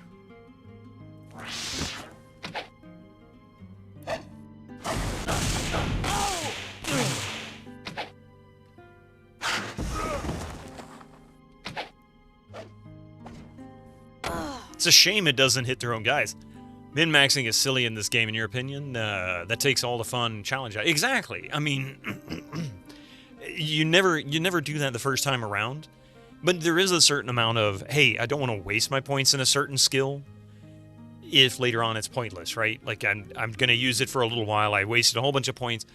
It's a shame it doesn't hit their own guys. Min-maxing is silly in this game, in your opinion? That takes all the fun and challenge out. Exactly. I mean, you never do that the first time around. But there is a certain amount of, hey, I don't want to waste my points in a certain skill if later on it's pointless, right? Like, I'm going to use it for a little while. I wasted a whole bunch of points.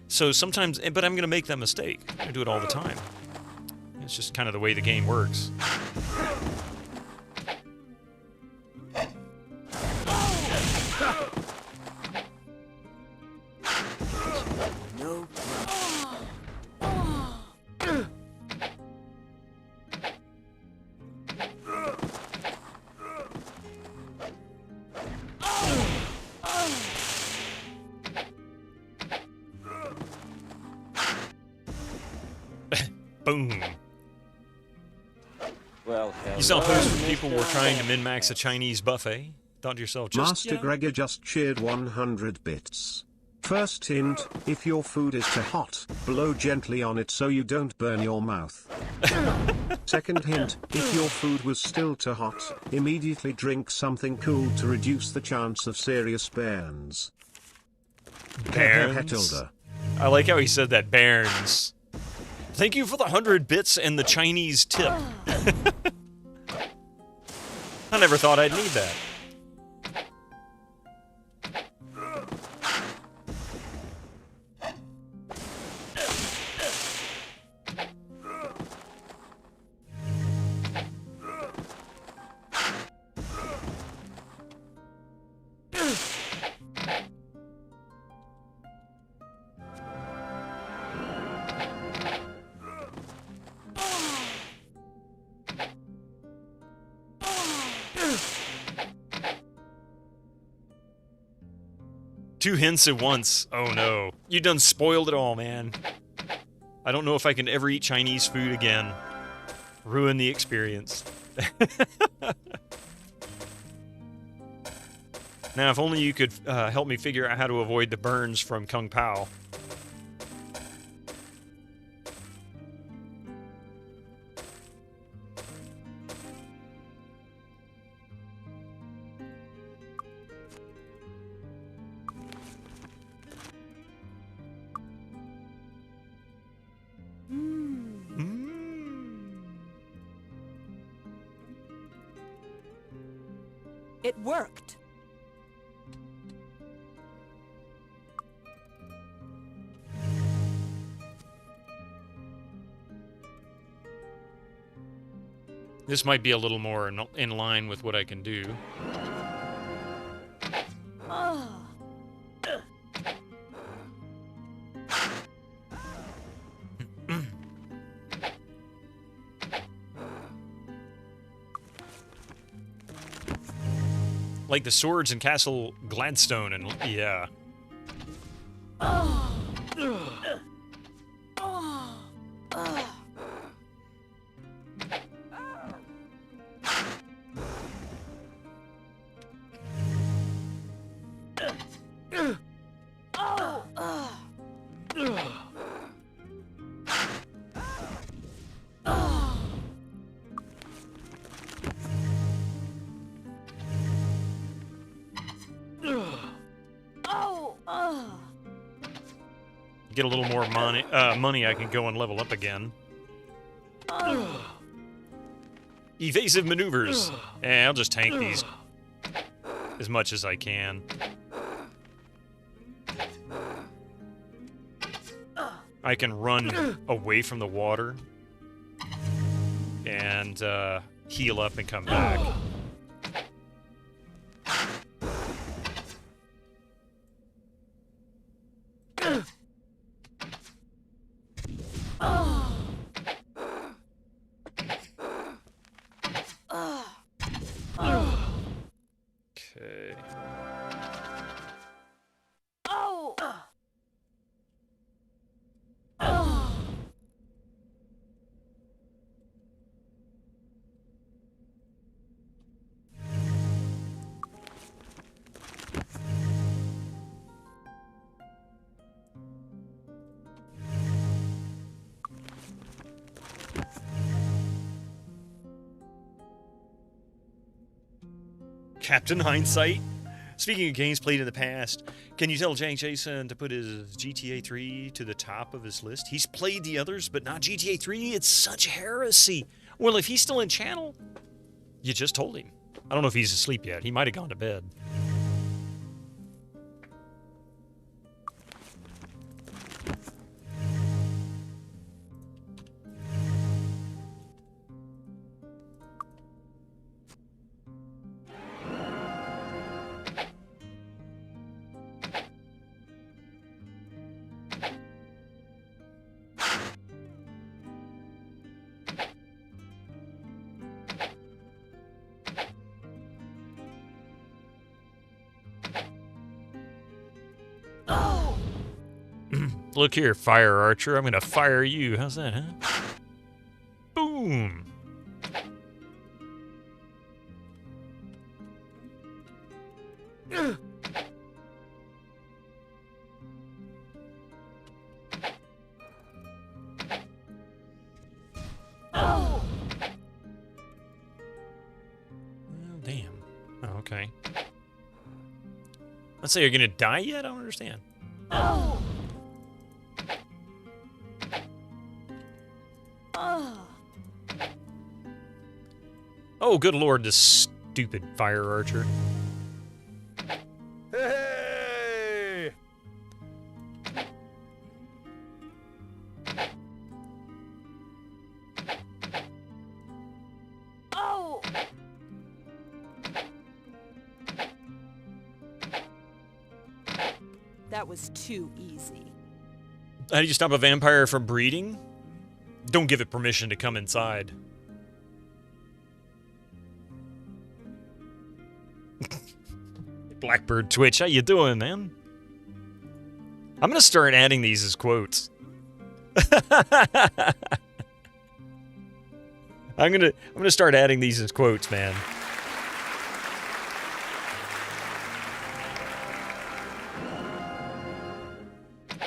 So sometimes, but I'm going to make that mistake. I do it all the time. It's just kind of the way the game works. No. Boom. Well, you saw posts where people were trying to min-max a Chinese buffet? Thought to yourself, just, Master Gregor just cheered 100 bits. First hint, if your food is too hot, blow gently on it so you don't burn your mouth. Second hint, if your food was still too hot, immediately drink something cool to reduce the chance of serious burns. Burns? I like how he said that, Burns. Thank you for the 100 bits and the Chinese tip. I never thought I'd need that. Two hints at once. Oh no. You done spoiled it all, man. I don't know if I can ever eat Chinese food again. Ruin the experience. Now, if only you could help me figure out how to avoid the burns from Kung Pao. It worked. This might be a little more in line with what I can do. Like the swords in Castle Gladstone, and yeah. Get a little more money, I can go and level up again. Evasive maneuvers. I'll just tank these as much as I can. I can run away from the water and heal up and come back. Okay. Captain Hindsight. Speaking of games played in the past, can you tell Jason to put his GTA 3 to the top of his list? He's played the others, but not GTA 3. It's such heresy. Well, if he's still in channel, you just told him. I don't know if he's asleep yet. He might have gone to bed. Look here, fire archer. I'm gonna fire you. How's that, huh? Boom. Oh, damn. Oh, okay. Let's say you're gonna die yet? I don't understand. Oh. Oh, good lord, this stupid fire archer. Hey! Oh. That was too easy. How do you stop a vampire from breeding? Don't give it permission to come inside. Blackbird Twitch, how you doing, man? I'm gonna start adding these as quotes. I'm gonna start adding these as quotes, man.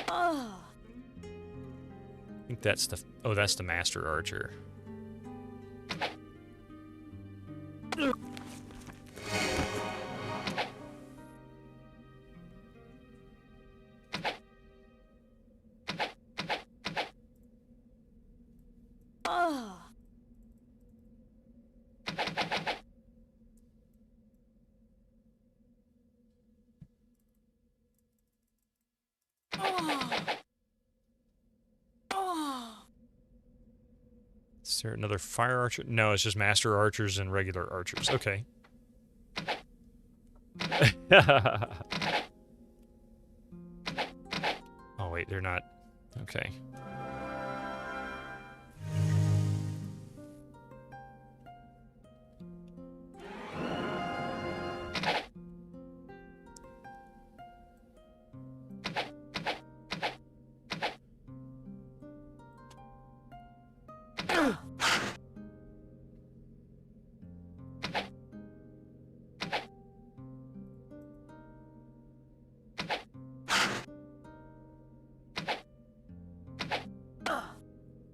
I think that's the... Oh, that's the Master Archer. Is there another fire archer? No, it's just master archers and regular archers. Okay. Oh, wait, they're not. Okay.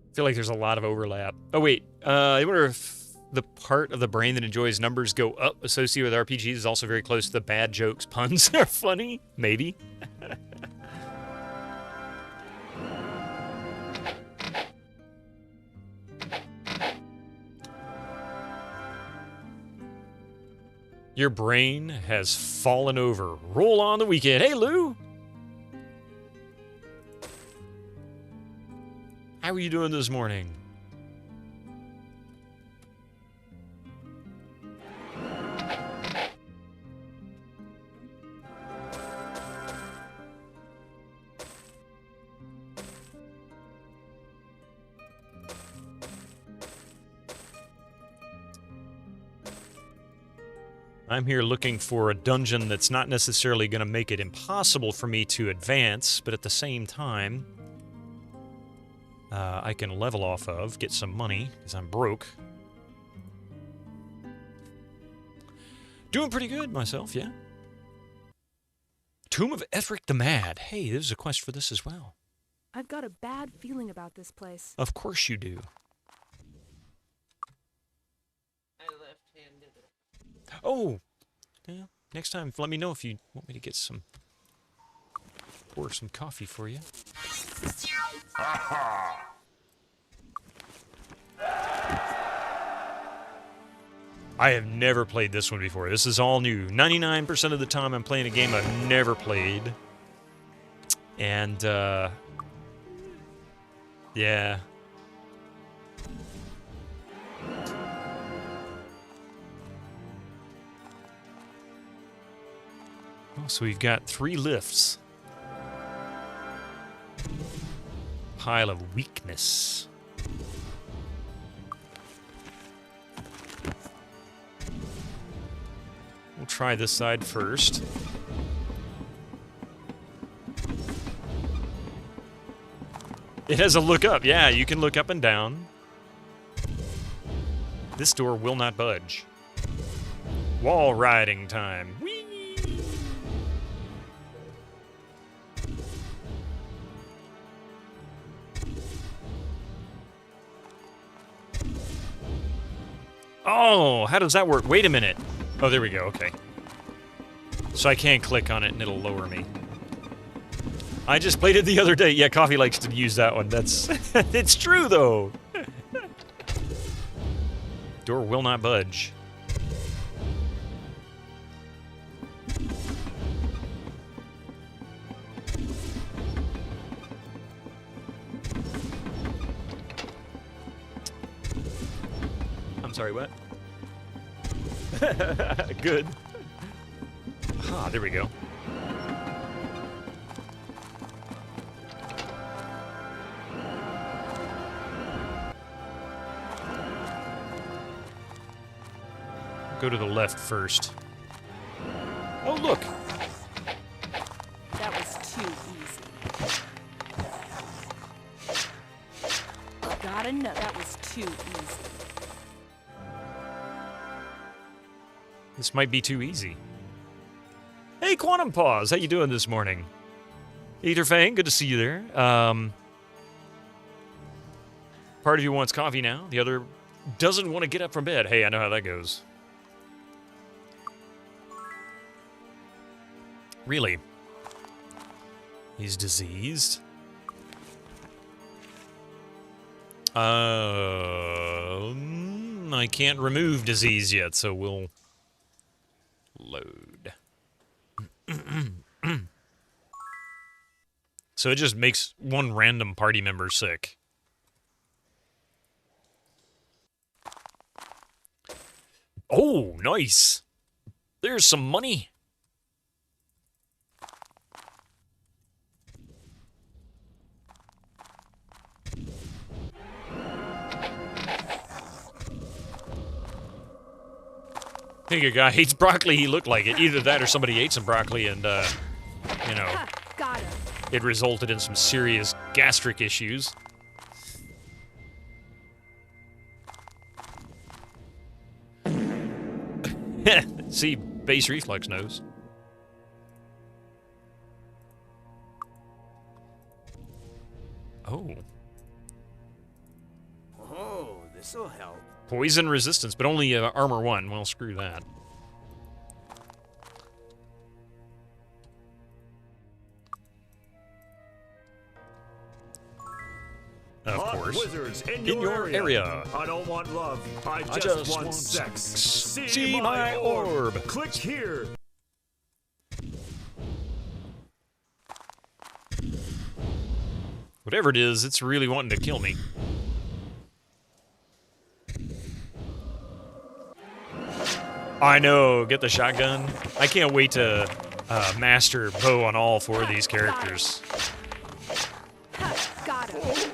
I feel like there's a lot of overlap. Oh, wait. I wonder if the part of the brain that enjoys numbers go up associated with RPGs is also very close to the bad jokes. Puns are funny? Maybe. Your brain has fallen over. Roll on the weekend. Hey, Lou! are you doing this morning? I'm here looking for a dungeon that's not necessarily going to make it impossible for me to advance, but at the same time, I can level off of, get some money, because I'm broke. Doing pretty good myself, yeah. Tomb of Ethric the Mad. Hey, there's a quest for this as well. I've got a bad feeling about this place. Of course you do. I left-handed it. Oh! Yeah, next time, let me know if you want me to get some... pour some coffee for you. I have never played this one before. This is all new. 99% of the time I'm playing a game I've never played. And, yeah. Oh, so we've got 3 lifts. Pile of weakness. We'll try this side first. It has a look up. Yeah, you can look up and down. This door will not budge. Wall riding time. Whee! Oh, how does that work? Wait a minute. Oh, there we go. Okay. So I can click on it and it'll lower me. I just played it the other day. Yeah, Coffee likes to use that one. That's... it's true, though. Door will not budge. I'm sorry, what? Good. Ah, there we go. Go to the left first. Oh, look! That was too easy. Gotta know, that was too easy. This might be too easy. Hey, Quantum Pause! How you doing this morning? Etherfang, good to see you there. Part of you wants coffee now. The other doesn't want to get up from bed. Hey, I know how that goes. Really? He's diseased? I can't remove disease yet, so we'll load. So it just makes one random party member sick. Oh, nice. There's some money. I think a guy hates broccoli, he looked like it. Either that or somebody ate some broccoli and, you know, Got him. it resulted in some serious gastric issues. See, base reflex knows. Oh. Oh, this'll help. Poison resistance, but only armor 1. Well, screw that. Of course. Wizards in In your area. I don't want love. I I just want sex. See my orb. Click here. Whatever it is, it's really wanting to kill me. I know, get the shotgun. I can't wait to master bow on all 4 of these characters. Got him.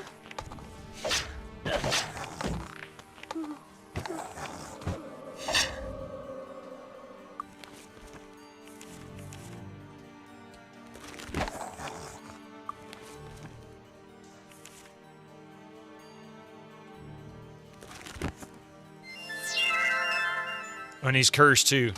And he's cursed too.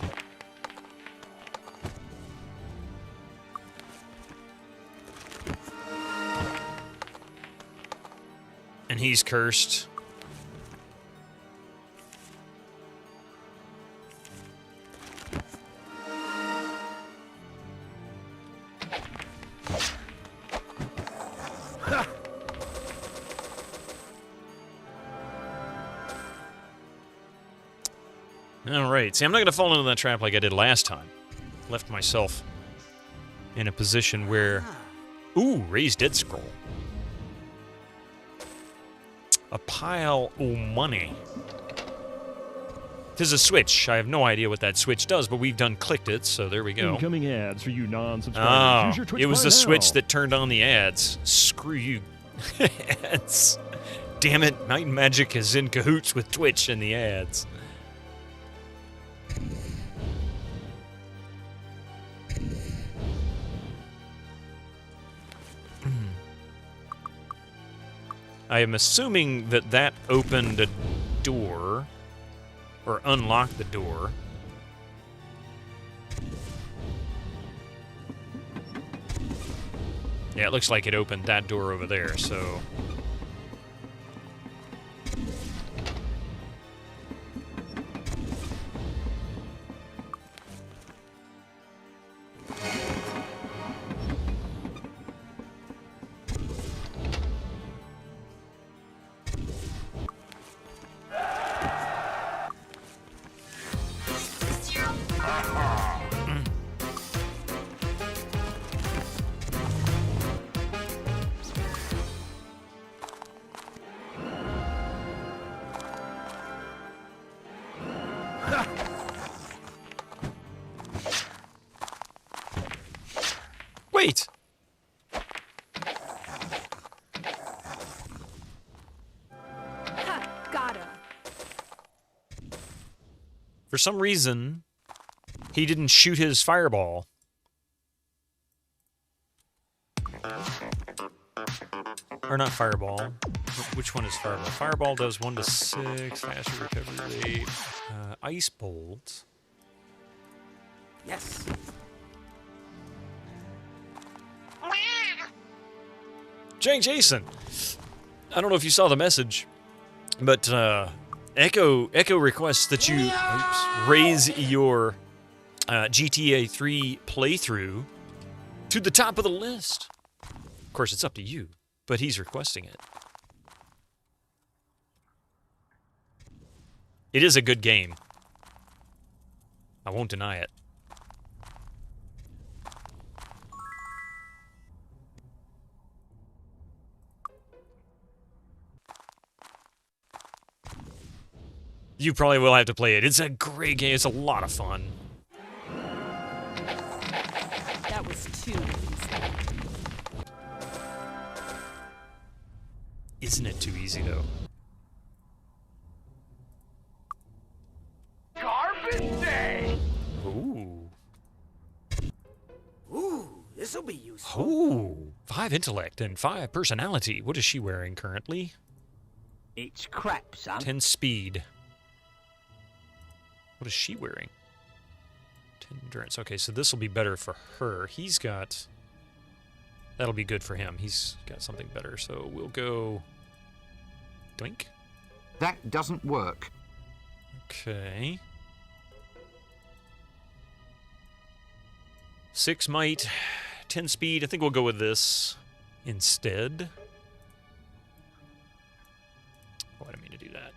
And he's cursed. Alright, see, I'm not going to fall into that trap like I did last time. Left myself in a position where... Ooh, raised dead scroll. A pile of money. There's a switch. I have no idea what that switch does, but we've done clicked it, so there we go. Incoming ads for you non-subscribers. Use your Twitch it was Prime the switch now. that turned on the ads. Screw you. Ads. Damn it, Night and Magic is in cahoots with Twitch and the ads. I am assuming that that opened a door, or unlocked the door. Yeah, it looks like it opened that door over there, so... Wait! Got him. For some reason, he didn't shoot his fireball. Or not fireball. Which one is fireball? Fireball does 1 to 6, faster recovery rate. Ice bolt. Yes. Jason, I don't know if you saw the message, but Echo requests that you raise your GTA 3 playthrough to the top of the list. Of course, it's up to you, but he's requesting it. It is a good game. I won't deny it. You probably will have to play it. It's a great game. It's a lot of fun. That was too easy. Isn't it too easy, though? Garbage day! Ooh. Ooh, this'll be useful. Ooh. 5 intellect and 5 personality. What is she wearing currently? It's crap, son. 10 speed. What is she wearing? 10 endurance. Okay, so this will be better for her. He's got... That'll be good for him. He's got something better. So we'll go... Doink. That doesn't work. Okay. 6 might, 10 speed. I think we'll go with this instead. Oh, I didn't mean to do that.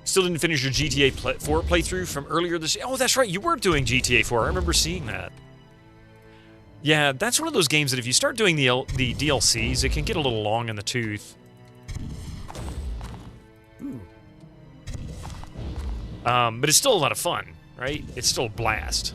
Still didn't finish your GTA 4 playthrough from earlier this year. Oh, that's right. You were doing GTA 4. I remember seeing that. Yeah, that's one of those games that if you start doing the DLCs, it can get a little long in the tooth. But it's still a lot of fun, right? It's still a blast.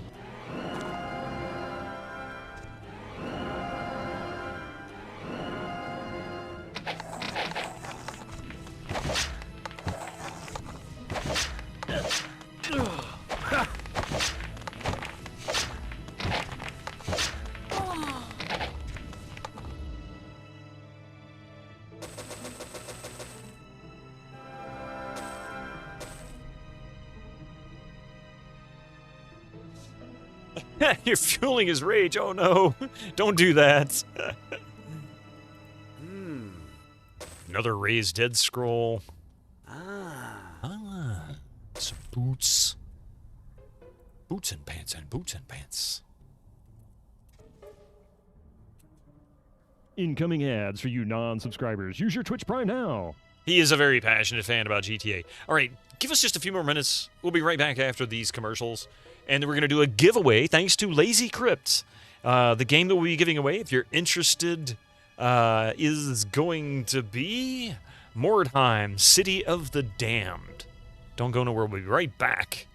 You're fueling his rage. Oh no. Don't do that. Another raised dead scroll. Some boots. Boots and pants and boots and pants. Incoming ads for you non-subscribers. Use your Twitch Prime now. He is a very passionate fan about GTA. All right, give us just a few more minutes. We'll be right back after these commercials. And we're going to do a giveaway thanks to Lazy Crypt. The game that we'll be giving away, if you're interested, is going to be Mordheim, City of the Damned. Don't go nowhere. We'll be right back.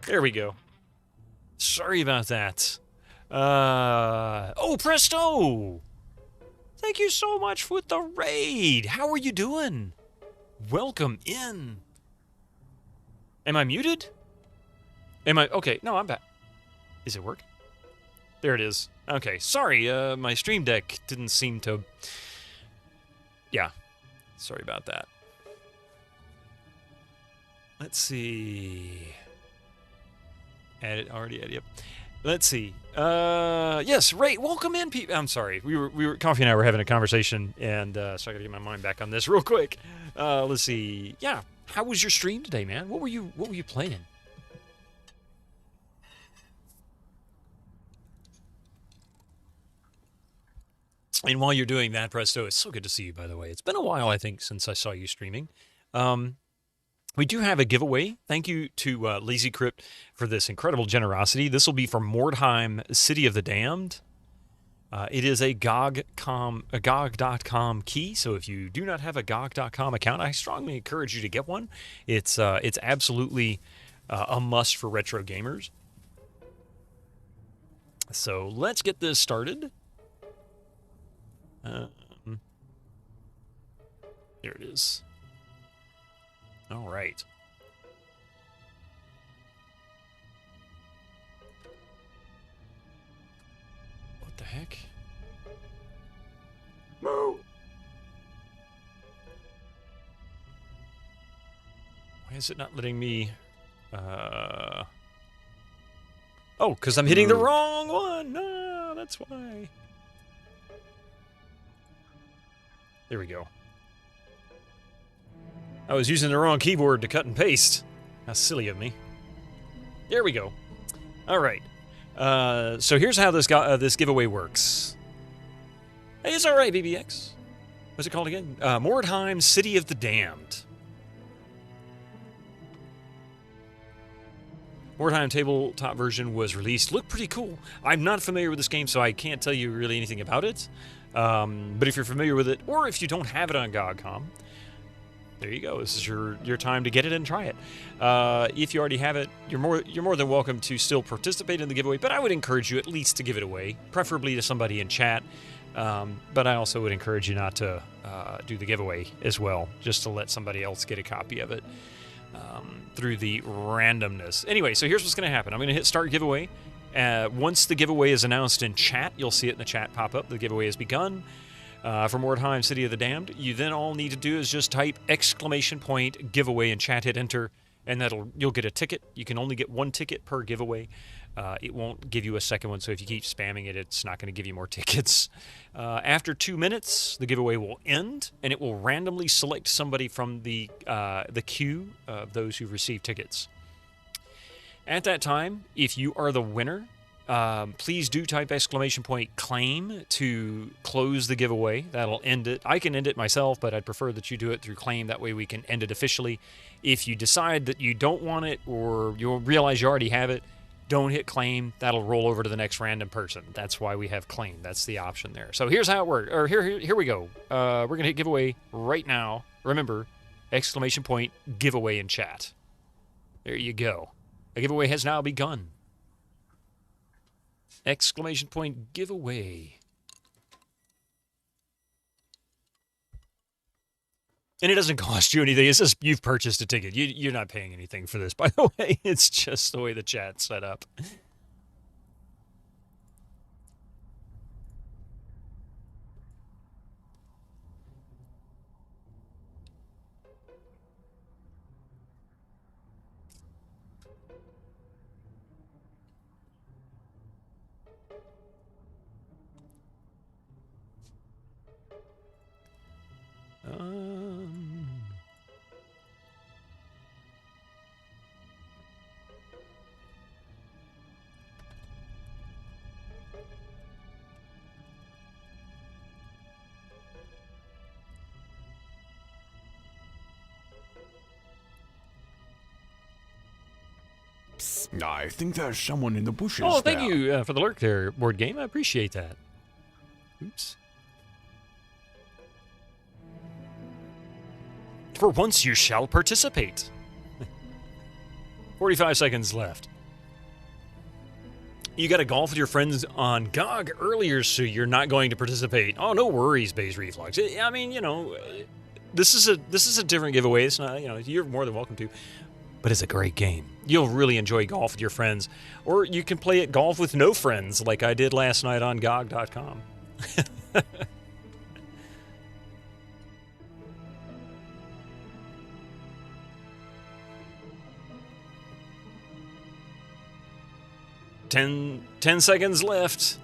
There we go. Sorry about that. Oh, presto! Thank you so much with the raid. How are you doing? Welcome in. Am I muted? Am I... Okay, no, I'm back. Is it working? There it is. Okay, sorry, my stream deck didn't seem to... Yeah, sorry about that. Let's see... Already added, yep. Let's see. Yes, Ray, welcome in, people. I'm sorry. We were Coffee and I were having a conversation, and so I gotta get my mind back on this real quick. Let's see. Yeah, how was your stream today, man? What were you playing? And while you're doing that, Presto, it's so good to see you, by the way. It's been a while, I think, since I saw you streaming. We do have a giveaway. Thank you to Lazy Crypt for this incredible generosity. This will be for Mordheim, City of the Damned. It is a GOGcom, a GOG.com key. So if you do not have a GOG.com account, I strongly encourage you to get one. It's absolutely a must for retro gamers. So let's get this started. There it is. All right. What the heck? Moo! Why is it not letting me... Oh, because I'm hitting the wrong one. No, that's why. There we go. I was using the wrong keyboard to cut and paste. How silly of me. There we go. All right. So here's how this giveaway works. Hey, it's all right, BBX. What's it called again? Mordheim, City of the Damned. Mordheim tabletop version was released. Looked pretty cool. I'm not familiar with this game, so I can't tell you really anything about it. But if you're familiar with it, or if you don't have it on GOGcom, there you go. This is your time to get it and try it. If you already have it, you're more than welcome to still participate in the giveaway. But I would encourage you at least to give it away, preferably to somebody in chat. But I also would encourage you not to do the giveaway as well, just to let somebody else get a copy of it through the randomness. Anyway, so here's what's going to happen. I'm going to hit start giveaway. Once the giveaway is announced in chat, you'll see it in the chat pop up. The giveaway has begun. For Mordheim, City of the Damned, you then all need to do is just type !giveaway in chat, hit enter, and you'll get a ticket. You can only get one ticket per giveaway. It won't give you a second one, so if you keep spamming it, it's not going to give you more tickets. After 2 minutes, the giveaway will end, and it will randomly select somebody from the queue of those who've received tickets. At that time, if you are the winner, please do type !claim to close the giveaway. That'll end it. I can end it myself, but I'd prefer that you do it through claim. That way we can end it officially. If you decide that you don't want it or you'll realize you already have it, don't hit claim. That'll roll over to the next random person. That's why we have claim. That's the option there. So here's how it works. Or here we go. We're going to hit giveaway right now. Remember, !giveaway in chat. There you go. The giveaway has now begun. !giveaway. And it doesn't cost you anything. It's just you've purchased a ticket. You're not paying anything for this, by the way. It's just the way the chat's set up. I think there's someone in the bushes. Oh, thank you for the lurk there, Board Game. I appreciate that. Oops. For once, you shall participate. 45 seconds left. You got to golf with your friends on GOG earlier, so you're not going to participate. Oh, no worries, Base Reflux. I mean, you know, this is a different giveaway. It's not, you know, you're more than welcome to. But it's a great game. You'll really enjoy golf with your friends. Or you can play at golf with no friends, like I did last night on GOG.com. 10 seconds left.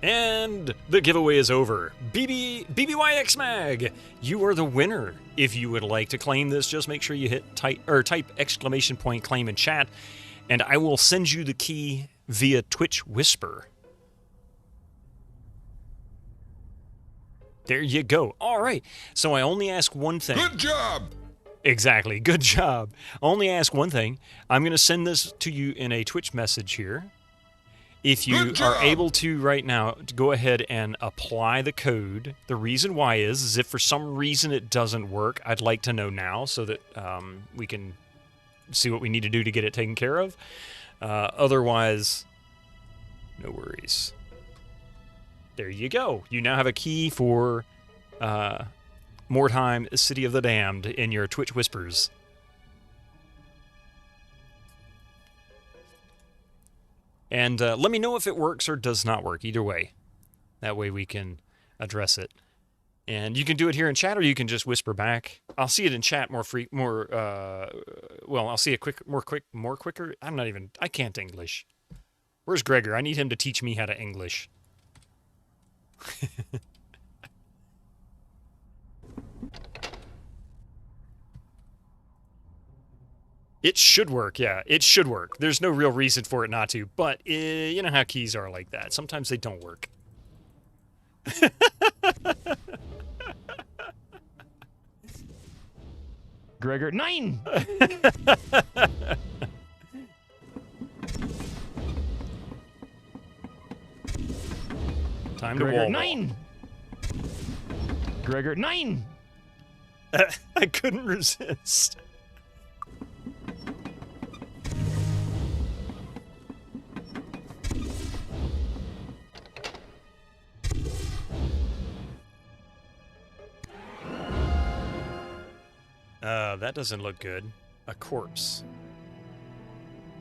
And the giveaway is over. BBYX Mag, you are the winner. If you would like to claim this, just make sure you hit type exclamation point claim in chat, and I will send you the key via Twitch Whisper. There you go. All right. So I only ask one thing. Good job! Exactly. Good job. I only ask one thing. I'm going to send this to you in a Twitch message here. If you are able to right now, go ahead and apply the code. The reason why is if for some reason it doesn't work, I'd like to know now so that we can see what we need to do to get it taken care of. Otherwise, no worries. There you go. You now have a key for Mordheim, City of the Damned in your Twitch Whispers. And let me know if it works or does not work, either way. That way we can address it. And you can do it here in chat, or you can just whisper back. I'll see it in chat well, I'll see it quicker. I can't English. Where's Gregor? I need him to teach me how to English. It should work, yeah. It should work. There's no real reason for it not to, but you know how keys are like that. Sometimes they don't work. Gregor, 9! Time to Gregor, wall 9! Gregor, 9! I couldn't resist. That doesn't look good. A corpse.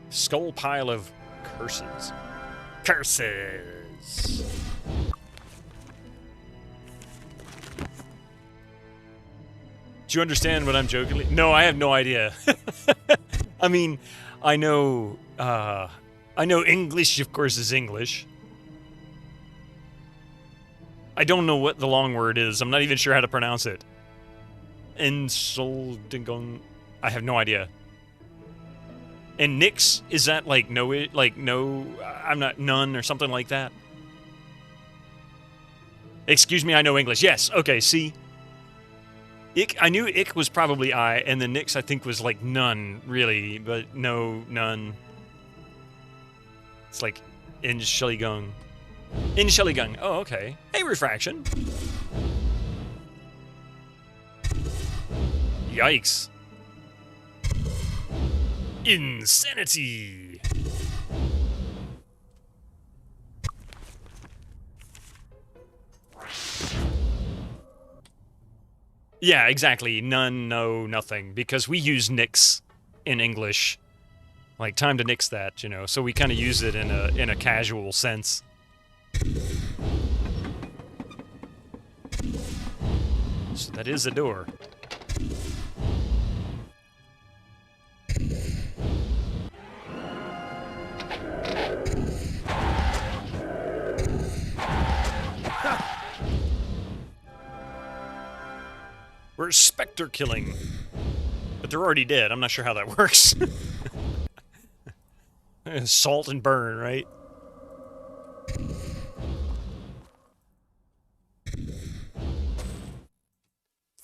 Skull pile of curses. Curses! Do you understand what I'm joking? No, I have no idea. I mean, I know English, of course, is English. I don't know what the long word is. I'm not even sure how to pronounce it. Ensoldingung. I have no idea. And Nix, is that like no, I'm not none or something like that? Excuse me, I know English. Yes, okay, see? Ick, I knew Ick was probably I, and the Nix I think was like none, really, but no, none. It's like Insheligung. Insheligung. Oh, okay. Hey, Refraction. Yikes. Insanity. Yeah, exactly. None, no, nothing. Because we use nix in English. Like, time to nix that, you know. So we kind of use it in a casual sense. So that is a door. We're specter killing. But they're already dead. I'm not sure how that works. Salt and burn, right?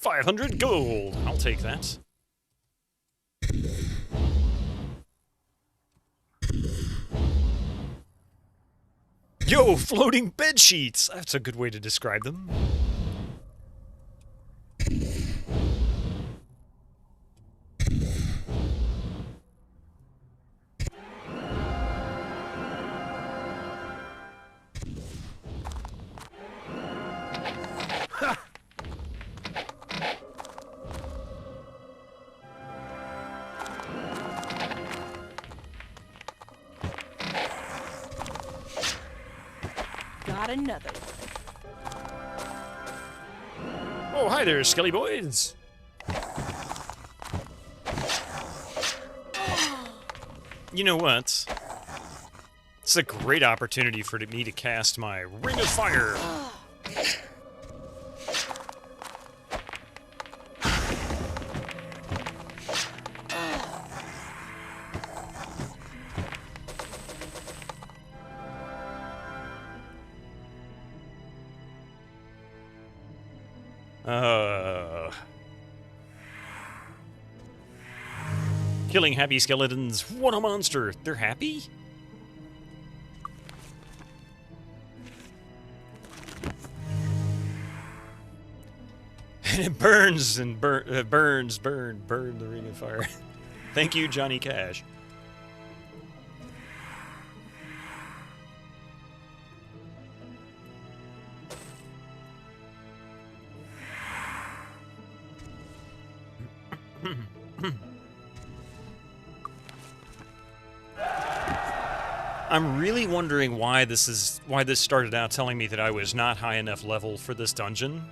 $500 gold. I'll take that. Yo, floating bed sheets. That's a good way to describe them. got another one. Oh, hi there, Skelly Boys. You know what? It's a great opportunity for me to cast my Ring of Fire. Killing happy skeletons. What a monster. They're happy? And it burns and burn the Ring of Fire. Thank you, Johnny Cash. I'm really wondering why this started out telling me that I was not high enough level for this dungeon,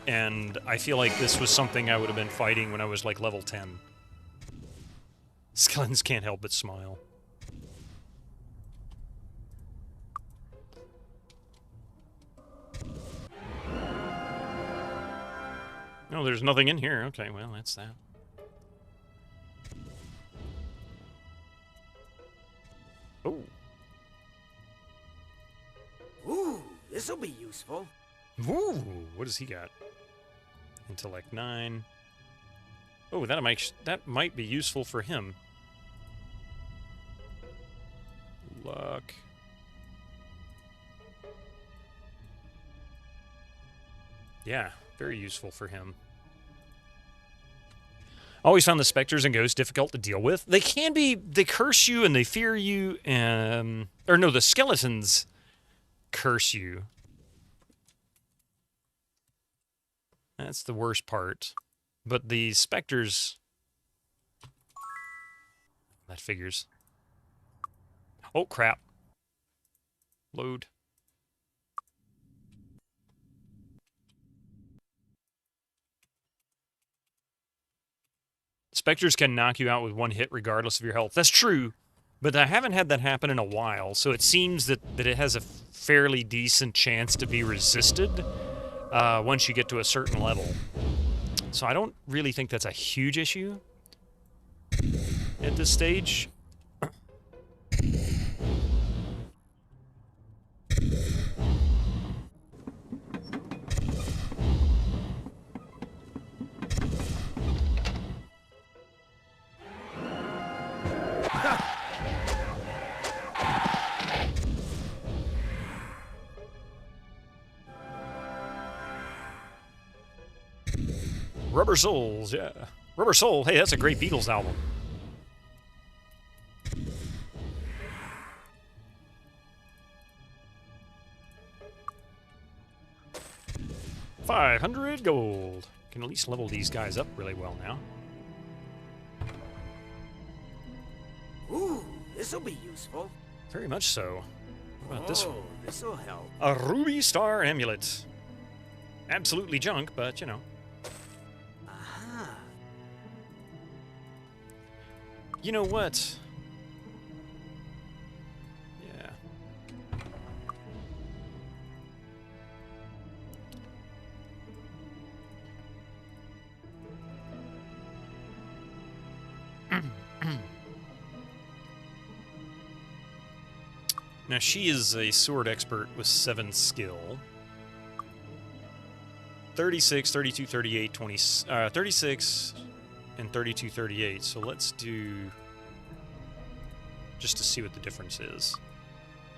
and I feel like this was something I would have been fighting when I was like level 10. Skeletons can't help but smile. No, there's nothing in here. Okay, well, that's that. Oh. Ooh, this'll be useful. Ooh, what does he got? Intellect 9. Oh, that might be useful for him. Luck. Yeah, very useful for him. Always found the specters and ghosts difficult to deal with. They can be, they curse you and they fear you, or no, the skeletons curse you. That's the worst part. But the specters, that figures. Oh, crap. Load. Specters can knock you out with one hit regardless of your health. That's true, but I haven't had that happen in a while, so it seems that it has a fairly decent chance to be resisted once you get to a certain level. So I don't really think that's a huge issue at this stage. Rubber Souls, yeah. Rubber Soul, hey, that's a great Beatles album. $500 gold. Can at least level these guys up really well now. Ooh, this'll be useful. Very much so. What about this one? This'll help. A Ruby Star Amulet. Absolutely junk, but you know. You know what? Yeah. Now she is a sword expert with 7 skill. 36, 32, 38, 20, 36... and 32, 38. So let's do, just to see what the difference is.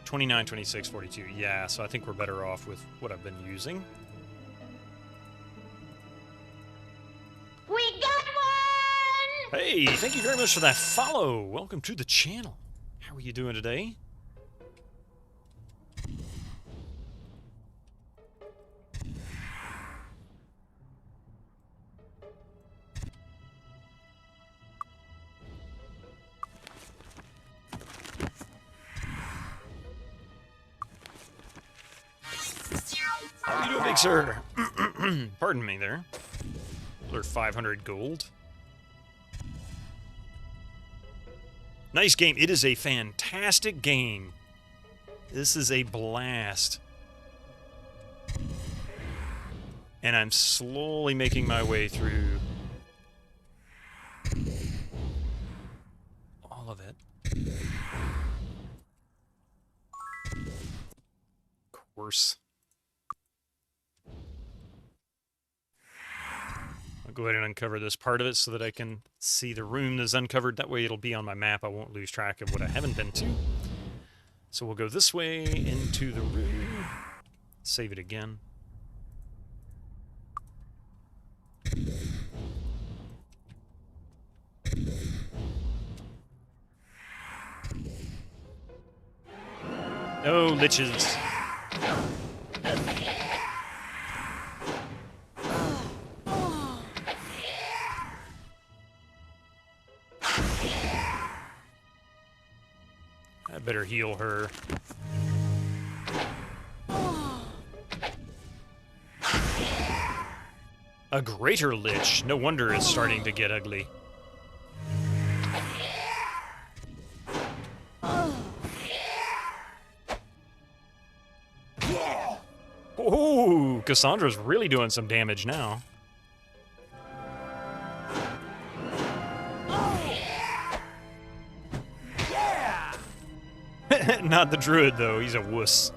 29, 26, 42. Yeah, so I think we're better off with what I've been using. We got one! Hey, thank you very much for that follow. Welcome to the channel. How are you doing today? How you doing, big sir? Pardon me there. Another 500 gold. Nice game. It is a fantastic game. This is a blast. And I'm slowly making my way through all of it. Of course. I'll go ahead and uncover this part of it so that I can see the room that's uncovered. That way it'll be on my map. I won't lose track of what I haven't been to. So we'll go this way into the room. Save it again. No liches. I better heal her. A greater lich. No wonder it's starting to get ugly. Oh, Cassandra's really doing some damage now. Not the druid, though. He's a wuss.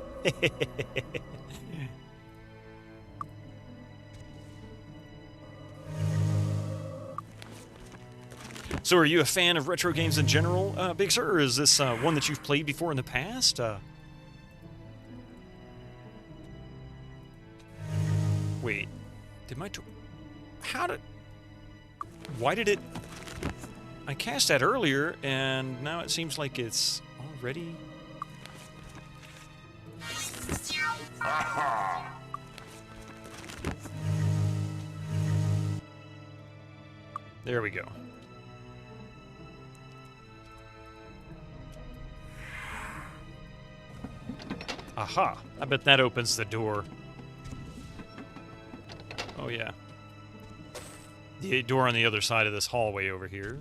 So are you a fan of retro games in general, Big Sir, or is this one that you've played before in the past? Wait, did my... How did... Why did it... I cast that earlier, and now it seems like it's already... There we go. Aha! I bet that opens the door. Oh, yeah. The door on the other side of this hallway over here.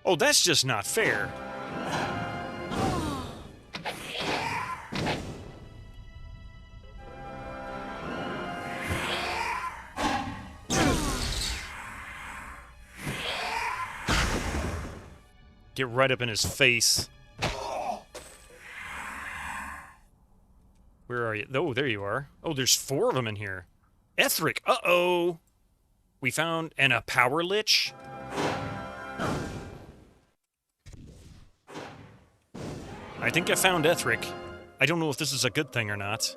Oh, that's just not fair. Get right up in his face. Where are you? Oh, there you are. Oh, there's 4 of them in here. Ethric, uh-oh. We found a power lich. I think I found Ethric. I don't know if this is a good thing or not.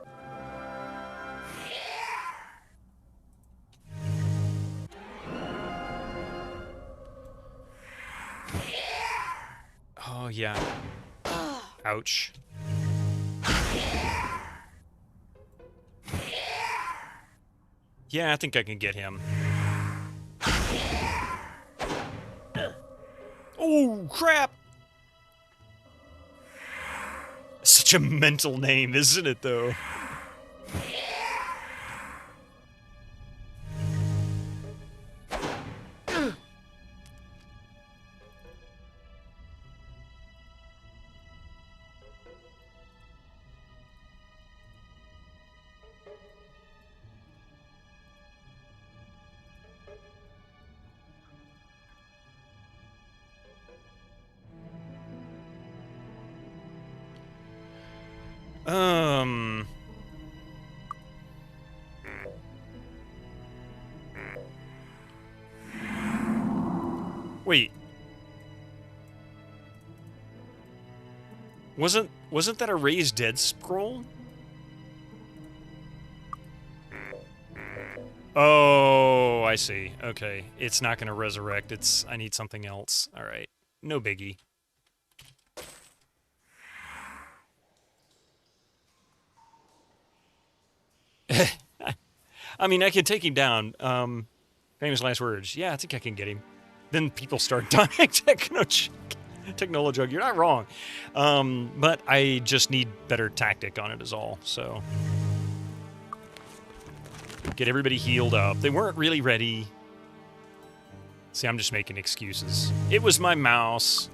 Oh, yeah. Ouch. Yeah, I think I can get him. Oh, crap! Such a mental name, isn't it, though? Wait. Wasn't that a raised dead scroll? Oh, I see. Okay. It's not going to resurrect. I need something else. All right. No biggie. I mean, I can take him down. Famous last words. Yeah, I think I can get him. Then people start dying. Technolojug, you're not wrong. But I just need better tactic on it is all. So get everybody healed up. They weren't really ready. See, I'm just making excuses. It was my mouse.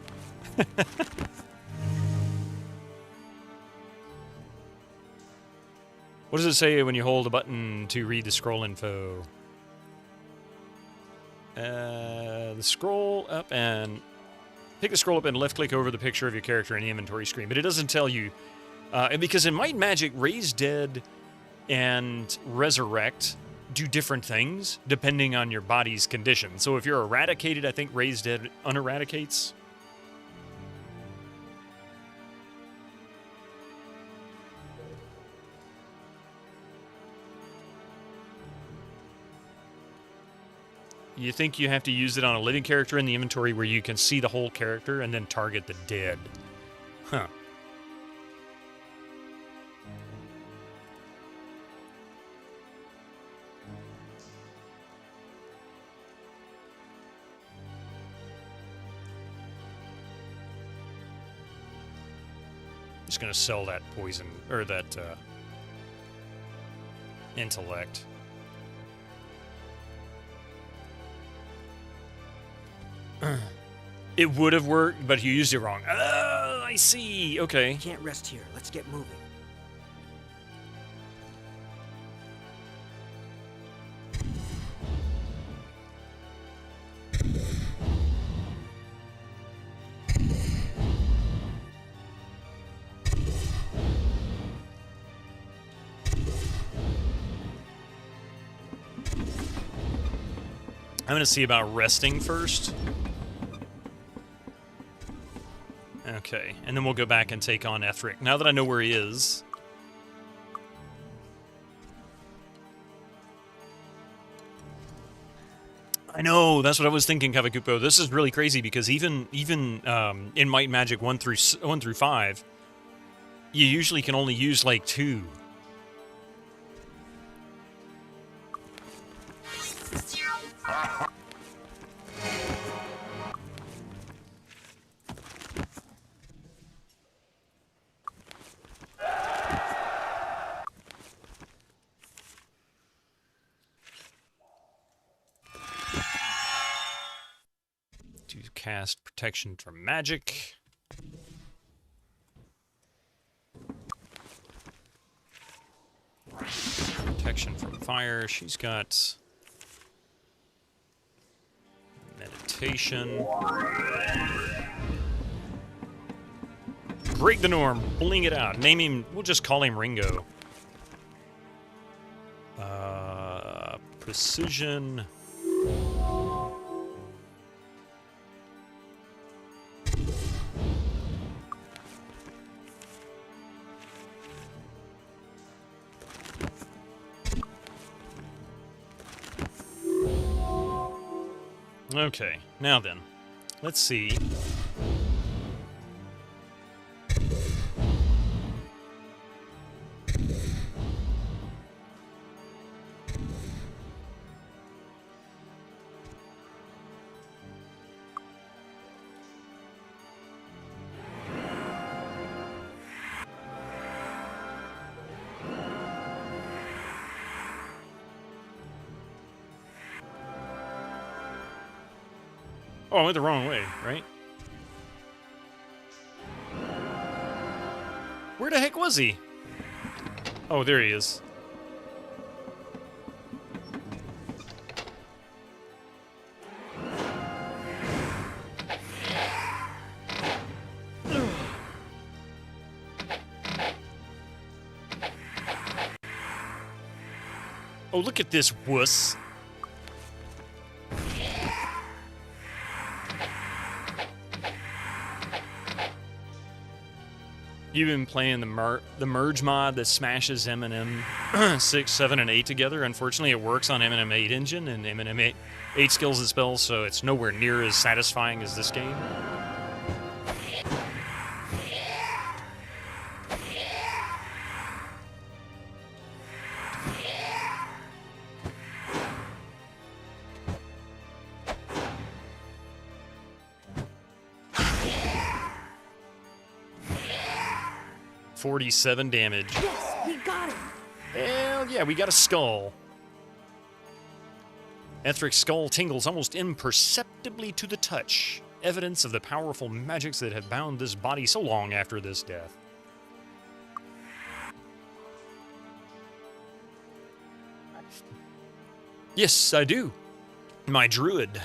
What does it say when you hold a button to read the scroll info? The scroll up and... Pick the scroll up and left-click over the picture of your character in the inventory screen. But it doesn't tell you... because in Might and Magic, Raise Dead and Resurrect do different things depending on your body's condition. So if you're eradicated, I think Raise Dead uneradicates. You think you have to use it on a living character in the inventory where you can see the whole character and then target the dead. Huh. Just gonna sell that poison, or that, intellect. It would have worked, but you used it wrong. Oh, I see. Okay. Can't rest here. Let's get moving. I'm going to see about resting first. Okay, and then we'll go back and take on Ethric. Now that I know where he is... I know, that's what I was thinking, Kavakupo. This is really crazy because even in Might and Magic 1 through 5, you usually can only use like 2. Cast protection from magic. Protection from fire. She's got meditation. Break the norm. Bling it out. Name him. We'll just call him Ringo. Precision. Okay, now then, let's see. Oh, I went the wrong way, right? Where the heck was he? Oh, there he is. Oh, look at this wuss. You've been playing the merge mod that smashes M&M 6, 7, and 8 together. Unfortunately, it works on M&M 8 engine and M&M 8 skills and spells, so it's nowhere near as satisfying as this game. $47 damage. Yes, we got it. Hell yeah, we got a skull. Ethric's skull tingles almost imperceptibly to the touch, evidence of the powerful magics that have bound this body so long after this death. Yes, I do. My druid.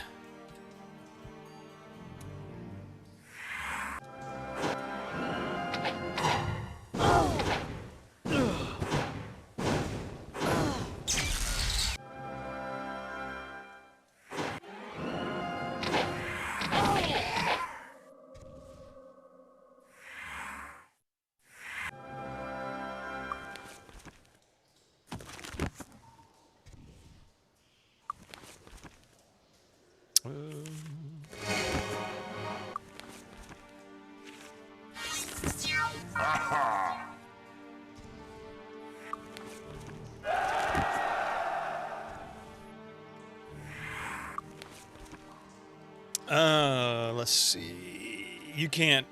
Let's see. You can't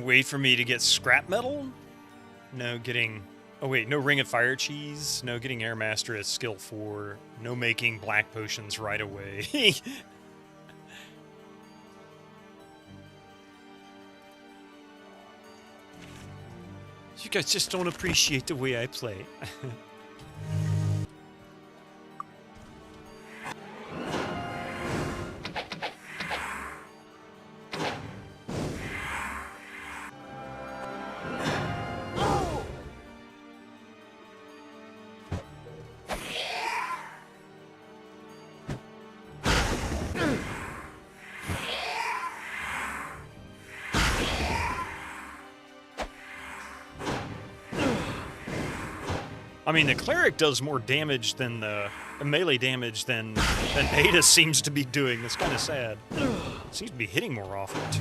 wait for me to get scrap metal? No getting... Oh wait, no Ring of Fire Cheese. No getting Air Master at skill 4. No making black potions right away. You guys just don't appreciate the way I play. I mean, the cleric does more damage than the melee damage than Ada seems to be doing. That's kind of sad. Seems to be hitting more often, too.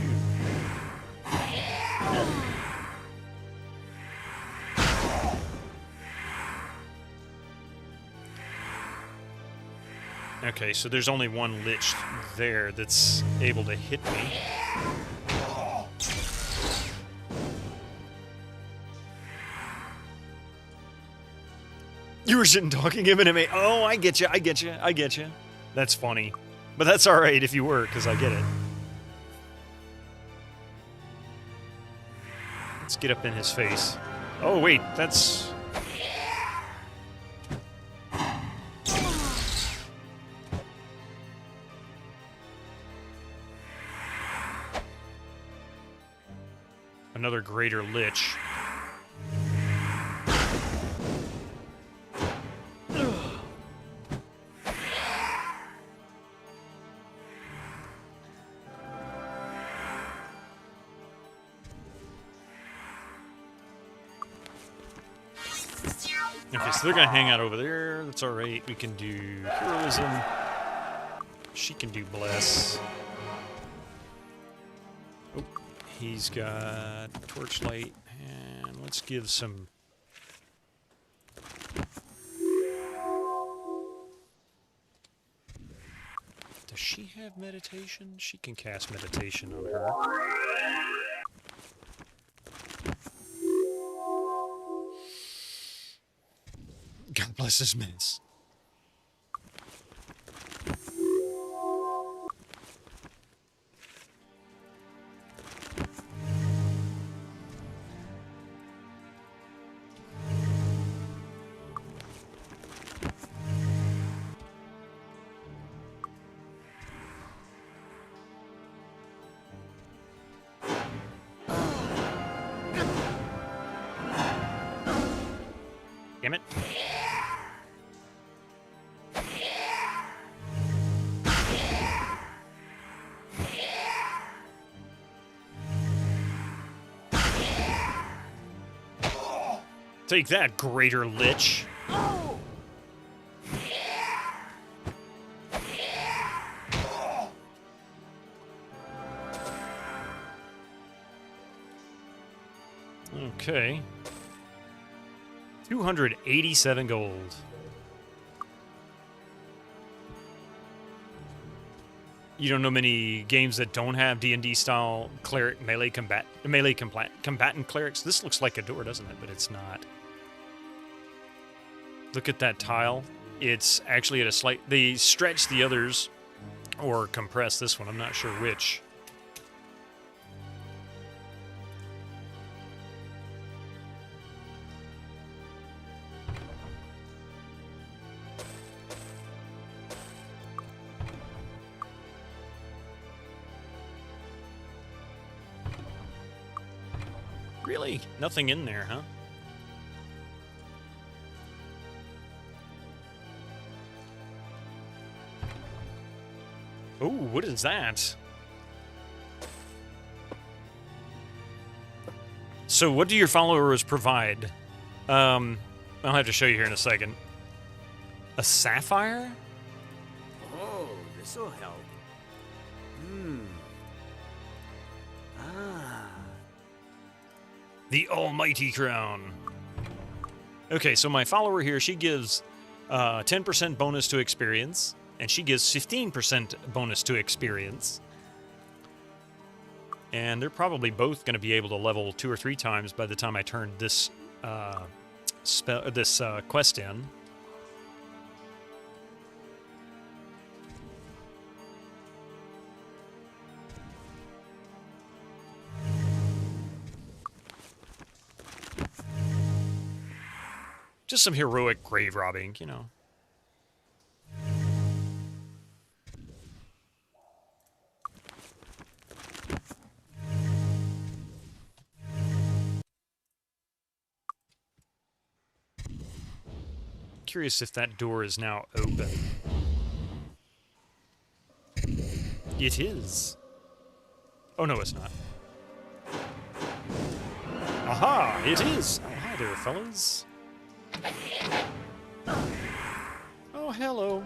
Okay, so there's only one Lich there that's able to hit me. You were sitting talking MMA. Oh, I get you. I get you. I get you. That's funny. But that's all right if you were, because I get it. Let's get up in his face. Oh, wait. That's... Another greater Lich. Okay, so they're gonna hang out over there. That's alright. We can do heroism. She can do bless. Oh, he's got torchlight. And let's give some... Does she have meditation? She can cast meditation on her. God bless his miss. Damn it. Take that, Greater Lich. Oh! Okay. 287 gold. You don't know many games that don't have D&D style cleric combatant clerics. This looks like a door, doesn't it? But it's not. Look at that tile. It's actually at a slight... They stretch the others or compress this one. I'm not sure which. Really? Nothing in there, huh? Oh, what is that? So what do your followers provide? I'll have to show you here in a second. A sapphire? Oh, this'll help. The Almighty Crown. Okay, so my follower here, she gives 10% bonus to experience, and she gives 15% bonus to experience. And they're probably both going to be able to level 2 or 3 times by the time I turn this quest in. Just some heroic grave robbing, you know. Curious if that door is now open. It is. Oh, no, it's not. Aha! It is! Oh, hi there, fellas. Oh, hello.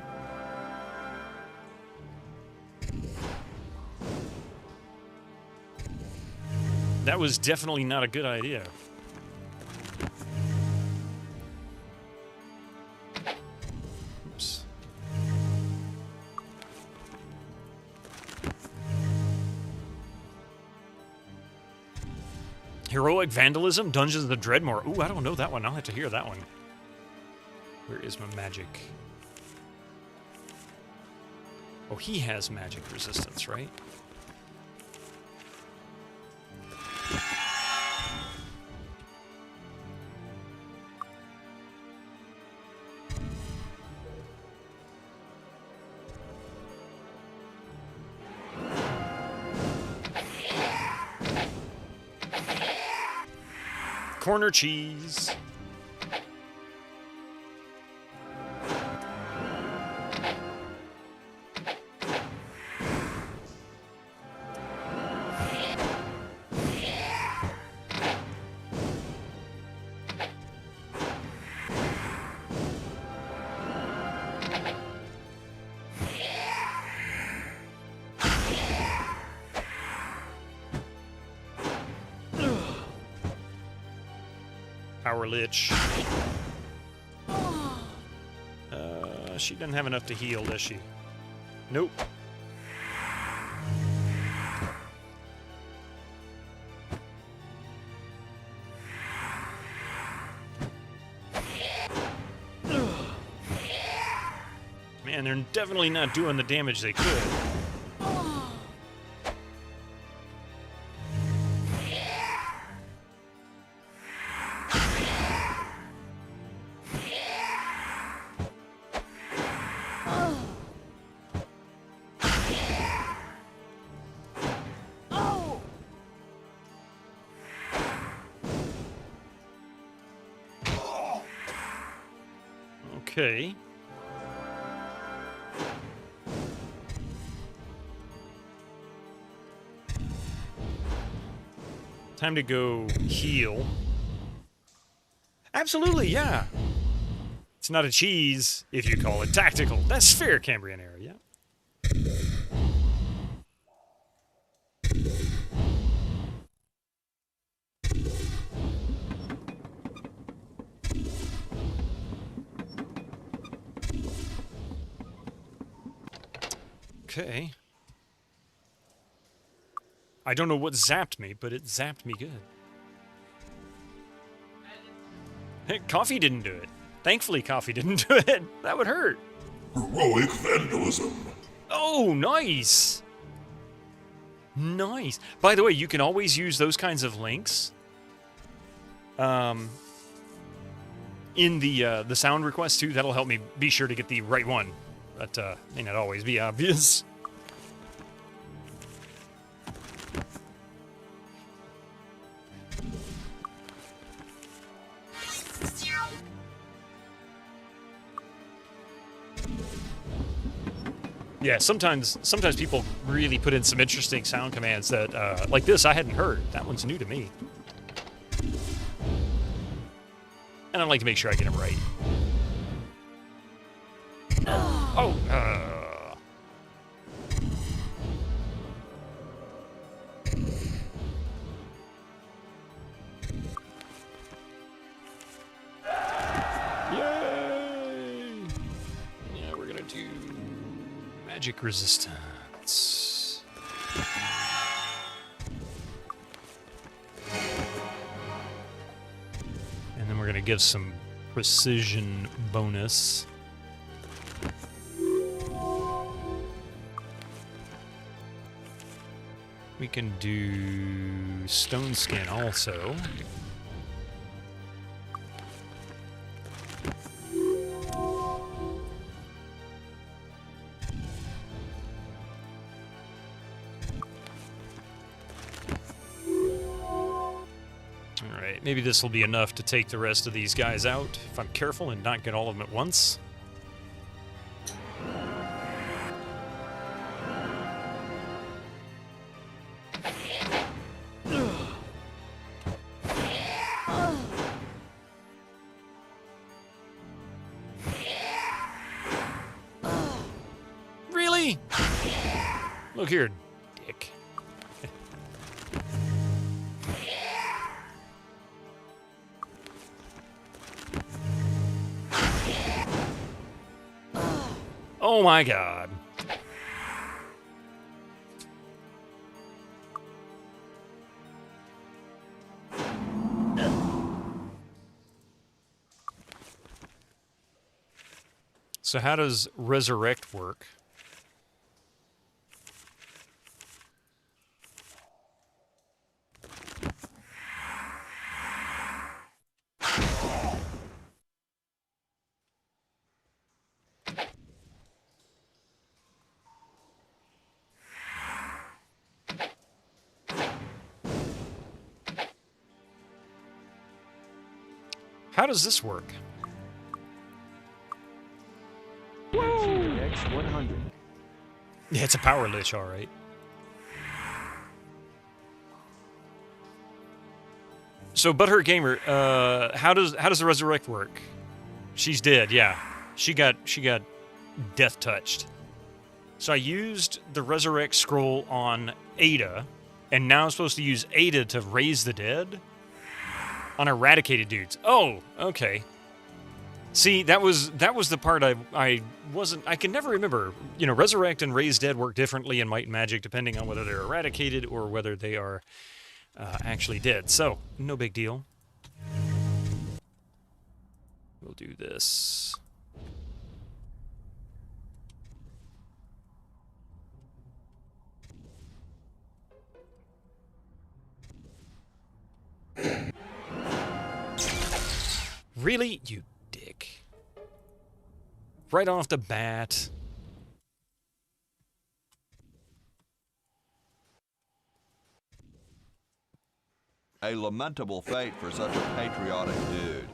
That was definitely not a good idea. Oops. Heroic Vandalism, Dungeons of the Dreadmore. Ooh, I don't know that one. I'll have to hear that one. Where is my magic? Oh, he has magic resistance, right? Corner cheese. Power Lich. She doesn't have enough to heal, does she? Nope. Man, they're definitely not doing the damage they could. Okay. Time to go heal. Absolutely, yeah. It's not a cheese if you call it tactical. That's fair, Cambrian era, yeah. Okay. I don't know what zapped me, but it zapped me good. Coffee didn't do it. Thankfully, coffee didn't do it. That would hurt. Heroic vandalism. Oh, nice. Nice. By the way, you can always use those kinds of links in the sound request, too. That'll help me be sure to get the right one. But may not always be obvious. Yeah, sometimes people really put in some interesting sound commands that, like this, I hadn't heard. That one's new to me. And I like to make sure I get them right. Oh, Yay! Yeah, we're gonna do magic resistance. And then we're gonna give some precision bonus. We can do stone skin also. Alright, maybe this will be enough to take the rest of these guys out, if I'm careful and not get all of them at once. Really? Look here, dick. Oh my god. So how does resurrect work? How does this work? X100. Yeah, it's a power lich, all right. So, Butthurt Gamer, how does the resurrect work? She's dead, yeah. She got death touched. So I used the resurrect scroll on Ada, and now I'm supposed to use Ada to raise the dead on eradicated dudes. Oh, okay. See, that was the part I can never remember. You know, resurrect and raise dead work differently in Might and Magic depending on whether they're eradicated or whether they are actually dead. So, no big deal. We'll do this. Really? You dick. Right off the bat. A lamentable fate for such a patriotic dude.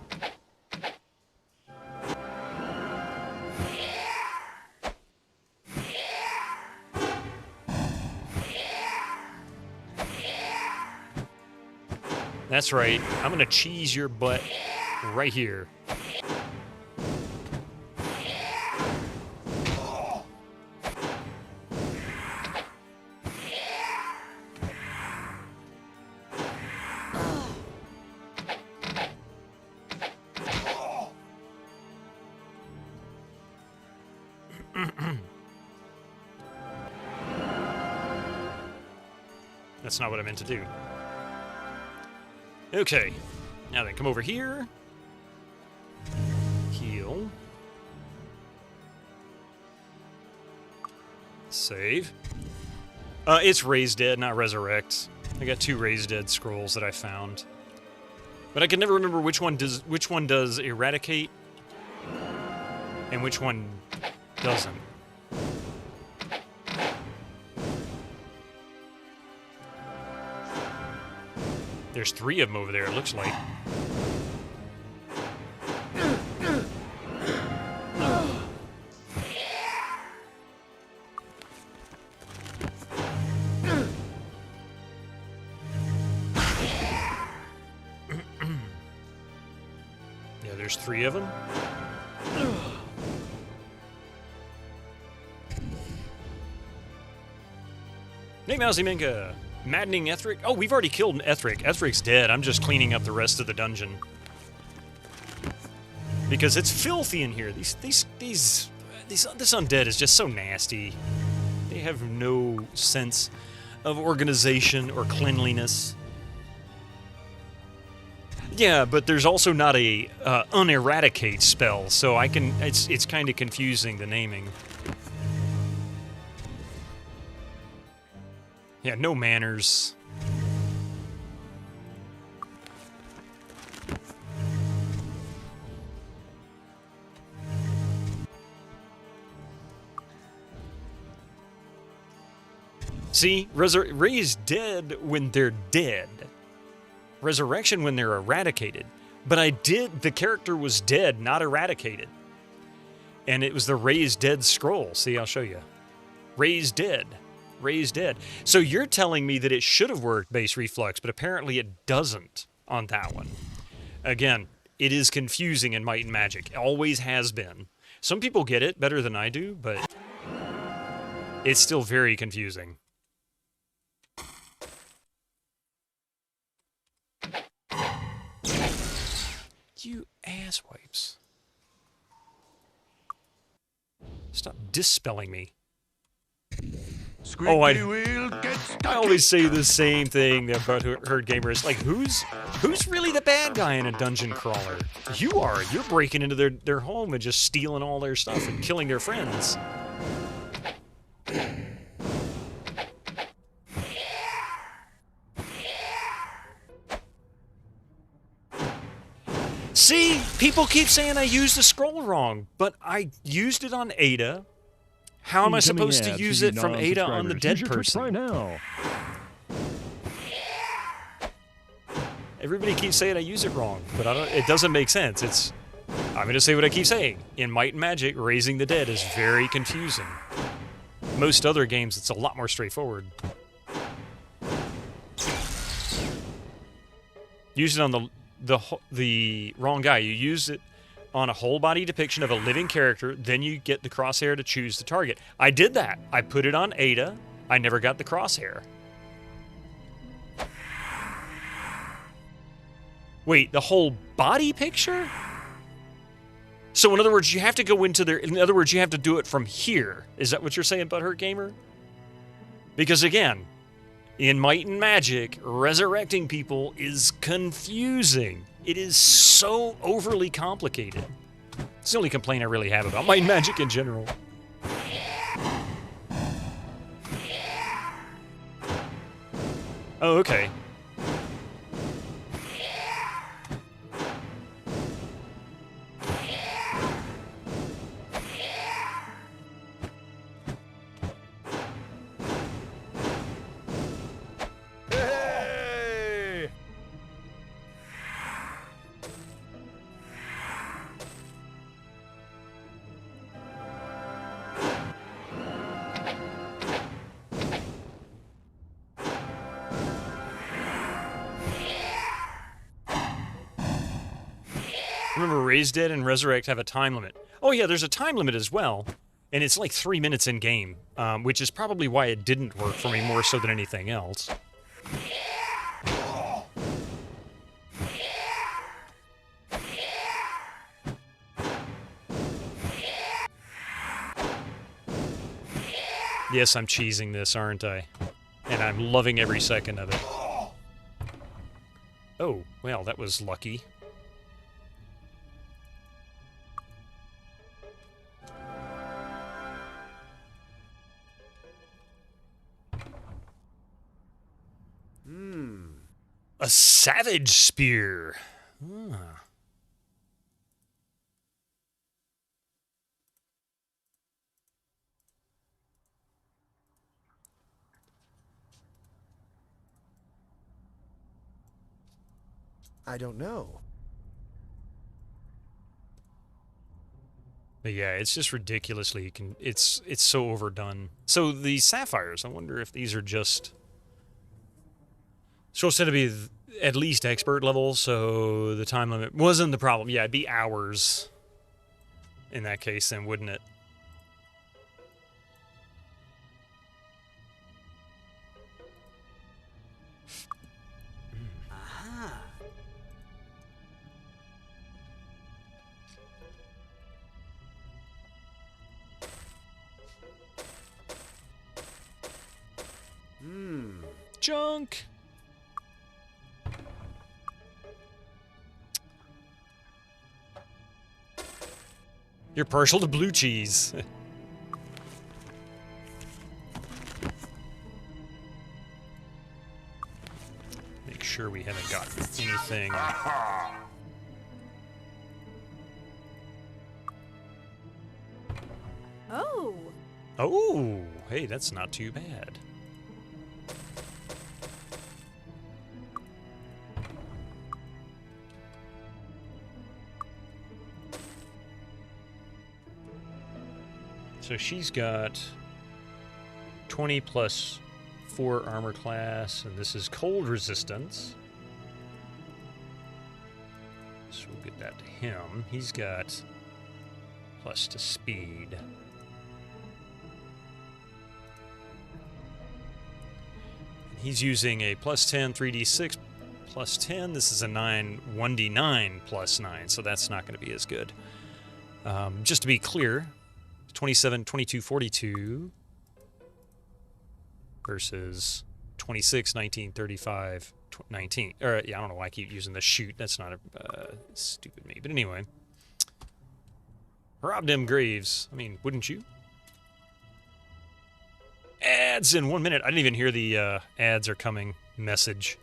That's right. I'm gonna cheese your butt right here. That's not what I meant to do. Okay. Now then, come over here. Heal. Save. It's Raise Dead, not Resurrect. I got 2 Raise Dead scrolls that I found. But I can never remember which one does Eradicate and which one doesn't. There's 3 of them over there, it looks like. Yeah, there's 3 of them. Hey, Mousy Minka! Maddening Ethric? Oh, we've already killed Ethric. Ethric's dead. I'm just cleaning up the rest of the dungeon. Because it's filthy in here. This undead is just so nasty. They have no sense of organization or cleanliness. Yeah, but there's also not a uneradicate spell, so I can. It's kind of confusing, the naming. Yeah, no manners. See, raised dead when they're dead. Resurrection when they're eradicated. But the character was dead, not eradicated. And it was the raised dead scroll. See, I'll show you. Raised dead. Raised dead. So you're telling me that it should have worked base reflux, but apparently it doesn't on that one. Again, it is confusing in Might and Magic. It always has been. Some people get it better than I do, but it's still very confusing. You asswipes. Stop dispelling me. Oh, I always say the same thing about Herd Gamers. Like, who's really the bad guy in a dungeon crawler? You are. You're breaking into their home and just stealing all their stuff and killing their friends. See, people keep saying I used the scroll wrong, but I used it on Ada. How am I supposed to use it from Ada on the dead person? Right now. Everybody keeps saying I use it wrong, but it doesn't make sense. I'm going to say what I keep saying. In Might and Magic, raising the dead is very confusing. Most other games, it's a lot more straightforward. Use it on the wrong guy. You use it on a whole body depiction of a living character, then you get the crosshair to choose the target. I did that. I put it on Ada. I never got the crosshair. Wait, the whole body picture? So in other words, you have to go into there. In other words, you have to do it from here. Is that what you're saying, Butthurt Gamer? Because again, in Might and Magic, resurrecting people is confusing. It is so overly complicated. It's the only complaint I really have about Might and Magic in general. Oh, okay. Remember, Raise Dead and Resurrect have a time limit. Oh yeah, there's a time limit as well, and it's like 3 minutes in game, which is probably why it didn't work for me more so than anything else. Yes, I'm cheesing this, aren't I? And I'm loving every second of it. Oh, well, that was lucky. A Savage Spear. Ah. I don't know. But yeah, it's just ridiculously it's so overdone. So the sapphires, I wonder if these are just supposed to be at least expert level, so the time limit wasn't the problem. Yeah, it'd be hours in that case then, wouldn't it? Aha. Junk. You're partial to blue cheese. Make sure we haven't got anything. Oh. Oh, hey, that's not too bad. So she's got 20 plus 4 armor class, and this is cold resistance. So we'll get that to him. He's got plus to speed. He's using a plus 10, 3d6 plus 10. This is a 9, 1d9 plus 9, so that's not going to be as good. Just to be clear, 27, 22, 42 versus 26, 19, 35, 19. Or, yeah, I don't know why I keep using the shoot. That's not stupid me. But anyway. Rob them graves. I mean, wouldn't you? Ads in 1 minute. I didn't even hear the ads are coming message.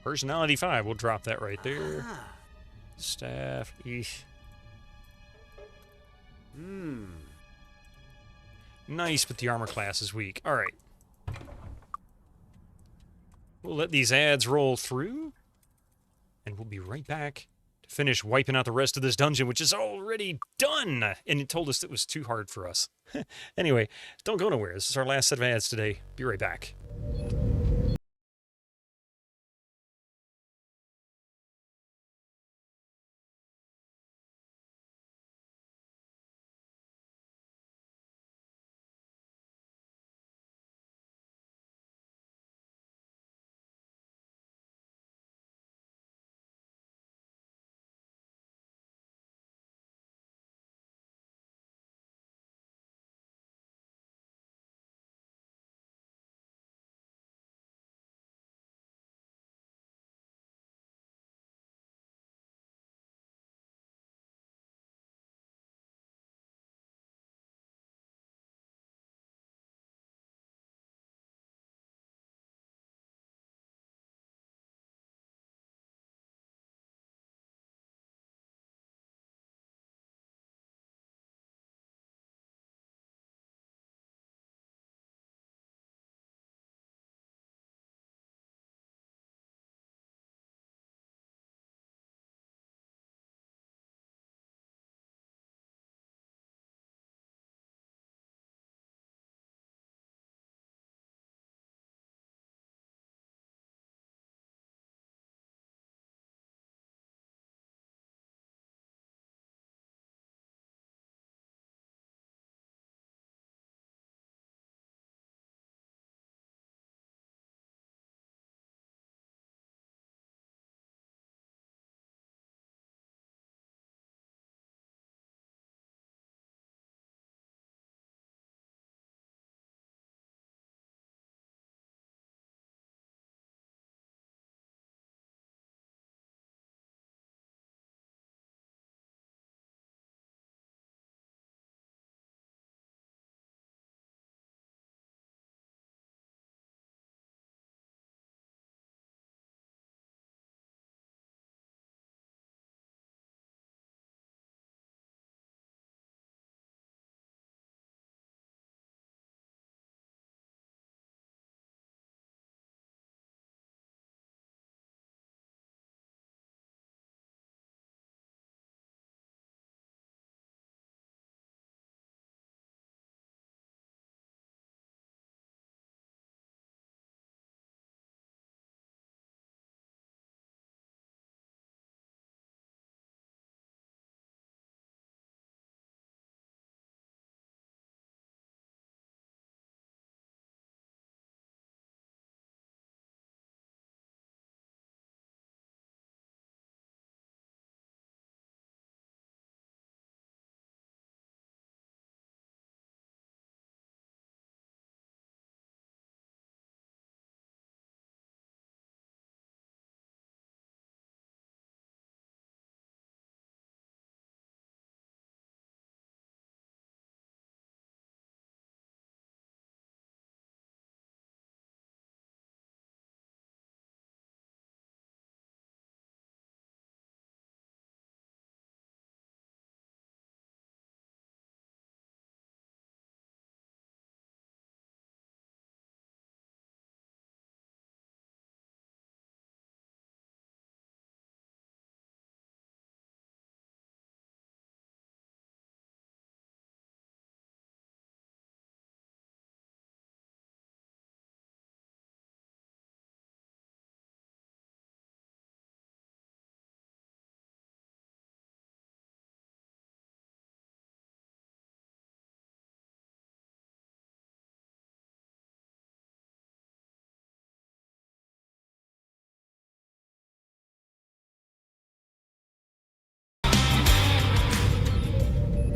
Personality 5, we'll drop that right there. Staff, eesh. Nice, but the armor class is weak. Alright. We'll let these ads roll through, and we'll be right back to finish wiping out the rest of this dungeon, which is already done! And it told us it was too hard for us. Anyway, don't go nowhere. This is our last set of ads today. Be right back.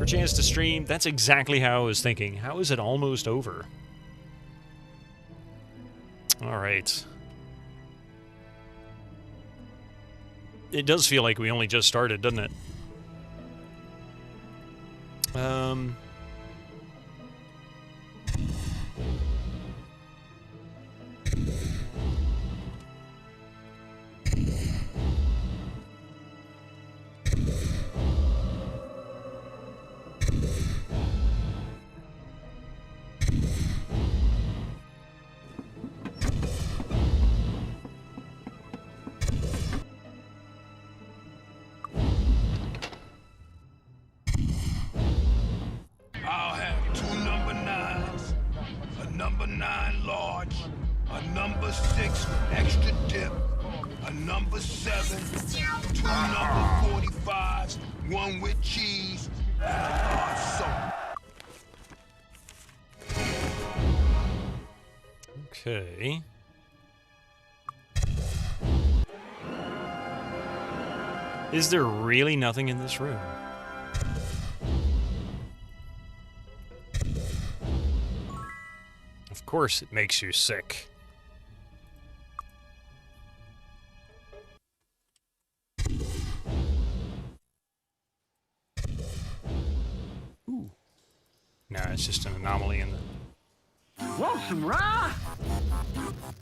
chance to stream. That's exactly how I was thinking. How is it almost over? All right. It does feel like we only just started, doesn't it? I'll have 2 number 9s, a number 9 large, a number 6 with extra dip, a number 7, 2 number 45s, 1 with cheese, and a large soda. Okay. Is there really nothing in this room? Of course it makes you sick. Ooh. Nah, it's just an anomaly in the... Want some rye?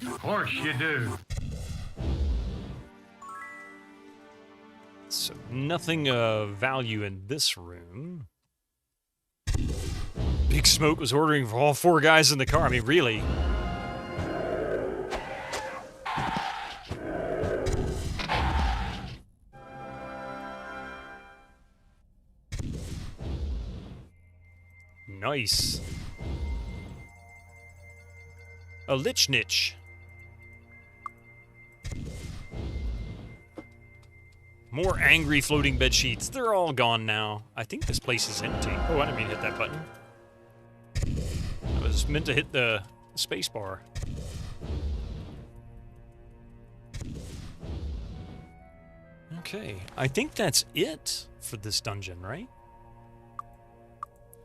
Of course you do. So, nothing of value in this room. Big Smoke was ordering for all 4 guys in the car. I mean, really. Nice. A lich niche. More angry floating bed sheets. They're all gone now. I think this place is empty. Oh, I didn't mean to hit that button. I was meant to hit the space bar. Okay, I think that's it for this dungeon, right?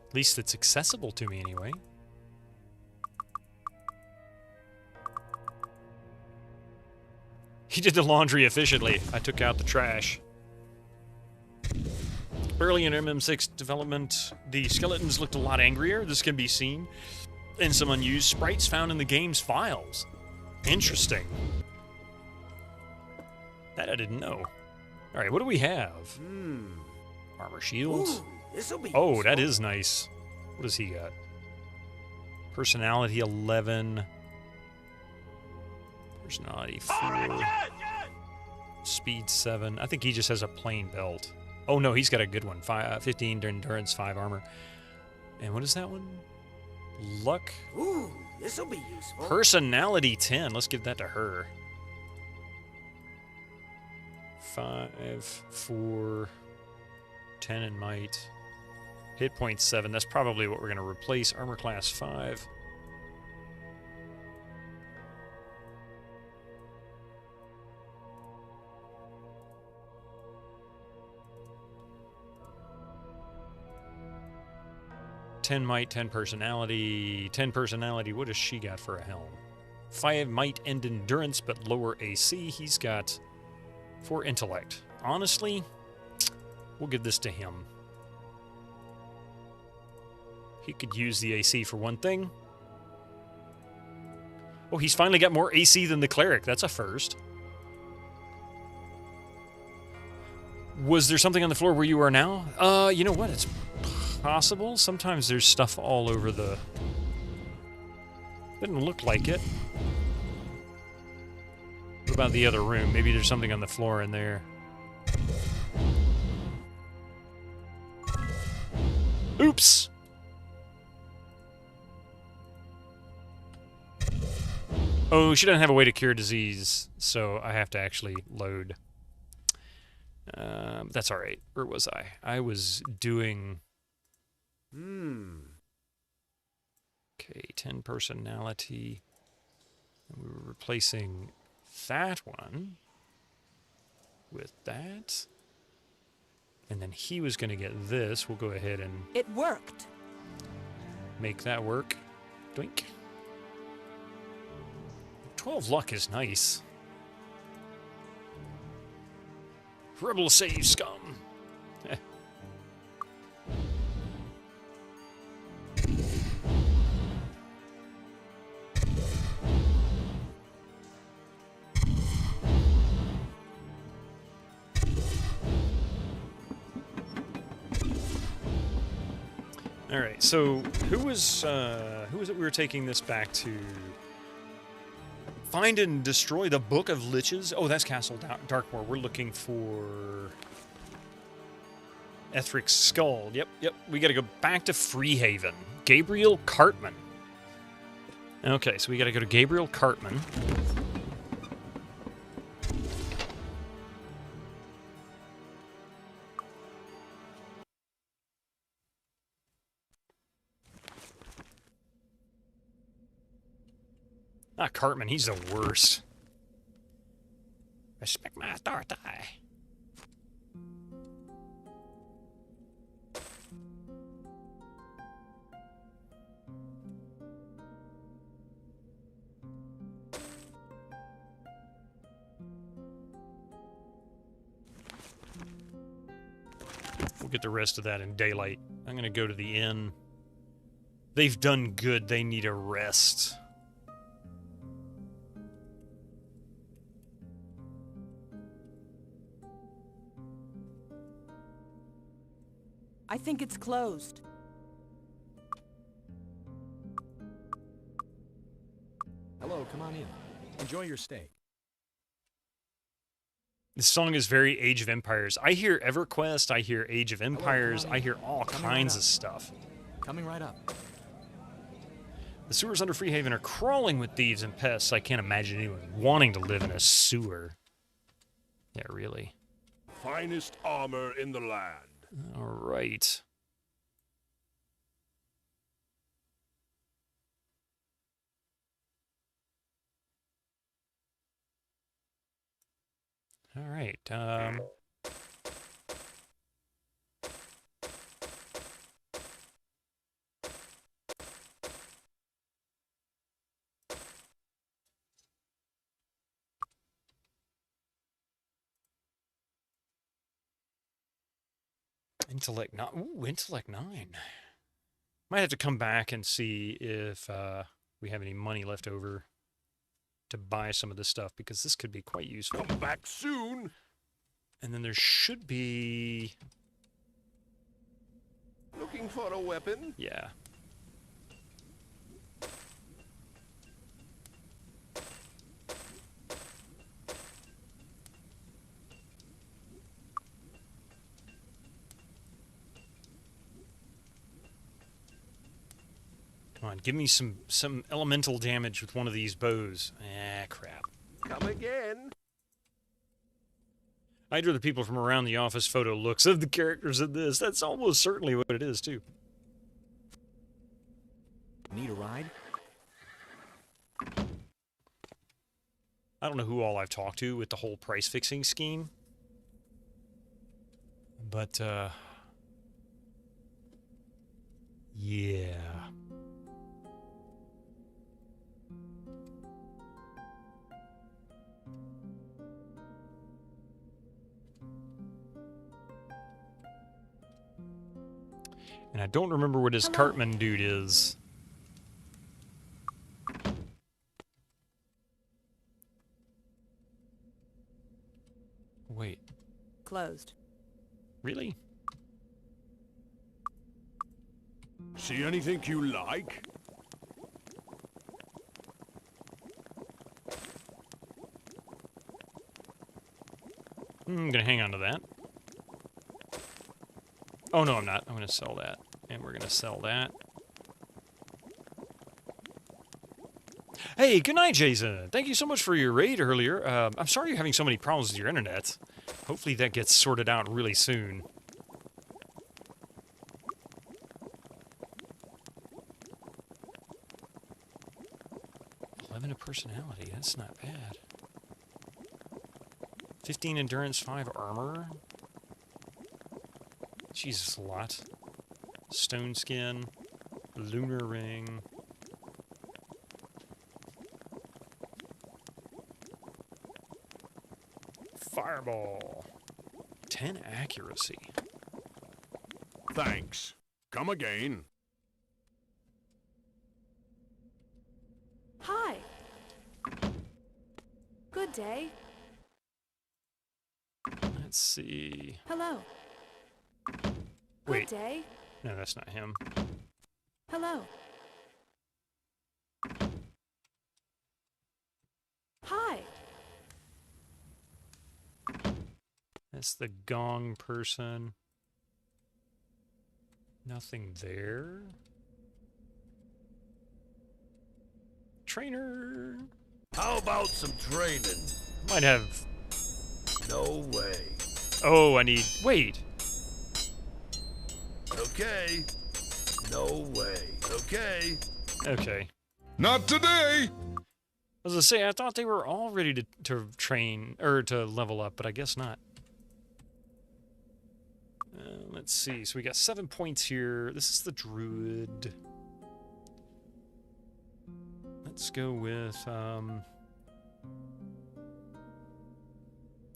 At least it's accessible to me anyway. He did the laundry efficiently. I took out the trash. Early in MM6 development, the skeletons looked a lot angrier. This can be seen in some unused sprites found in the game's files. Interesting. That I didn't know. All right, what do we have? Armor shields. Oh, that is nice. What does he got? Personality 11. Personality 4. Speed 7. I think he just has a plain belt. Oh no, he's got a good one. 15 endurance, 5 armor. And what is that one? Luck. Ooh, this'll be useful. Personality 10. Let's give that to her. 5, 4, 10 in might. Hit point 7. That's probably what we're going to replace. Armor class 5. (10 might, 10 personality, 10 personality. What does she got for a helm? 5 might and endurance, but lower AC. He's got 4 intellect. Honestly, we'll give this to him. He could use the AC for one thing. Oh, he's finally got more AC than the cleric. That's a first. Was there something on the floor where you are now? You know what? It's possible. Sometimes there's stuff all over the... Didn't look like it. What about the other room? Maybe there's something on the floor in there. Oops! Oh, she doesn't have a way to cure disease, so I have to actually load. That's alright. Where was I? I was doing... Okay, 10 personality. And we were replacing that one with that. And then he was going to get this. We'll go ahead and... It worked. Make that work. Doink. 12 luck is nice. Rebel save scum. All right, so who was it we were taking this back to? Find and destroy the Book of Liches. Oh, that's Castle Darkmoor. We're looking for Ethric's skull. Yep. We got to go back to Freehaven. Gabriel Cartman. Okay, so we got to go to Gabriel Cartman. Ah, Cartman, he's the worst. Respect my authority. We'll get the rest of that in daylight. I'm going to go to the inn. They've done good. They need a rest. I think it's closed. Hello, come on in. Enjoy your stay. This song is very Age of Empires. I hear EverQuest, I hear Age of Empires, I hear all kinds of stuff. Coming right up. The sewers under Freehaven are crawling with thieves and pests. I can't imagine anyone wanting to live in a sewer. Yeah, really. Finest armor in the land. All right. All right. Intellect 9. Ooh, Intellect 9. Might have to come back and see if we have any money left over to buy some of this stuff, because this could be quite useful. Come back soon. And then there should be... Looking for a weapon? Yeah. Come on, give me some elemental damage with one of these bows. Ah, crap. Come again. I'd rather people from around the office photo looks of the characters in this. That's almost certainly what it is, too. Need a ride? I don't know who all I've talked to with the whole price-fixing scheme. But, yeah. And I don't remember what his Cartman dude is. Wait. Closed. Really? See anything you like? I'm gonna hang on to that. Oh, no, I'm not. I'm gonna sell that. And we're gonna sell that. Hey, good night, Jason. Thank you so much for your raid earlier. I'm sorry you're having so many problems with your internet. Hopefully that gets sorted out really soon. A personality, that's not bad. 15 endurance, 5 armor. Jesus, a lot. Stone skin, lunar ring. Fireball. 10 accuracy. Thanks. Come again. Hi. Good day. Let's see. Hello. Wait. Good day. No, that's not him. Hello. Hi. That's the gong person. Nothing there. Trainer. How about some training? Might have. No way. Oh, I need. Wait. Okay. No way. Okay. Okay. Not today. I was gonna say, I thought they were all ready to train, or to level up, but I guess not. Let's see, so we got 7 points here. This is the Druid. Let's go with, oh,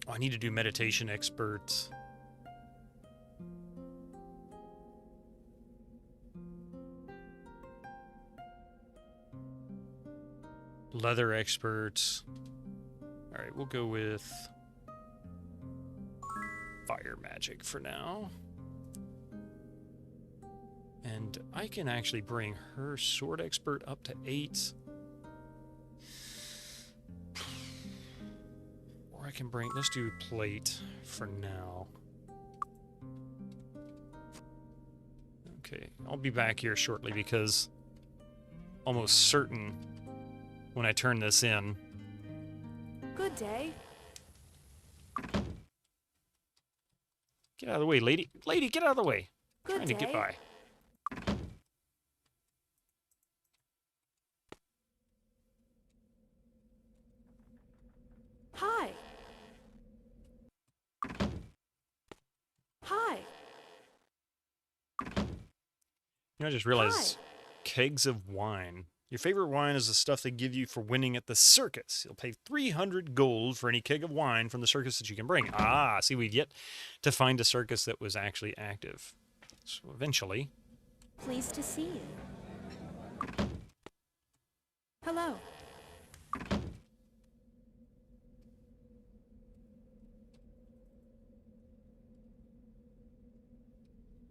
I need to do Meditation Expert. Leather Expert. Alright, we'll go with Fire Magic for now. And I can actually bring her Sword Expert up to 8. Or I can bring... Let's do Plate for now. Okay, I'll be back here shortly because almost certain when I turn this in. Good day. Get out of the way, lady. Lady, get out of the way. Good Trying to get day. by. Hi. Hi. You know, I just realized kegs of wine. Your favorite wine is the stuff they give you for winning at the circus. You'll pay 300 gold for any keg of wine from the circus that you can bring. Ah, see, we've yet to find a circus that was actually active. So eventually. Pleased to see you. Hello.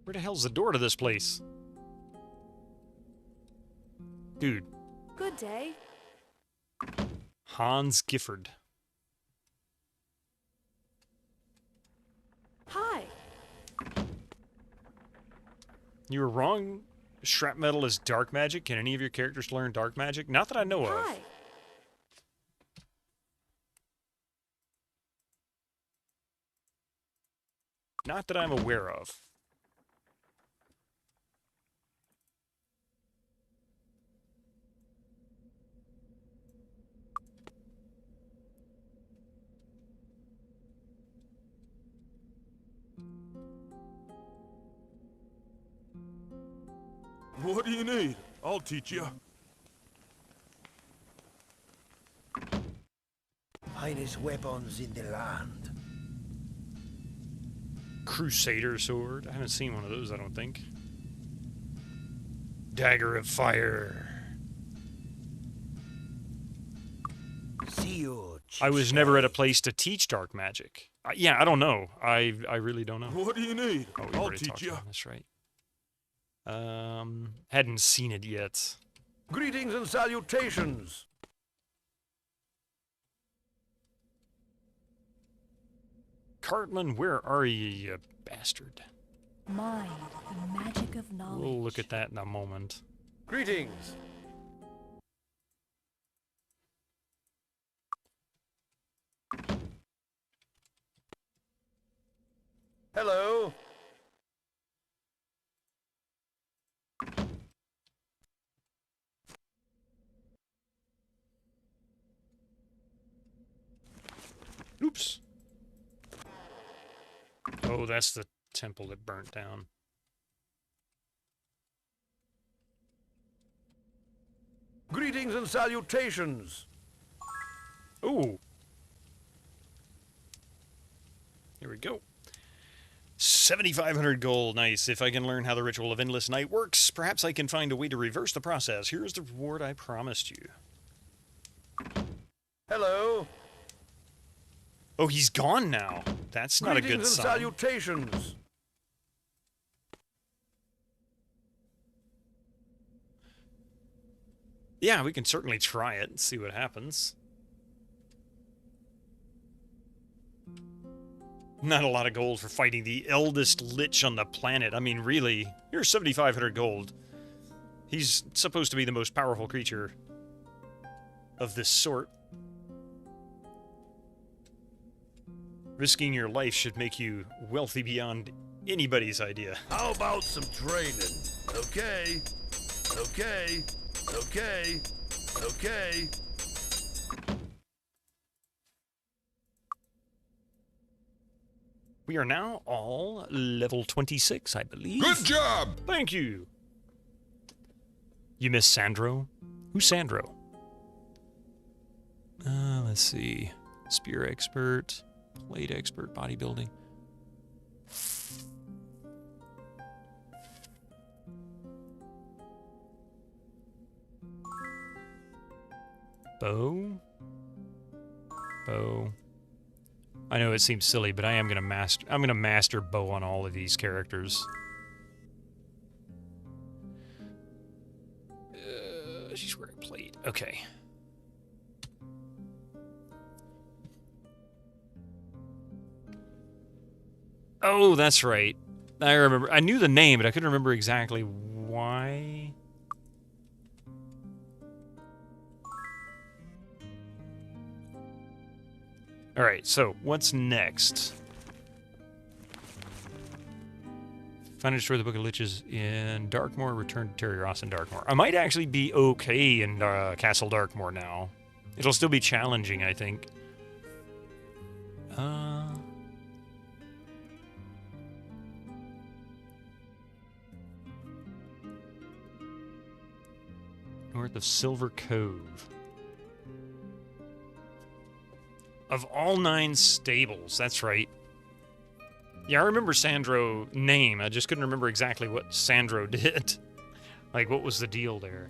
Where the hell's the door to this place? Dude. Good day. Hans Gifford. Hi. You were wrong. Shrapmetal is dark magic. Can any of your characters learn dark magic? Not that I know of. Hi. Not that I'm aware of. What do you need? I'll teach you. Finest weapons in the land. Crusader sword. I haven't seen one of those, I don't think. Dagger of fire. See you. I was never at a place to teach dark magic. Yeah, I don't know. I really don't know. What do you need? Oh, I'll teach you. That's right. Hadn't seen it yet. Greetings and salutations. Cartman, where are you, you bastard? Mind the magic of knowledge. We'll look at that in a moment. Greetings. Hello. Oops. Oh, that's the temple that burnt down. Greetings and salutations. Ooh. Here we go. 7,500 gold. Nice. If I can learn how the Ritual of Endless Night works, perhaps I can find a way to reverse the process. Here's the reward I promised you. Hello. Oh, he's gone now. That's not a good Greetings and sign. salutations. Yeah, we can certainly try it and see what happens. Not a lot of gold for fighting the eldest lich on the planet. I mean, really, here's 7,500 gold. He's supposed to be the most powerful creature of this sort. Risking your life should make you wealthy beyond anybody's idea. How about some training? Okay. Okay. Okay. Okay. We are now all level 26, I believe. Good job! Thank you. You miss Sandro? Who's Sandro? Let's see. Spear expert, blade expert, bodybuilding. Bow? Bow. I know it seems silly, but I'm gonna master bow on all of these characters. She's wearing plate. Okay. Oh, that's right. I remember. I knew the name, but I couldn't remember exactly why. Alright, so what's next? Find and destroy the Book of Liches in Darkmoor, return to Terry-Ross in Darkmoor. I might actually be okay in Castle Darkmoor now. It'll still be challenging, I think. North of Silver Cove. Of all 9 stables, that's right. Yeah, I remember Sandro name. I just couldn't remember exactly what Sandro did. Like, what was the deal there?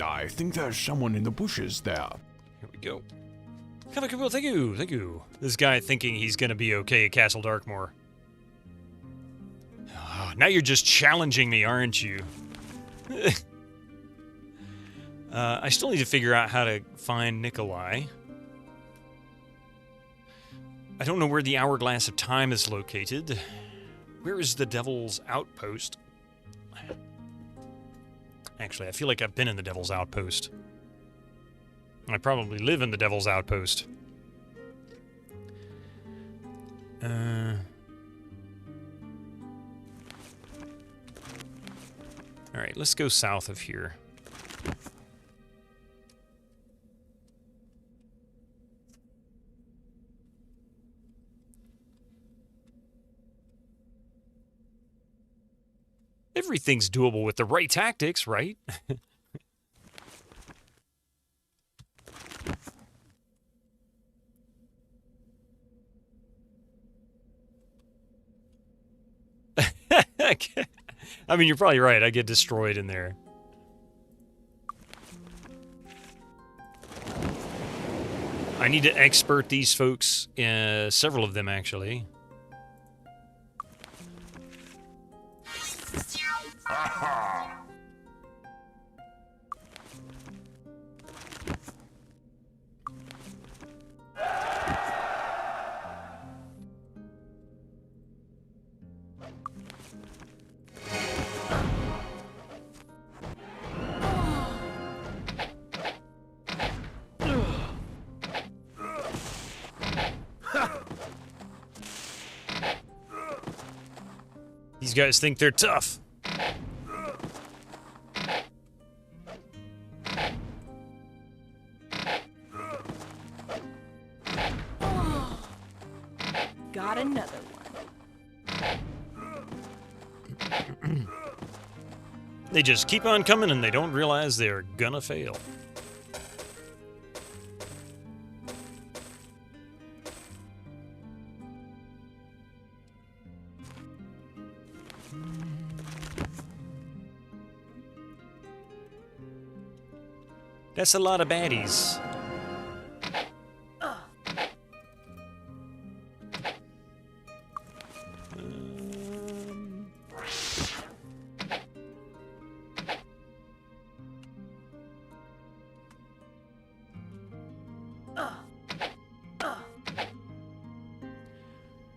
I think there's someone in the bushes there. Here we go. Well, thank you, thank you. This guy thinking he's gonna be okay at Castle Darkmoor. Now you're just challenging me, aren't you? I still need to figure out how to find Nikolai. I don't know where the Hourglass of Time is located. Where is the Devil's Outpost? Actually, I feel like I've been in the Devil's Outpost. I probably live in the Devil's Outpost. Alright, let's go south of here. Everything's doable with the right tactics, right? I mean, you're probably right. I get destroyed in there. I need to expert these folks, several of them, actually. These guys think they're tough. Got another one. They just keep on coming and they don't realize they're gonna fail. That's a lot of baddies.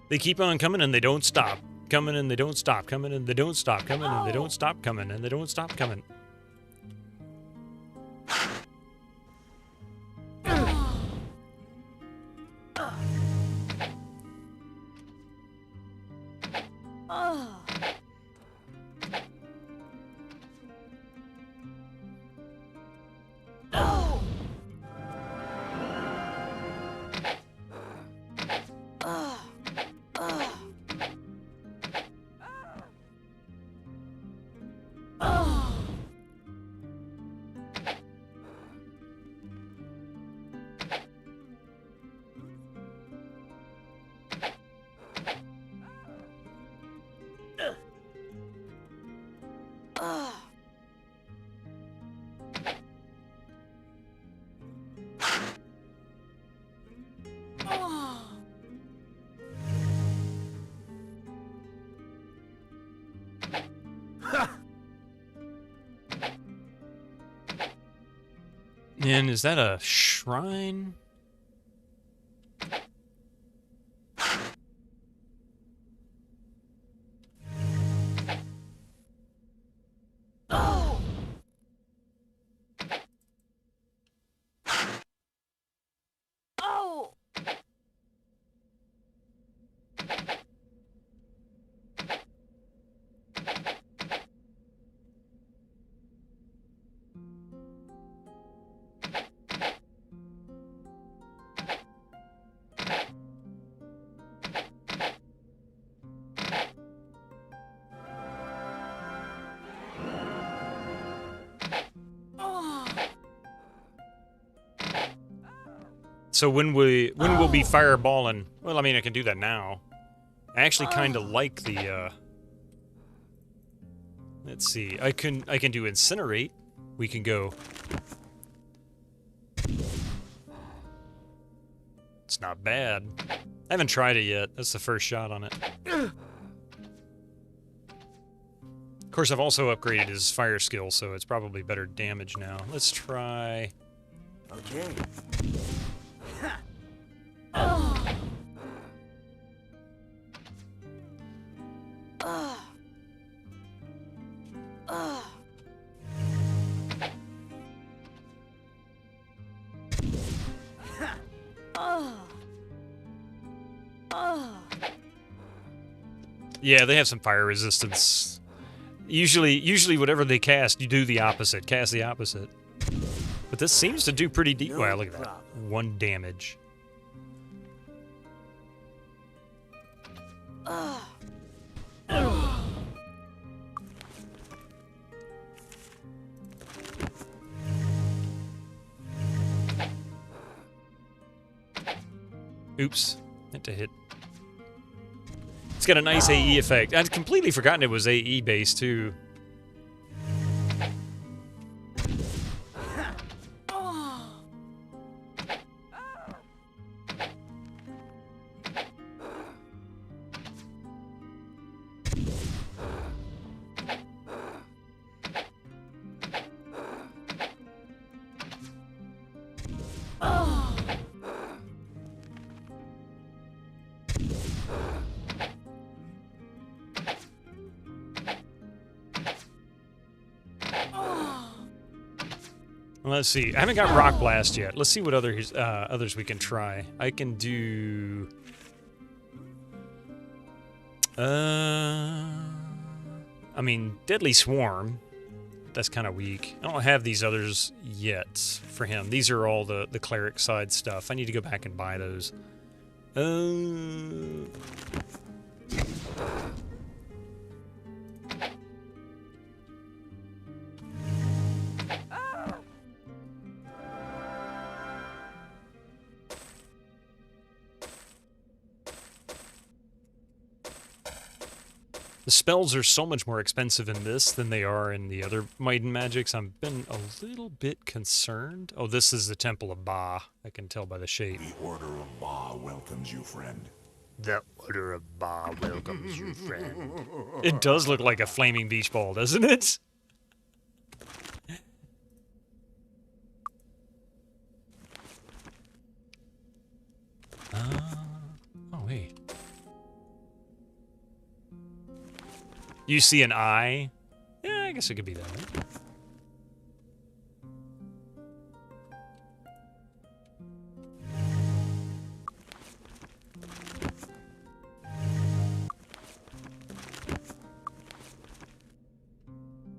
They keep on coming and they don't stop. Coming and they don't stop. Coming and they don't stop. Coming and they don't stop. Coming and they don't stop coming. And is that a shrine? So when we'll be fireballing? Well, I mean, I can do that now. I actually kind of like the. Let's see. I can do incinerate. We can go. It's not bad. I haven't tried it yet. That's the first shot on it. Of course, I've also upgraded his fire skill, so it's probably better damage now. Let's try. Okay. Yeah, they have some fire resistance. Usually whatever they cast, you do the opposite. Cast the opposite. But this seems to do pretty deep. Wow, look at that. 1 damage. Oops. Meant to hit. It's got a nice AE effect. I'd completely forgotten it was AE based too. Let's see. I haven't got Rock Blast yet. Let's see what others we can try. I can do. I mean, Deadly Swarm, that's kind of weak. I don't have these others yet for him. These are all the cleric side stuff. I need to go back and buy those. The spells are so much more expensive in this than they are in the other Might and Magics. I've been a little bit concerned. Oh, this is the Temple of Ba. I can tell by the shape. The Order of Ba welcomes you, friend. The Order of Ba welcomes you, friend. It does look like a flaming beach ball, doesn't it? Oh, wait. You see an eye? Yeah, I guess it could be that, right?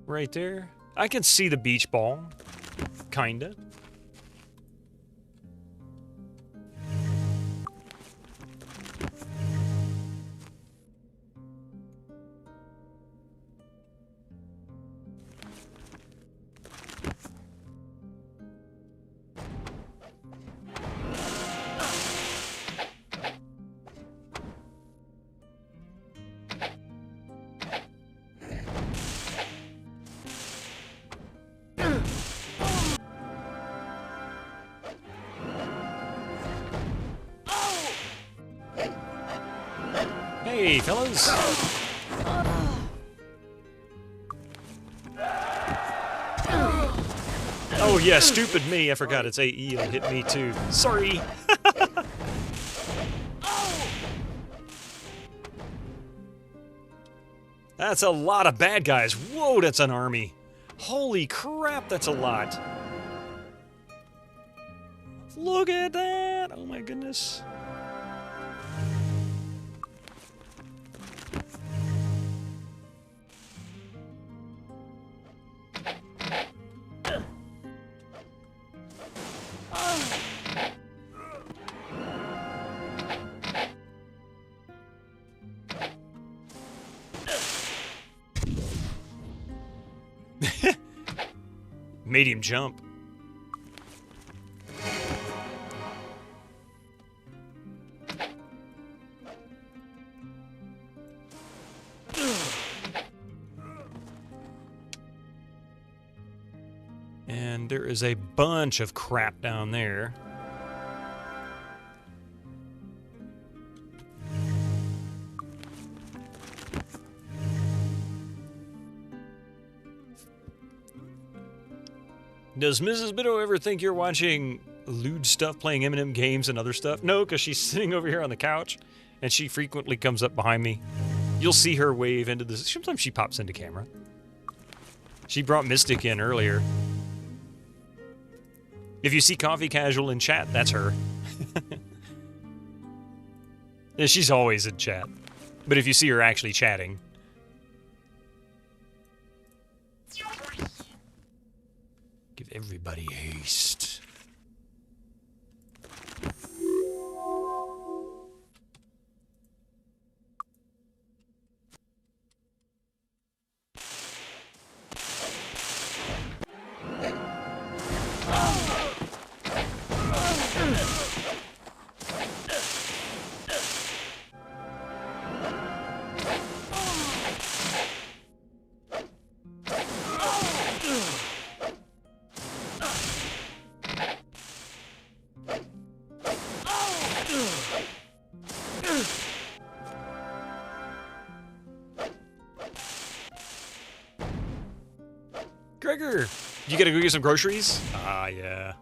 Right there. I can see the beach ball. Kinda. Hey, fellas. Oh, yeah, stupid me. I forgot it's AE. It'll hit me, too. Sorry. That's a lot of bad guys. Whoa, that's an army. Holy crap, that's a lot. Look at that. Oh, my goodness. Made him jump. And there is a bunch of crap down there. Does Mrs. Biddle ever think you're watching lewd stuff, playing Eminem games and other stuff? No, because she's sitting over here on the couch, and she frequently comes up behind me. You'll see her wave into this. Sometimes she pops into camera. She brought Mystic in earlier. If you see Coffee Casual in chat, that's her. Yeah, she's always in chat. But if you see her actually chatting... Give everybody haste. Gregor, you gotta go get some groceries? Ah, yeah.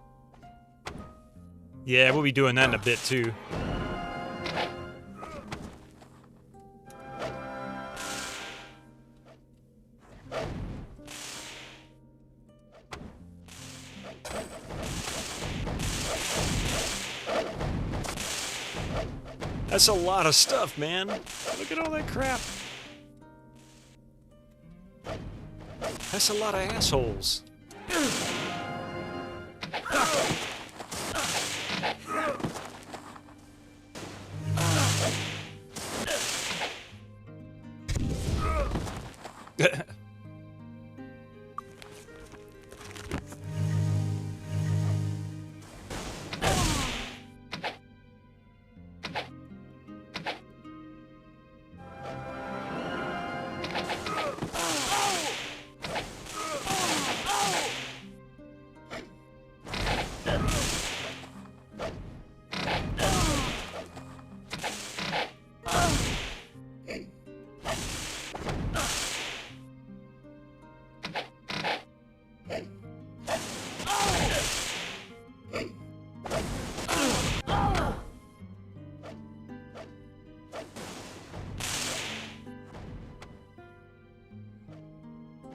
Yeah, we'll be doing that in a bit, too. That's a lot of stuff, man. Look at all that crap. That's a lot of assholes.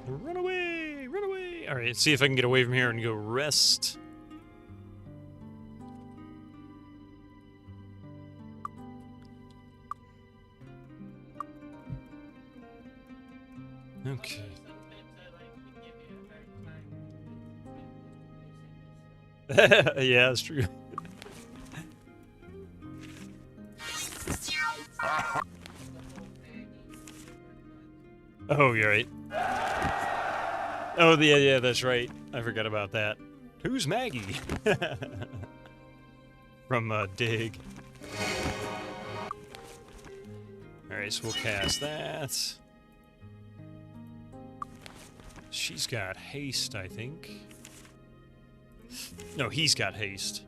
Run away! Run away! Alright, let's see if I can get away from here and go rest. Okay. Yeah, that's true. Oh, you're right. Oh, yeah, that's right. I forgot about that. Who's Maggie? From Dig. Alright, so we'll cast that. She's got haste, I think. No, he's got haste.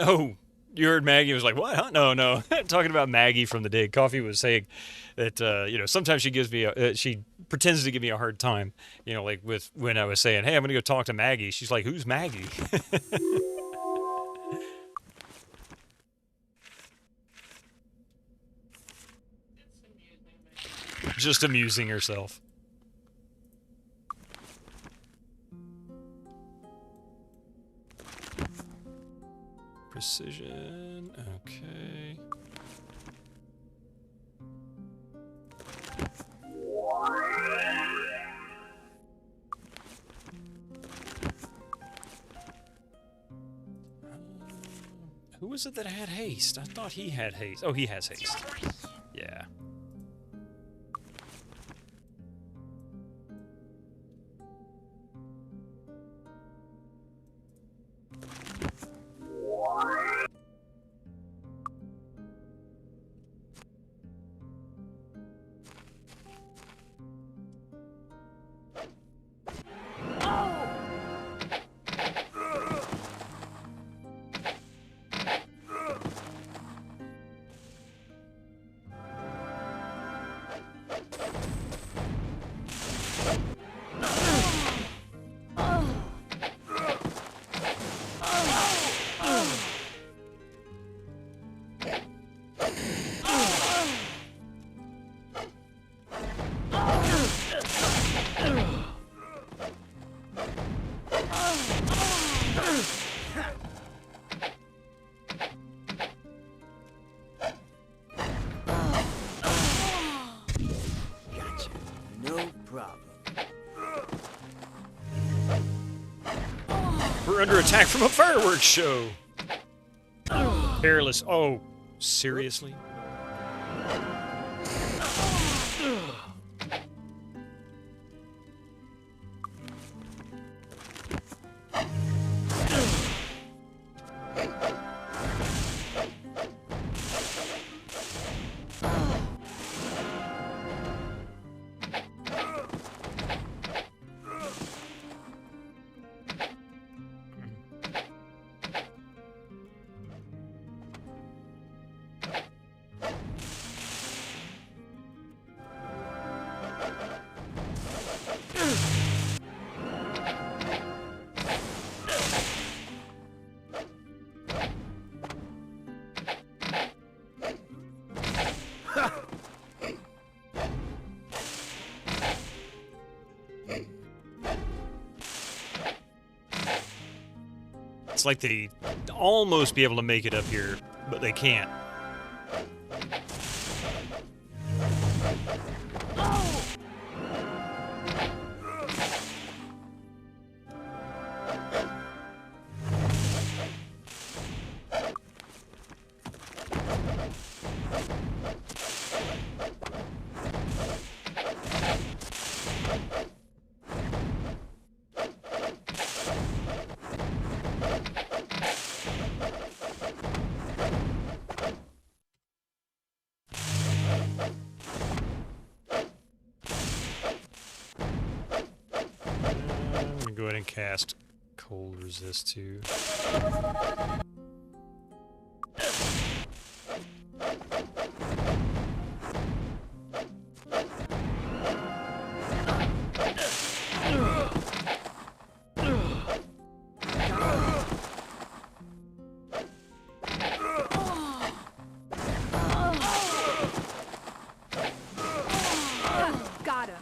Oh, you heard Maggie was like, what? Huh? No. Talking about Maggie from the Dig. Coffee was saying that, sometimes she gives me she pretends to give me a hard time. Like when I was saying, hey, I'm going to go talk to Maggie. She's like, who's Maggie? Just amusing herself. Precision, okay. Who was it that had haste? I thought he had haste. Oh, he has haste. Yeah. We're under attack from a fireworks show. Perilous. Oh, seriously? It's like they almost be able to make it up here, but they can't. Go ahead and cast cold resist too. Got him.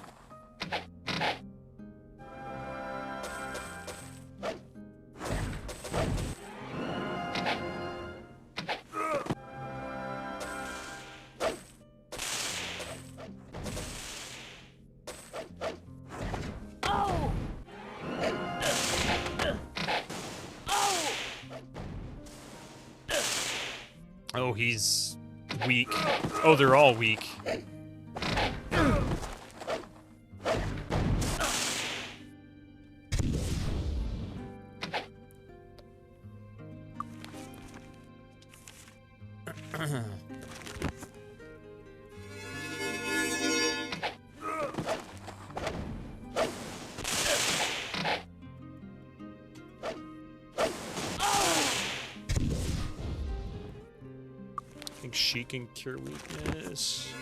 Oh, he's weak. Oh, they're all weak. I think she can cure weakness.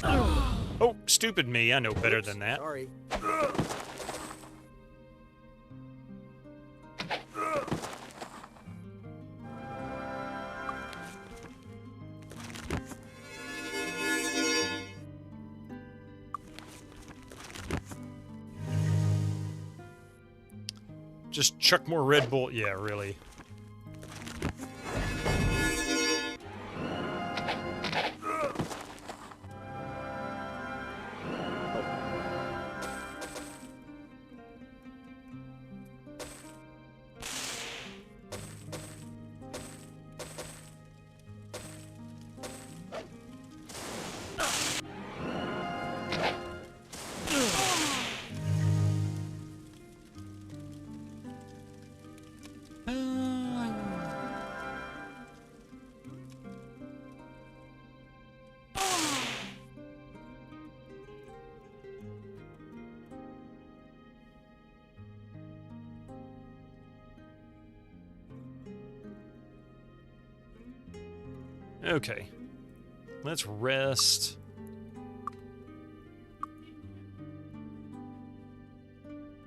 Oh, stupid me. I know better than that. Sorry. Just chuck more Red Bull. Yeah, really. Okay. Let's rest.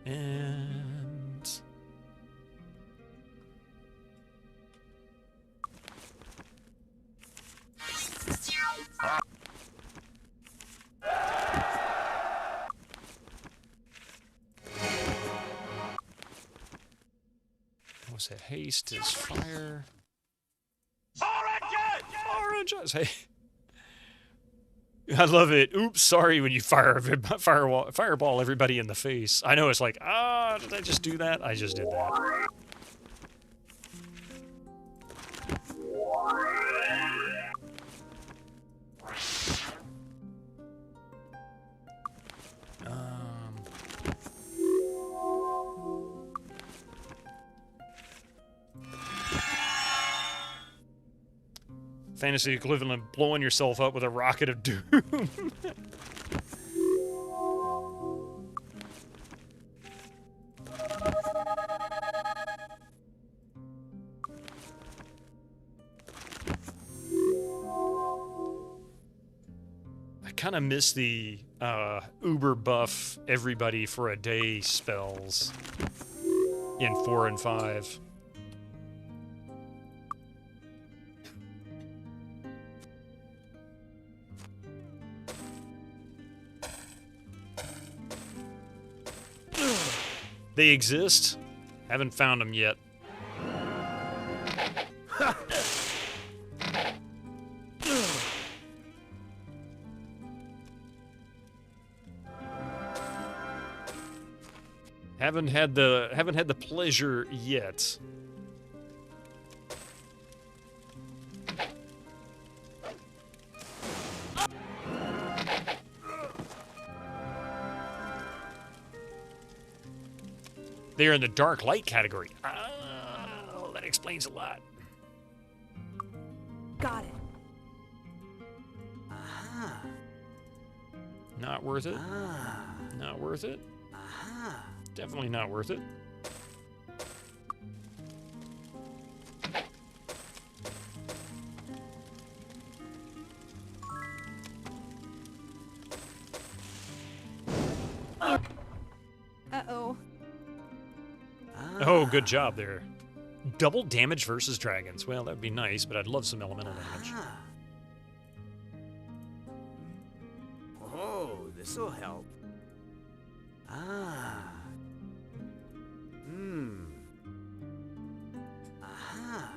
And... what's that? Haste is fire. Oranges! Hey. I love it. Oops, sorry when you fireball everybody in the face. I know it's like, did I just do that? I just did that. Fantasy equivalent of blowing yourself up with a rocket of doom. I kind of miss the uber buff everybody for a day spells in 4 and 5. They exist. Haven't found them yet. Haven't had the pleasure yet. They're in the dark light category. Oh, that explains a lot. Got it. Aha. Not worth it. Ah. Not worth it. Aha. Definitely not worth it. Uh-oh. Oh, good job there. Double damage versus dragons. Well, that'd be nice, but I'd love some elemental damage. Oh, this'll help. Ah. Hmm. Aha.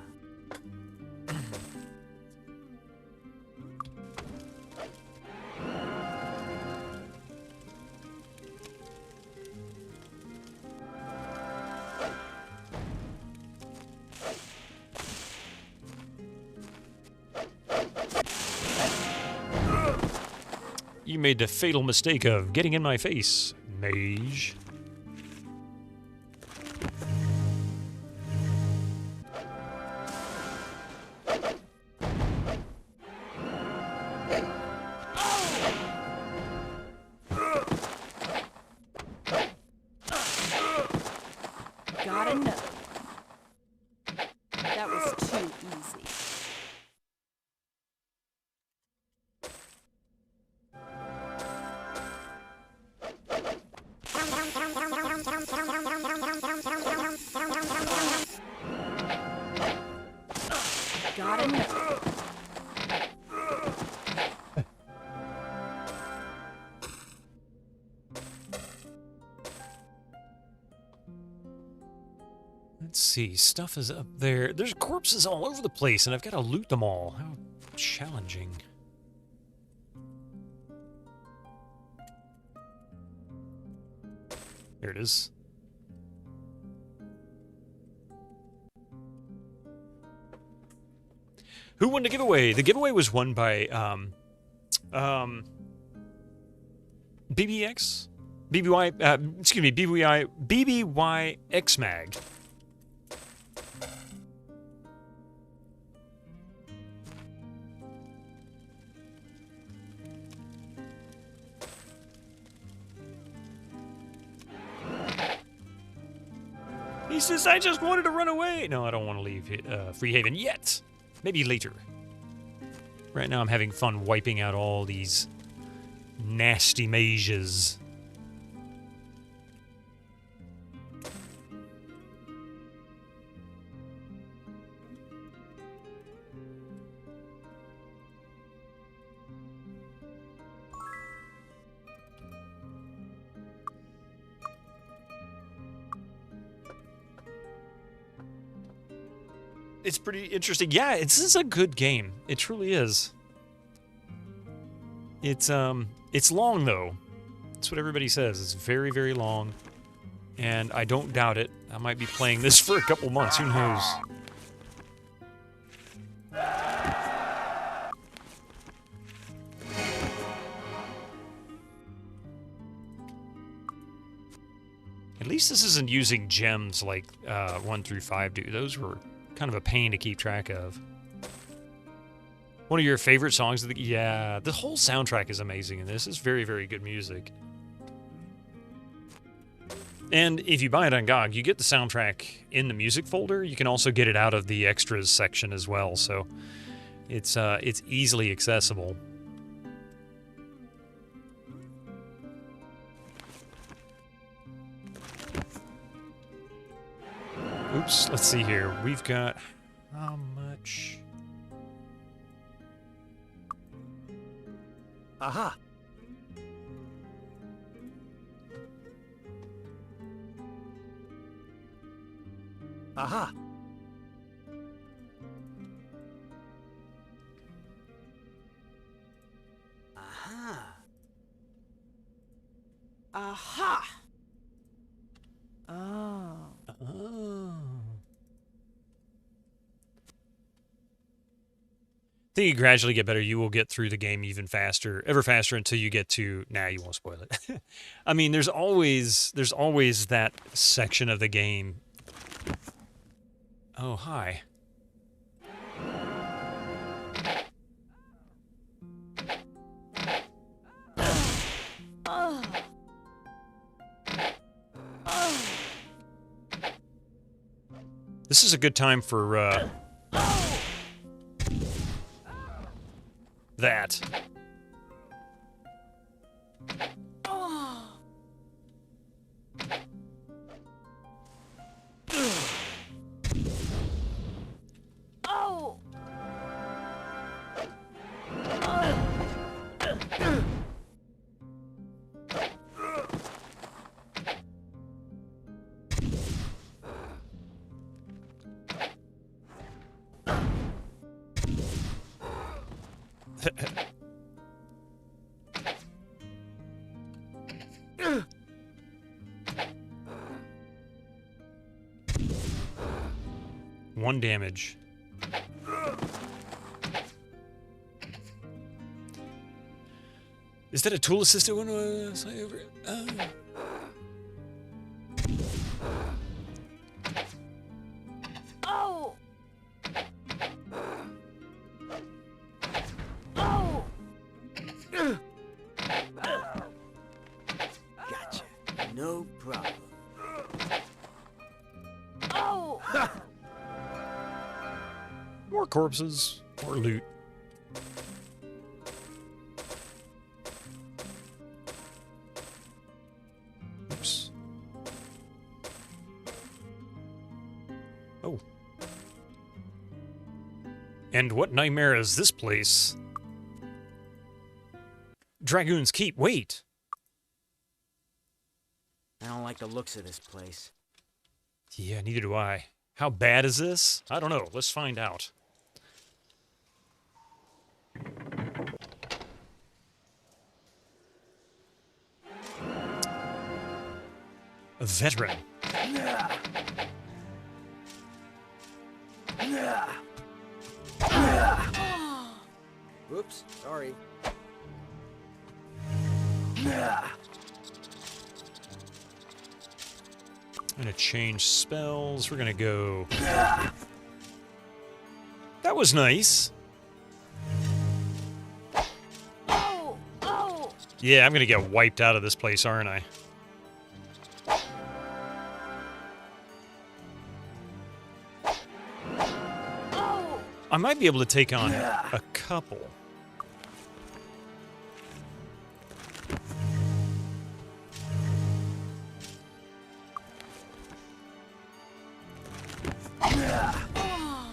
You made the fatal mistake of getting in my face, mage. Gotta know. That was too easy. Gotta know. Let's see, stuff is up there. There's corpses all over the place, and I've got to loot them all. How challenging. There it is. Who won the giveaway? The giveaway was won by BBX? BBY, excuse me, BBY XMag. He says, I just wanted to run away. No, I don't want to leave Freehaven yet. Maybe later. Right now I'm having fun wiping out all these nasty mages. It's pretty interesting. Yeah, this is a good game. It truly is. It's long though. That's what everybody says. It's very, very long. And I don't doubt it. I might be playing this for a couple months. Who knows? At least this isn't using gems like 1 through 5 do. Those were kind of a pain to keep track of. One of your favorite songs of the... Yeah, the whole soundtrack is amazing in this. It's very, very good music. And if you buy it on GOG, you get the soundtrack in the music folder. You can also get it out of the extras section as well, so it's easily accessible. Oops, let's see here. We've got... How much? Aha! Aha! Aha! Oh. Oh. I think you gradually get better. You will get through the game even faster, ever faster, until you get to. Nah, you won't spoil it. I mean, there's always that section of the game. Oh, hi. Oh. Oh. This is a good time for that. Oh. Oh. One damage. Is that a tool-assisted one? Oh. Oh. Gotcha. No problem. Oh. More corpses. More loot. Oops. Oh. And what nightmare is this place? Dragoon's Keep. Wait. I don't like the looks of this place. Yeah, neither do I. How bad is this? I don't know. Let's find out. A veteran. Oops, sorry. I'm gonna change spells. We're gonna go. That was nice. Oh. Oh. Yeah, I'm gonna get wiped out of this place, aren't I? Oh. I might be able to take on a couple.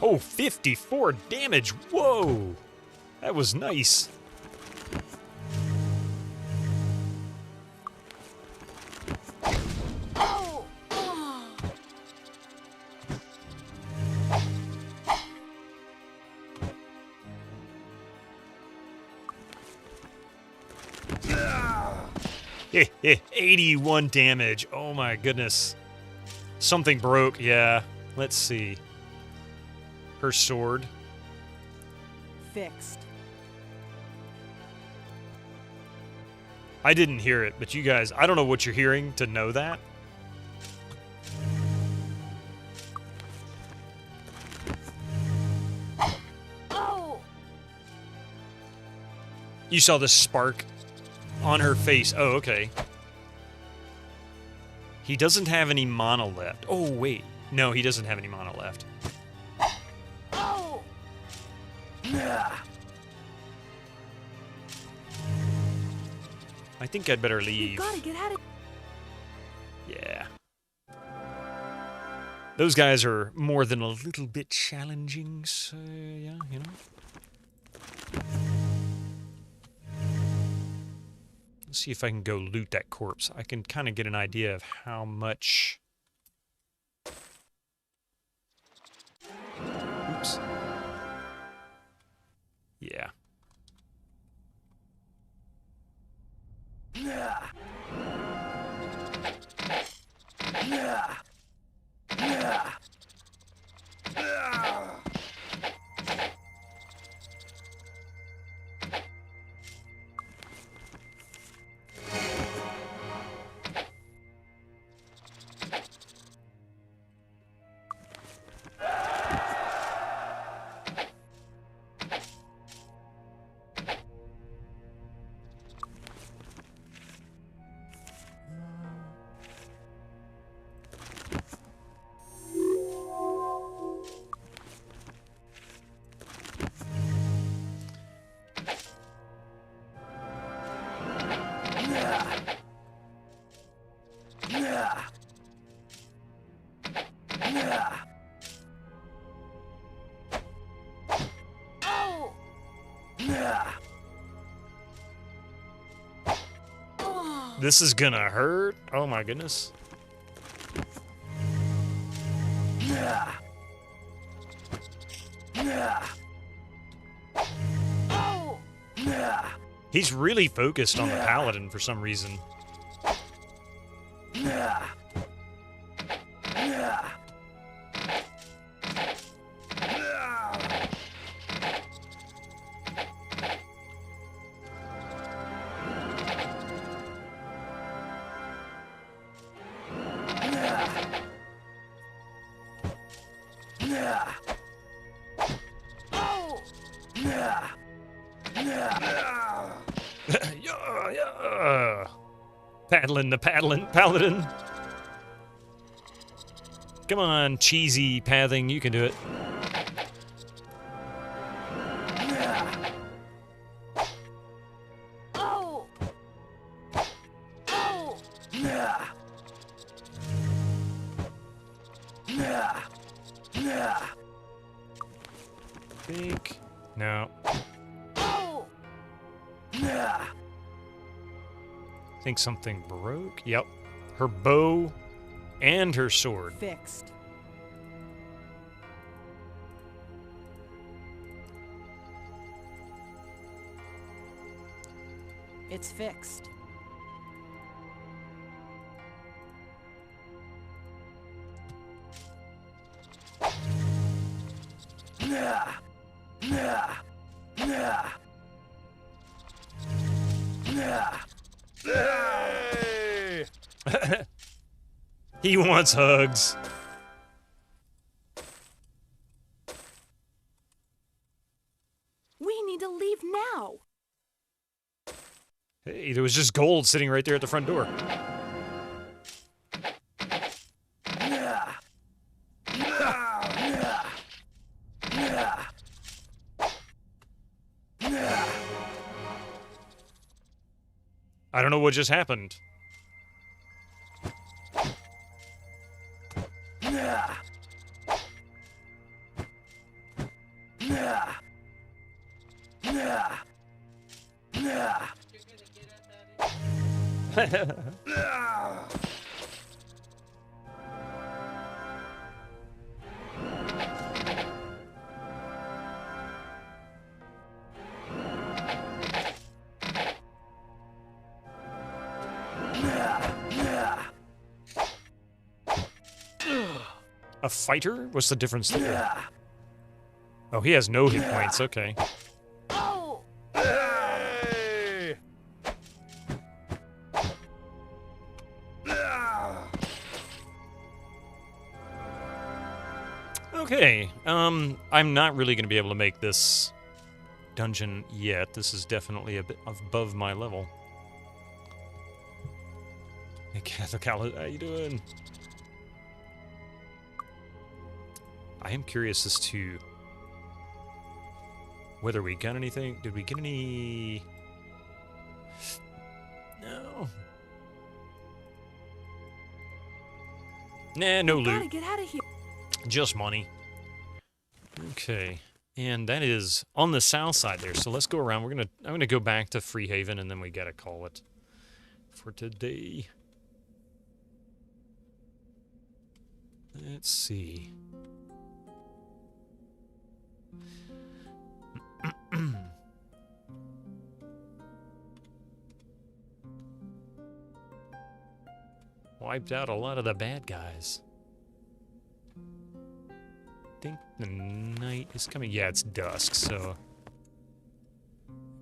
Oh, 54 damage. Whoa. That was nice. Oh. Oh. Yeah, 81 damage. Oh my goodness. Something broke, yeah. Let's see. Her sword. Fixed. I didn't hear it, but you guys, I don't know what you're hearing to know that. Oh. You saw the spark on her face. Oh, okay. He doesn't have any mana left. Oh, wait. No, he doesn't have any mana left. Oh. I think I'd better leave. You gotta get out of. Yeah. Those guys are more than a little bit challenging, so yeah, you know. Let's see if I can go loot that corpse. I can kind of get an idea of how much Oops. Yeah. This is gonna hurt. Oh my goodness. He's really focused on the paladin for some reason. Paddling the paladin. Come on, cheesy pathing, you can do it. Think. No. I think something broke. Yep. Her bow and her sword. Fixed. It's fixed. He wants hugs. We need to leave now. Hey, there was just gold sitting right there at the front door. I don't know what just happened. A fighter? What's the difference there? Oh, he has no hit points. Okay. Okay, I'm not really going to be able to make this dungeon yet. This is definitely a bit above my level. Hey, Catholic, how you doing? I am curious as to whether we got anything. Did we get any? No. Nah, no loot. Gotta get out of here. Just money. Okay, and that is on the south side there. So let's go around. I'm gonna go back to Freehaven, and then we gotta call it for today. Let's see. Wiped out a lot of the bad guys. Think the night is coming. Yeah, it's dusk, so...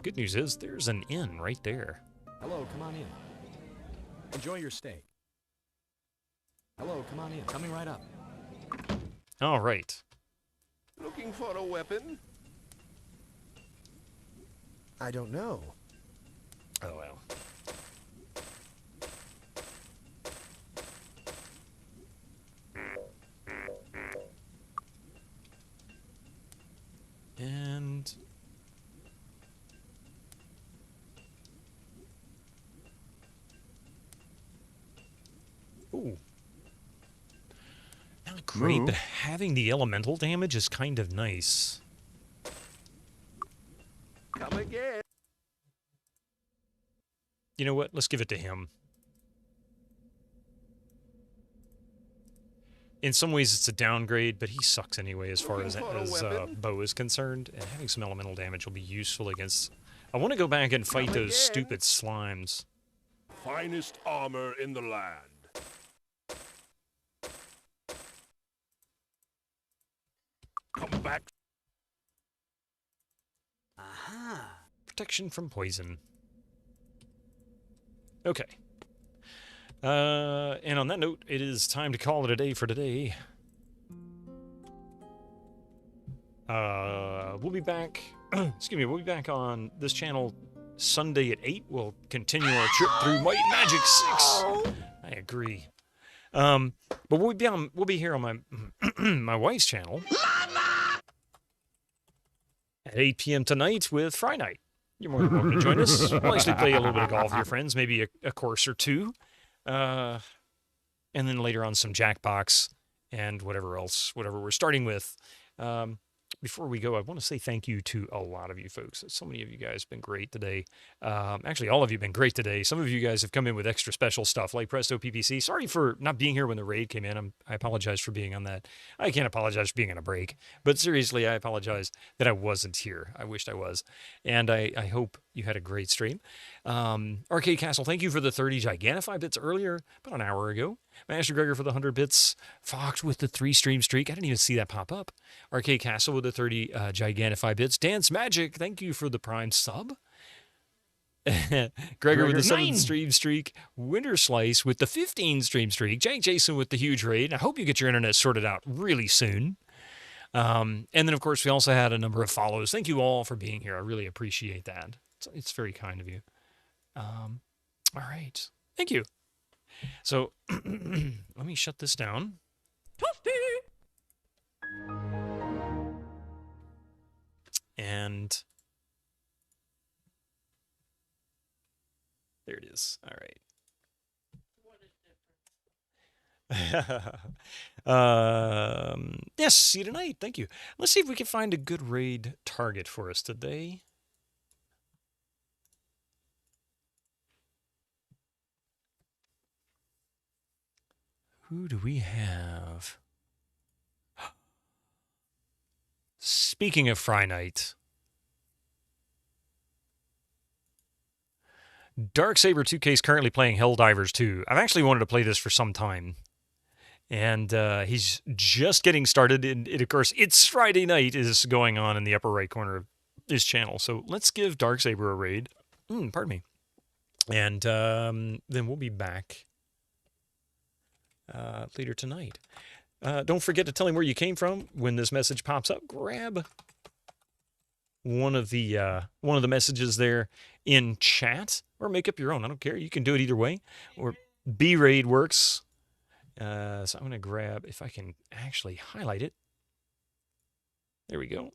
Good news is, there's an inn right there. Hello, come on in. Enjoy your stay. Hello, come on in. Coming right up. All right. Looking for a weapon? I don't know. Oh, well. And... Ooh. Not great, but having the elemental damage is kind of nice. Come again. You know what? Let's give it to him. In some ways, it's a downgrade, but he sucks anyway as far as bow is concerned. And having some elemental damage will be useful against... I want to go back and fight those stupid slimes. Finest armor in the land. Come back. Aha. Protection from poison. Okay. And on that note, it is time to call it a day for today. We'll be back... excuse me, we'll be back on this channel Sunday at 8. We'll continue our trip through Might and Magic 6. I agree. But we'll be here on my my wife's channel at 8 p.m. tonight with Friday Night. You're more than welcome to join us. We'll actually play a little bit of golf with your friends, maybe a course or two. And then later on some Jackbox and whatever else, whatever we're starting with. Before we go, I want to say thank you to a lot of you folks. So many of you guys have been great today. Actually, all of you have been great today. Some of you guys have come in with extra special stuff like Presto PPC. Sorry for not being here when the raid came in. I apologize for being on that. I can't apologize for being on a break. But seriously, I apologize that I wasn't here. I wished I was. And I hope you had a great stream. Arcade Castle, thank you for the 30 Gigantify bits earlier, about an hour ago. Master Gregor for the 100 bits. Fox with the 3-stream streak. I didn't even see that pop up. Arcade Castle with the 30 Gigantify bits. Dance Magic, thank you for the Prime sub. Gregor with the 7-stream streak. Winter Slice with the 15-stream streak. Jake Jason with the huge raid. I hope you get your internet sorted out really soon. And then, of course, we also had a number of follows. Thank you all for being here. I really appreciate that. It's very kind of you. All right. Thank you. So, let me shut this down. And there it is. All right. Yes, see you tonight. Thank you. Let's see if we can find a good raid target for us today. Who do we have? Speaking of Friday Night, Darksaber 2K is currently playing Helldivers 2. I've actually wanted to play this for some time. And he's just getting started. And of course, It's Friday Night is going on in the upper right corner of his channel. So let's give Darksaber a raid. Pardon me. And then we'll be back later tonight. Don't forget to tell him where you came from when this message pops up. Grab one of the messages there in chat, or make up your own. I don't care. You can do it either way. Or B-Raid works. So I'm going to grab, if I can actually highlight it. There we go.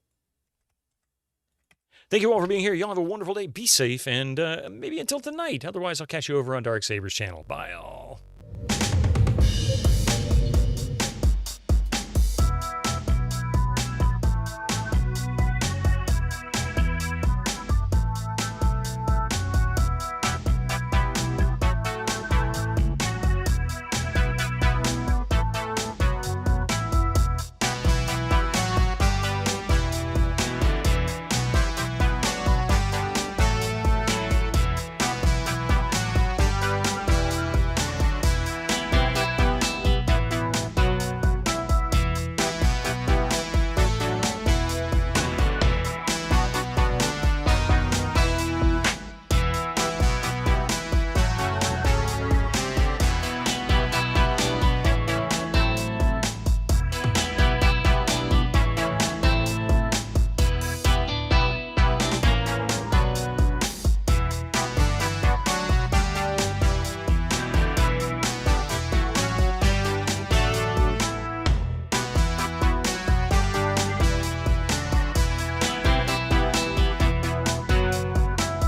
Thank you all for being here. Y'all have a wonderful day. Be safe, and maybe until tonight. Otherwise, I'll catch you over on Darksaber's channel. Bye, all.